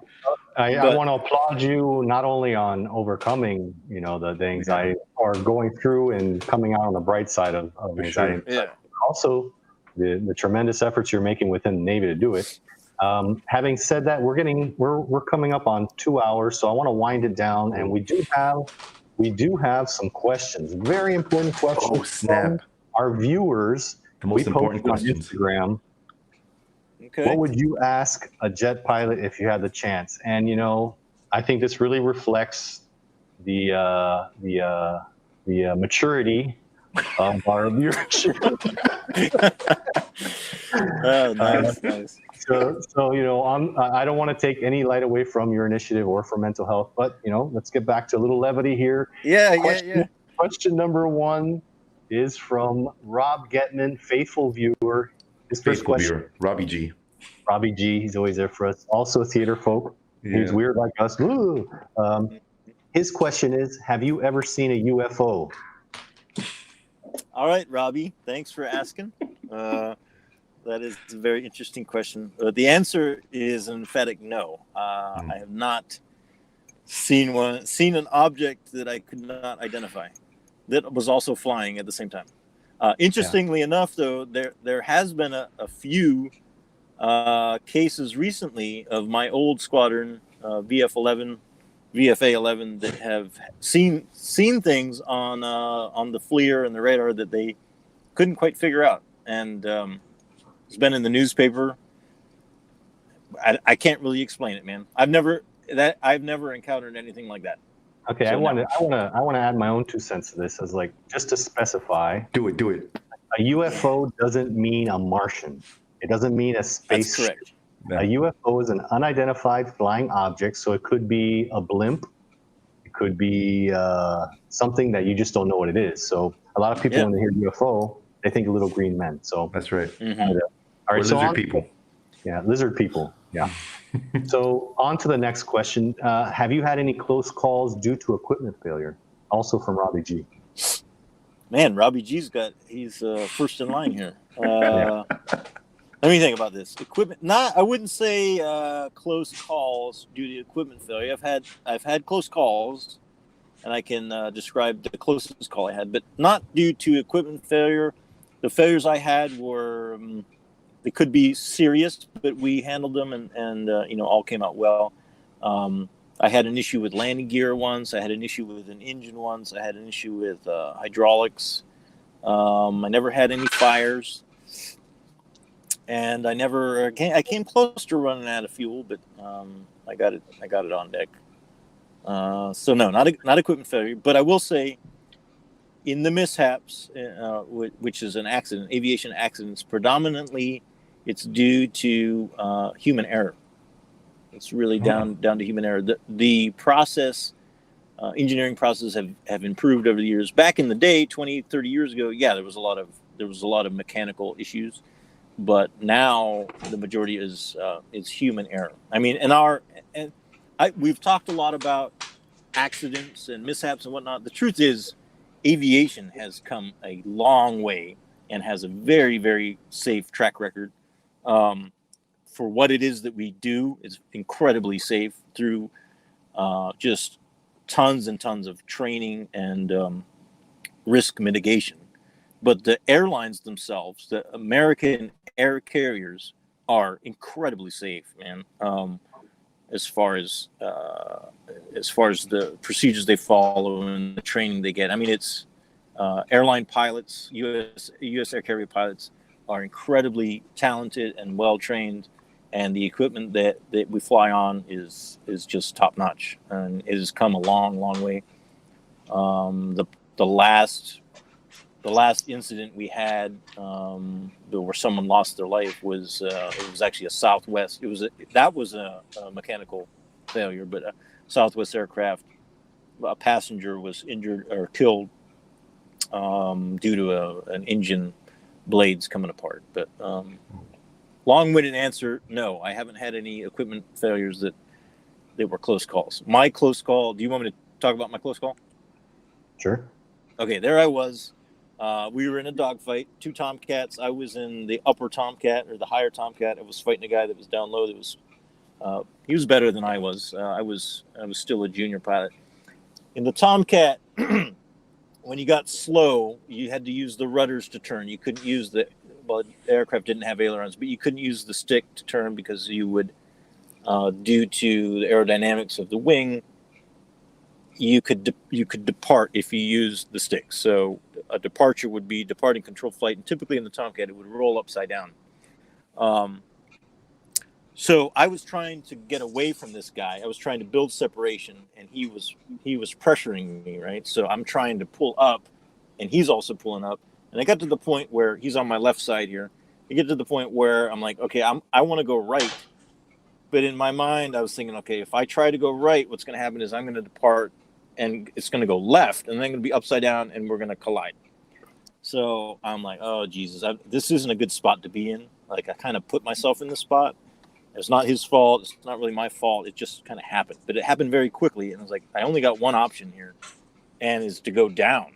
I want to applaud you not only on overcoming, the anxiety or going through and coming out on the bright side of anxiety, but also the tremendous efforts you're making within the Navy to do it. Having said that, we're coming up on 2 hours, so I want to wind it down, and we do have some questions, very important questions from our viewers. The most important questions on Instagram. Okay. What would you ask a jet pilot if you had the chance? And I think this really reflects the maturity of our viewership. Nice. So I don't want to take any light away from your initiative or from mental health, but let's get back to a little levity here. Question number 1 is from Rob Getman, faithful viewer. His first Faithful question, viewer, Robbie G. Robbie G, he's always there for us. Also a theater folk. He's Yeah. weird like us. Woo! His question is, have you ever seen a UFO? All right, Robbie, thanks for asking. That is a very interesting question. The answer is an emphatic no. I have not seen an object that I could not identify that was also flying at the same time. Interestingly enough, though, there has been a few cases recently of my old squadron, VFA 11, that have seen things on the FLIR and the radar that they couldn't quite figure out, and it's been in the newspaper. I can't really explain it, man. I've never encountered anything like that. Okay, So I want to add my own 2 cents to this, as like, just to specify. Do it. A UFO doesn't mean a Martian. It doesn't mean a space. That's correct. Yeah. A UFO is an unidentified flying object, so it could be a blimp. It could be something that you just don't know what it is. So a lot of people, when they hear UFO, they think little green men. So That's right. Mm-hmm. all right, Or so lizard people. Yeah, lizard people. Yeah. So on to the next question. Have you had any close calls due to equipment failure? Also from Robbie G. Man, Robbie G's he's first in line here. Let me think about this. Equipment, I wouldn't say close calls due to equipment failure. I've had close calls, and I can describe the closest call I had, but not due to equipment failure. The failures I had were they could be serious, but we handled them and all came out well. I had an issue with landing gear once. I had an issue with an engine once. I had an issue with hydraulics. I never had any fires. And I came close to running out of fuel, but I got it on deck. So no, not equipment failure, but I will say, in the mishaps, which is an accident, aviation accidents, predominantly it's due to human error. It's really down to human error. The process, engineering processes have improved over the years. Back in the day, 20, 30 years ago, there was a lot of mechanical issues. But now the majority is human error. I mean, we've talked a lot about accidents and mishaps and whatnot. The truth is, aviation has come a long way and has a very, very safe track record. For what it is that we do, is incredibly safe through just tons and tons of training and risk mitigation. But the airlines themselves, the American air carriers, are incredibly safe, man. As far as the procedures they follow and the training they get. I mean, it's airline pilots, U.S. air carrier pilots, are incredibly talented and well trained, and the equipment that we fly on is just top notch, and it has come a long, long way. The last incident we had where someone lost their life was actually a Southwest. That was a mechanical failure, but a Southwest aircraft, a passenger was injured or killed due to an engine blades coming apart. But long-winded answer: no, I haven't had any equipment failures that were close calls. My close call. Do you want me to talk about my close call? Sure. Okay, there I was. We were in a dogfight, 2 Tomcats. I was in the upper Tomcat or the higher Tomcat. I was fighting a guy that was down low. He was better than I was. I was still a junior pilot. In the Tomcat, when you got slow, you had to use the rudders to turn. You couldn't use the aircraft didn't have ailerons, but you couldn't use the stick to turn because you would, due to the aerodynamics of the wing, you could depart if you used the stick. So a departure would be departing control flight, and typically in the Tomcat it would roll upside down. So I was trying to get away from this guy. I was trying to build separation, and he was pressuring me, right? So I'm trying to pull up, and he's also pulling up. And I got to the point where he's on my left side here. I get to the point where I'm like, okay, I want to go right. But in my mind, I was thinking, okay, if I try to go right, what's going to happen is I'm going to depart, and it's going to go left, and then I'm going to be upside down, and we're going to collide. So I'm like, oh, Jesus, this isn't a good spot to be in. Like I kind of put myself in the spot. It's not his fault. It's not really my fault. It just kind of happened, but it happened very quickly. And I was like, I only got one option here, and is to go down.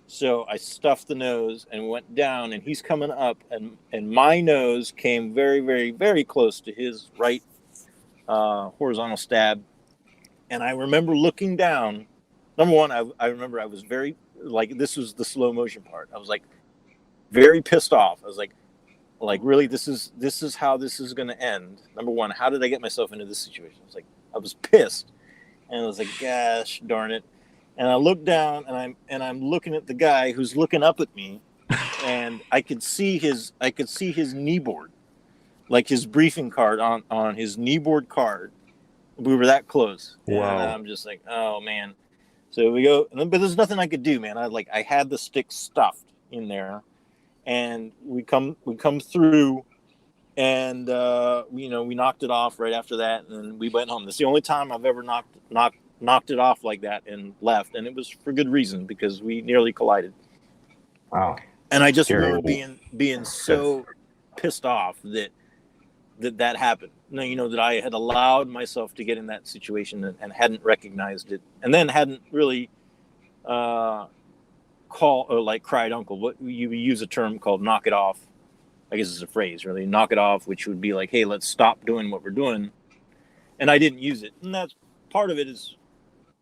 So I stuffed the nose and went down, and he's coming up, and my nose came very, very, very close to his right horizontal stab. And I remember looking down. Number one, I remember I was very, like, this was the slow motion part. I was like very pissed off. I was like really, this is how this is going to end. Number one, how did I get myself into this situation? I was pissed, and I was like, gosh darn it. And I looked down, and I'm looking at the guy who's looking up at me, and I could see his knee board, like his briefing card on his knee board card. We were that close. Wow. And I'm just like, oh man. So we go, but there's nothing I could do, man. I had the stick stuffed in there, and we come through, and we knocked it off right after that, and we went home. That's the only time I've ever knocked it off like that and left, and it was for good reason, because we nearly collided. Wow. And I just Terrible. remember being so pissed off that happened. That I had allowed myself to get in that situation and hadn't recognized it, and then hadn't really called or like cried uncle. What you use a term called knock it off. I guess it's a phrase, really. Knock it off, which would be like, hey, let's stop doing what we're doing. And I didn't use it. And that's part of it is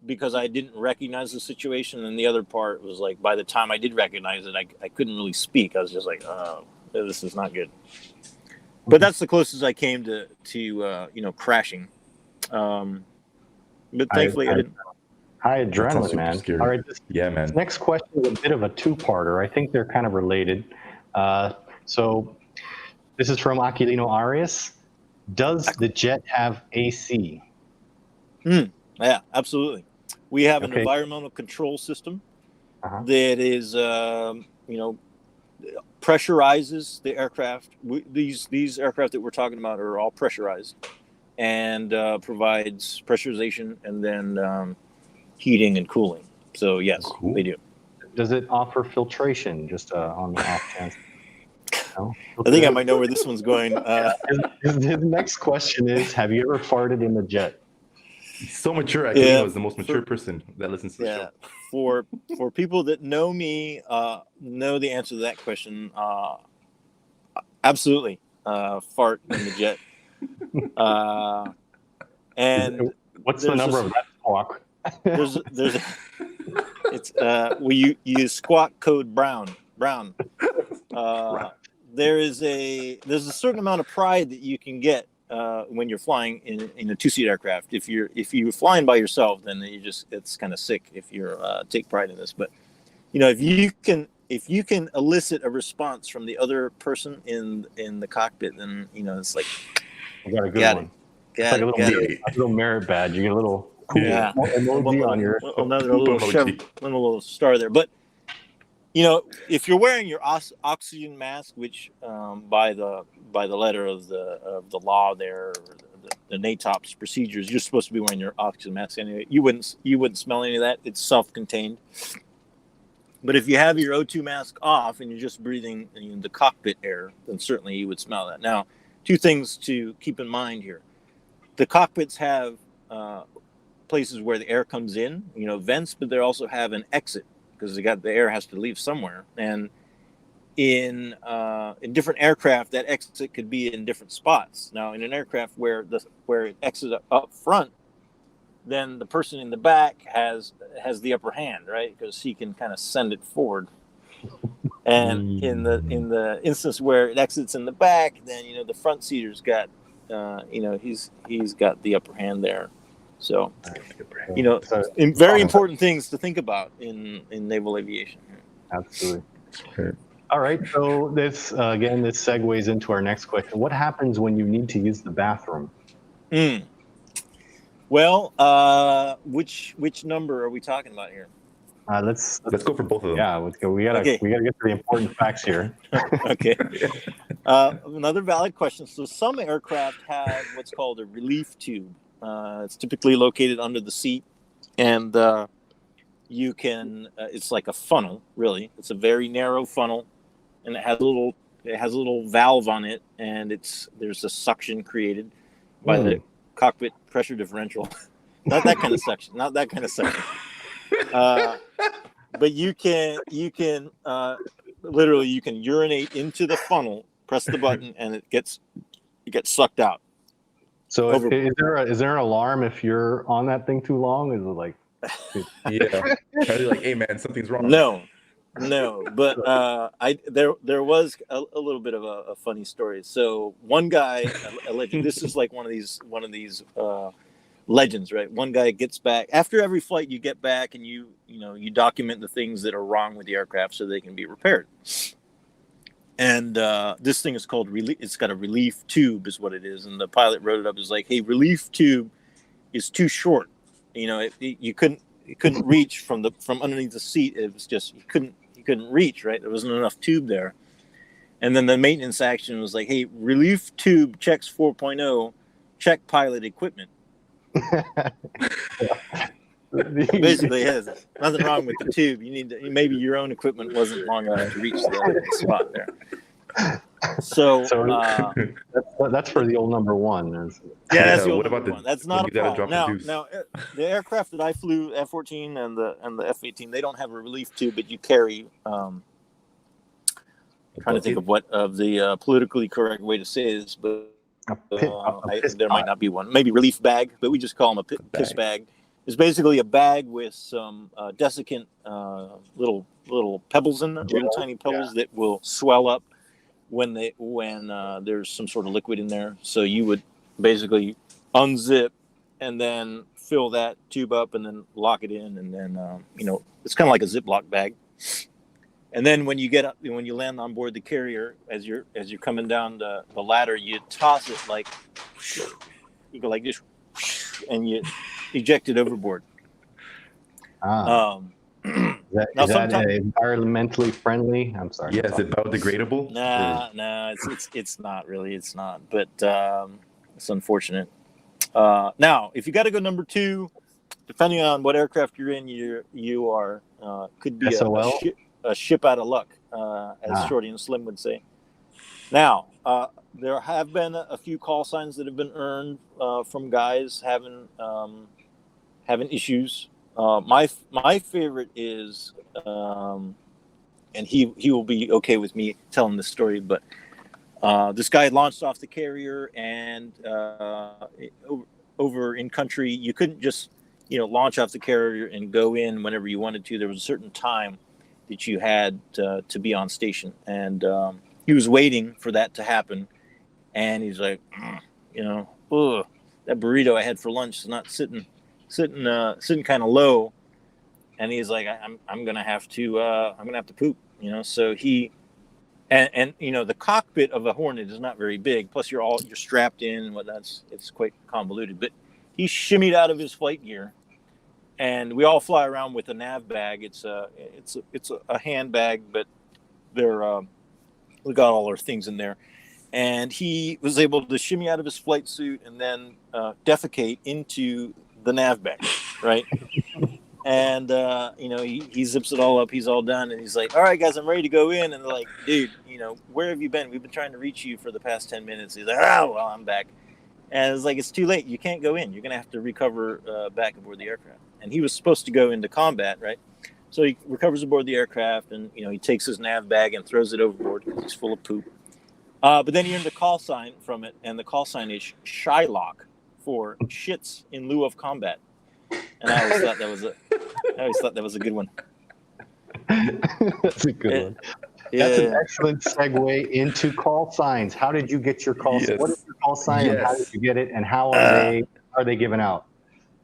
because I didn't recognize the situation. And the other part was like, by the time I did recognize it, I couldn't really speak. I was just like, oh, this is not good. But that's the closest I came to crashing. But thankfully I didn't. High That sounds adrenaline, super man. scary. All right, Yeah, man. this next question is a bit of a two-parter. I think they're kind of related. So this is from Aquilino Arias. Does the jet have AC? Yeah, absolutely. We have an Okay. environmental control system Uh-huh. that is, pressurizes the aircraft. These aircraft that we're talking about are all pressurized, and provides pressurization and then heating and cooling. So yes, Cool. they do. Does it offer filtration, just on the off chance? No? I think I might know where this one's going. His next question is, have you ever farted in the jet? He's so mature. I Yeah. was the most mature person that listens to the Yeah, show. for people that know me, know the answer to that question. Absolutely, fart in the jet. And What's the there's number this- of that squawk? there's it's we use squawk code Brown. There's a certain amount of pride that you can get when you're flying in a two-seat aircraft. If you're flying by yourself, then it's kind of sick if you're take pride in this. But if you can elicit a response from the other person in the cockpit, then it's like, You got a good got one. it, It's got like it. a little merit badge. You get a little cool Yeah. emoji on your. Another Poop little emoji. little star there. But if you're wearing your oxygen mask, which by the letter of the law there, or the NATOPS procedures, you're supposed to be wearing your oxygen mask anyway. You wouldn't smell any of that. It's self-contained. But if you have your O2 mask off and you're just breathing the cockpit air, then certainly you would smell that. Now, two things to keep in mind here: the cockpits have places where the air comes in, vents, but they also have an exit, because the air has to leave somewhere. And in different aircraft, that exit could be in different spots. Now, in an aircraft where it exits up front, then the person in the back has the upper hand, right? Because he can kind of send it forward. And in the instance where it exits in the back, then the front seater's got he's got the upper hand there. So very important things to think about in naval aviation. Absolutely. All right. So this segues into our next question. What happens when you need to use the bathroom? Well, which number are we talking about here? Let's go for both of them. Yeah, let's go. We gotta get to the important facts here. Okay. Another valid question. So some aircraft have what's called a relief tube. It's typically located under the seat, and you can. It's like a funnel, really. It's a very narrow funnel, and it has a little it has a little valve on it, and there's a suction created by the cockpit pressure differential. Not that kind of suction. Not that kind of suction. But you can literally you can urinate into the funnel, press the button, and it gets sucked out. So is there an alarm if you're on that thing too long? Is it like Yeah, probably like, hey man, something's wrong. No, but there was a little bit of a funny story. So one guy, this is like one of these legends, right? One guy gets back after every flight. You get back and you document the things that are wrong with the aircraft so they can be repaired. And this thing is called relief. It's got a relief tube, is what it is. And the pilot wrote it up as like, "Hey, relief tube is too short. You couldn't reach from underneath the seat. It was just you couldn't reach, right? There wasn't enough tube there." And then the maintenance action was like, "Hey, relief tube checks 4.0, check pilot equipment." Basically, yes, nothing wrong with the tube. Maybe your own equipment wasn't long enough to reach the spot there. So that's for the old number one. Yeah, that's the old what about number one. That's not a problem. Now, the aircraft that I flew, F-14 and the F-18, they don't have a relief tube, but you carry. Trying to think of what of the politically correct way to say this, but there might not be one. Maybe relief bag, but we just call them a piss bag. It's basically a bag with some desiccant little pebbles in them, real tiny pebbles that will swell up when there's some sort of liquid in there. So you would basically unzip and then fill that tube up and then lock it in, and then it's kind of like a Ziploc bag. And then when you land on board the carrier, as you're coming down the ladder, you toss it like you go like this, and you eject it overboard. Is that environmentally friendly? I'm sorry. Yeah, is it biodegradable? Nah, it's not really. It's not, but it's unfortunate. Now, if you got to go number 2, depending on what aircraft you're in, you are could be a ship out of luck, as Shorty and Slim would say. Now, there have been a few call signs that have been earned from guys having issues. My favorite is, and he will be okay with me telling this story, but this guy launched off the carrier, and over in country, you couldn't just launch off the carrier and go in whenever you wanted to. There was a certain time that you had to be on station, and he was waiting for that to happen, and he's like, that burrito I had for lunch is not sitting kind of low, and he's like, I'm gonna have to poop, So he and the cockpit of a Hornet is not very big. Plus you're strapped in and whatnot. It's quite convoluted. But he shimmied out of his flight gear, and we all fly around with a nav bag. It's a handbag, but we got all our things in there. And he was able to shimmy out of his flight suit and then defecate into the nav bag, right? And he zips it all up. He's all done, and he's like, "All right, guys, I'm ready to go in." And they're like, "Dude, where have you been? We've been trying to reach you for the past 10 minutes." He's like, "Oh, well, I'm back." And it's like, "It's too late. You can't go in. You're gonna have to recover back aboard the aircraft." And he was supposed to go into combat, right? So he recovers aboard the aircraft, and he takes his nav bag and throws it overboard because he's full of poop. But then he earned a call sign from it, and the call sign is Shylock, for shits in lieu of combat. And I always thought that was a good one. That's a good one. Yeah. That's an excellent segue into call signs. How did you get your call sign? What is your call sign, and how did you get it, and how are they given out?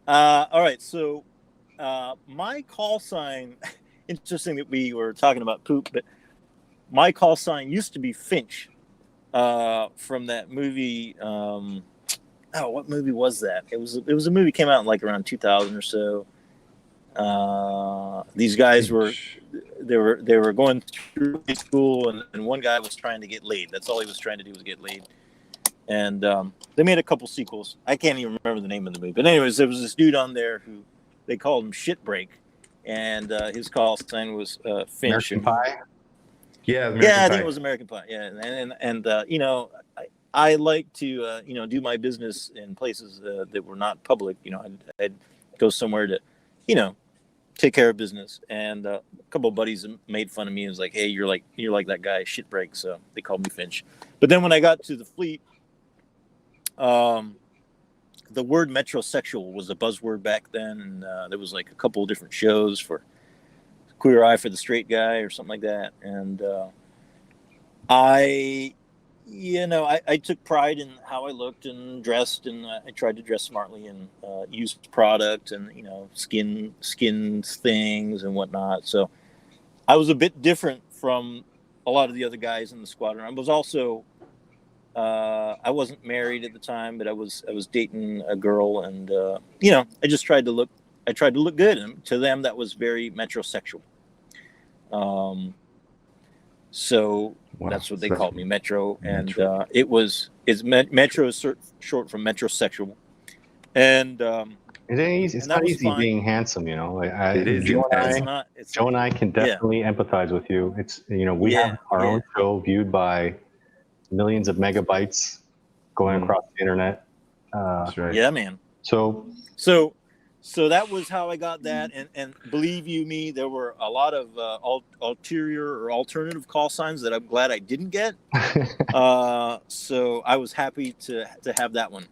All right, so my call sign, interesting that we were talking about poop, but my call sign used to be Finch from that movie. What movie was that? It was a movie came out in like around 2000 or so. These guys were going through high school, and one guy was trying to get laid. That's all he was trying to do was get laid. And they made a couple sequels. I can't even remember the name of the movie. But anyways, there was this dude on there who they called him Shitbreak, and his call sign was Finch. American Pie? Yeah, American Yeah, I Pie. think it was American Pie. Yeah, and you know, I like to you know, do my business in places that were not public. You know, I'd go somewhere to, you know, take care of business. And a couple of buddies made fun of me. It was like, hey, you're like that guy Shitbreak. So they called me Finch. But then when I got to the fleet, the word metrosexual was a buzzword back then, and there was like a couple of different shows for Queer Eye for the Straight Guy or something like that. And I, you know, I took pride in how I looked and dressed, and I tried to dress smartly and use product and, you know, skin things and whatnot. So I was a bit different from a lot of the other guys in the squadron. I was also I wasn't married at the time, but I was dating a girl, and you know, I tried to look good, and to them that was very metrosexual. So Wow. that's what they So called me, Metro, and Metro. Metro is short for metrosexual, and It ain't easy. It's and that not was easy fine. being handsome, you know. Like It is Joe intense. It's not. It's Joe and I can Yeah. definitely empathize with you. It's, you know, we Yeah, have our yeah. own show viewed by millions of megabytes going across the internet. That's right. Yeah, man. So So that was how I got that, and believe you me, there were a lot of ulterior or alternative call signs that I'm glad I didn't get. So I was happy to have that one.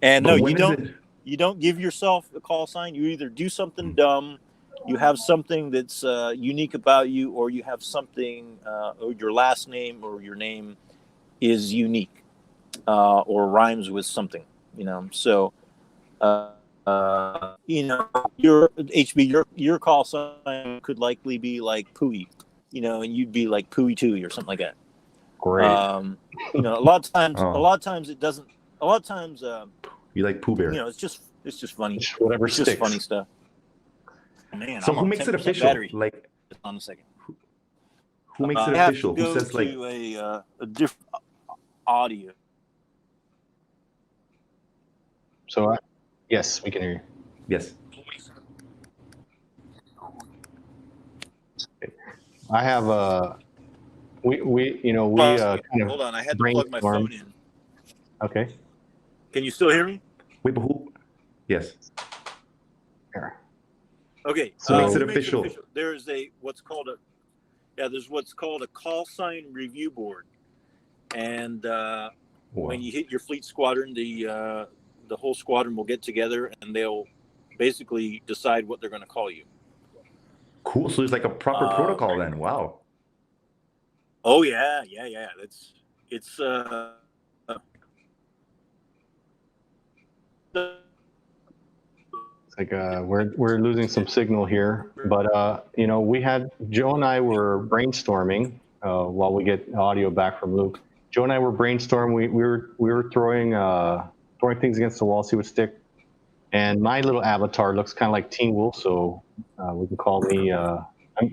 And no, But when is it? you don't give yourself a call sign. You either do something dumb, you have something that's unique about you, or you have something, or your last name or your name is unique or rhymes with something. You know, so. You know, your HB, your call sign could likely be like Pooey, you know, and you'd be like Pooey Tooey or something like that. great. You know, a lot Oh. of times it doesn't. A lot of times, You like Pooh Bear. you know, it's just funny. Just whatever It's just sticks. funny stuff. Man, So I'm who on makes it 10% official? battery. Like, Just on a second. who makes it I have official? to Who go says like? to a different audio. So yes, we can hear you. Yes. I have we you know, we kind of Hold on, I had to plug my brainstorm. phone in. Okay. Can you still hear me? Wait, but who? Yes. Here. Okay. So makes who it official. There's what's called a call sign review board, and Wow. when you hit your fleet squadron, the whole squadron will get together and they'll basically decide what they're going to call you. Cool. So it's like a proper protocol then. Wow. Oh yeah. It's It's like we're losing some signal here, but you know, we had Joe and I were brainstorming while we get audio back from Luke. Joe and I were brainstorming. We were throwing things against the wall, see what stick. And my little avatar looks kind of like Teen Wolf, so we can call me.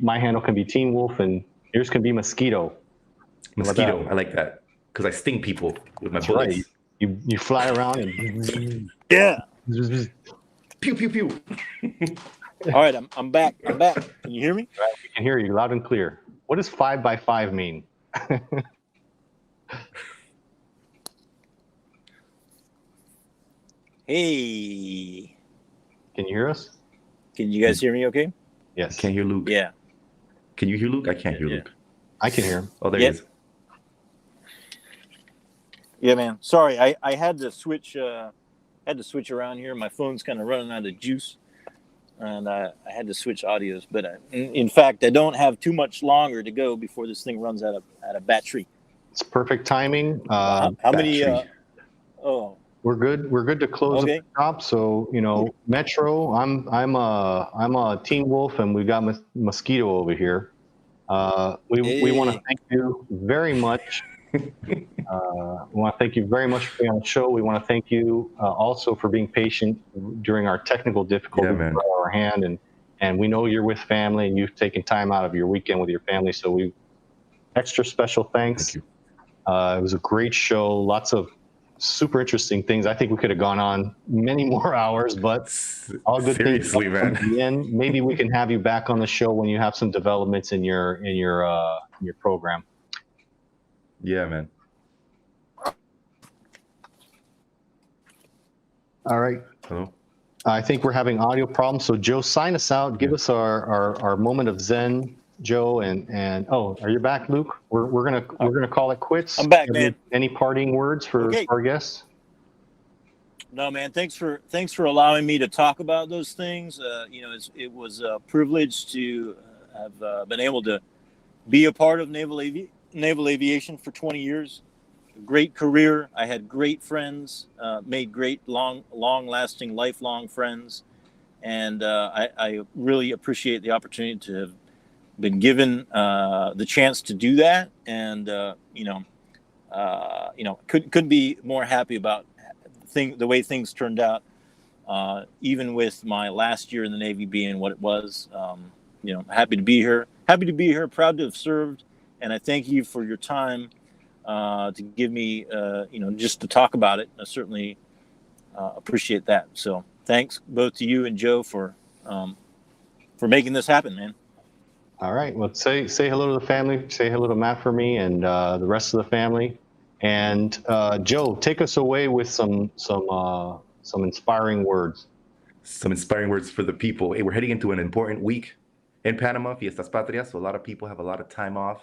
My handle can be Teen Wolf, and yours can be Mosquito. Mosquito. I like that because I sting people with my That's bullets. right. You fly around and yeah. Pew pew pew. All right, I'm back. Can you hear me? we can hear you loud and clear. What does 5x5 mean? Hey, Can you hear us? can you guys hear me? Okay. Yes. Can't hear Luke. Yeah. Can you hear Luke? I can't hear Yeah. Luke. I can hear him. Oh, there Yep. he is. Yeah, man. Sorry, I had to switch. Had to switch around here. My phone's kind of running out of juice, and I had to switch audios. But in fact, I don't have too much longer to go before this thing runs out of battery. It's perfect timing. How many? battery. Oh, We're good. We're good to close Okay. up the shop. So you know, Metro. I'm a Teen Wolf, and we got Mosquito over here. We want to Hey. thank you very much. We want to thank you very much for being on the show. We want to thank you also for being patient during our technical difficulties Yeah, man. for our hand, and we know you're with family and you've taken time out of your weekend with your family. So we extra special thanks. Thank you. It was a great show. Lots of super interesting things. I think we could have gone on many more hours, but all good Seriously, things. man. At the end, maybe we can have you back on the show when you have some developments in your program. Yeah, man. All right. Hello. I think we're having audio problems. So Joe, sign us out. Give us our moment of Zen, Joe, and oh, are you back, Luke? We're gonna call it quits. I'm back, man. Any parting words for Okay. our guests? No, man. Thanks for allowing me to talk about those things. It was a privilege to have been able to be a part of naval aviation for 20 years. Great career. I had great friends, made great long-lasting, lifelong friends, and I really appreciate the opportunity to have been given the chance to do that. And couldn't be more happy about the way things turned out. Even with my last year in the Navy being what it was, happy to be here. Proud to have served, and I thank you for your time. To give me, just to talk about it. I certainly appreciate that. So thanks both to you and Joe for making this happen, man. All right. Well, say hello to the family. Say hello to Matt for me and the rest of the family. And Joe, take us away with some inspiring words. Some inspiring words for the people. Hey, we're heading into an important week in Panama, Fiestas Patrias. So a lot of people have a lot of time off.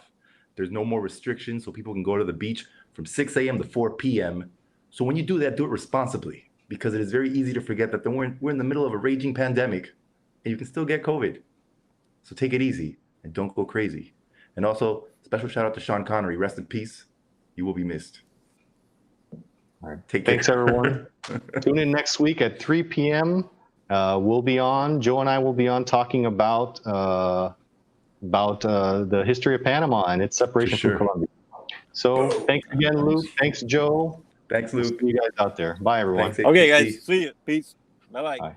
There's no more restrictions, so people can go to the beach from 6 a.m. to 4 p.m. So when you do that, do it responsibly, because it is very easy to forget that we're in the middle of a raging pandemic, and you can still get COVID. So take it easy and don't go crazy. And also, special shout out to Sean Connery. Rest in peace. You will be missed. All right. Take care. Thanks, everyone. Tune in next week at 3 p.m. We'll be on. Joe and I will be on talking about the history of Panama and its separation from Colombia. So thanks again, Luke. Thanks, Joe. Thanks, Luke. See you guys out there. Bye, everyone. Thanks, Okay, guys. See you. Peace. Bye-bye. Bye.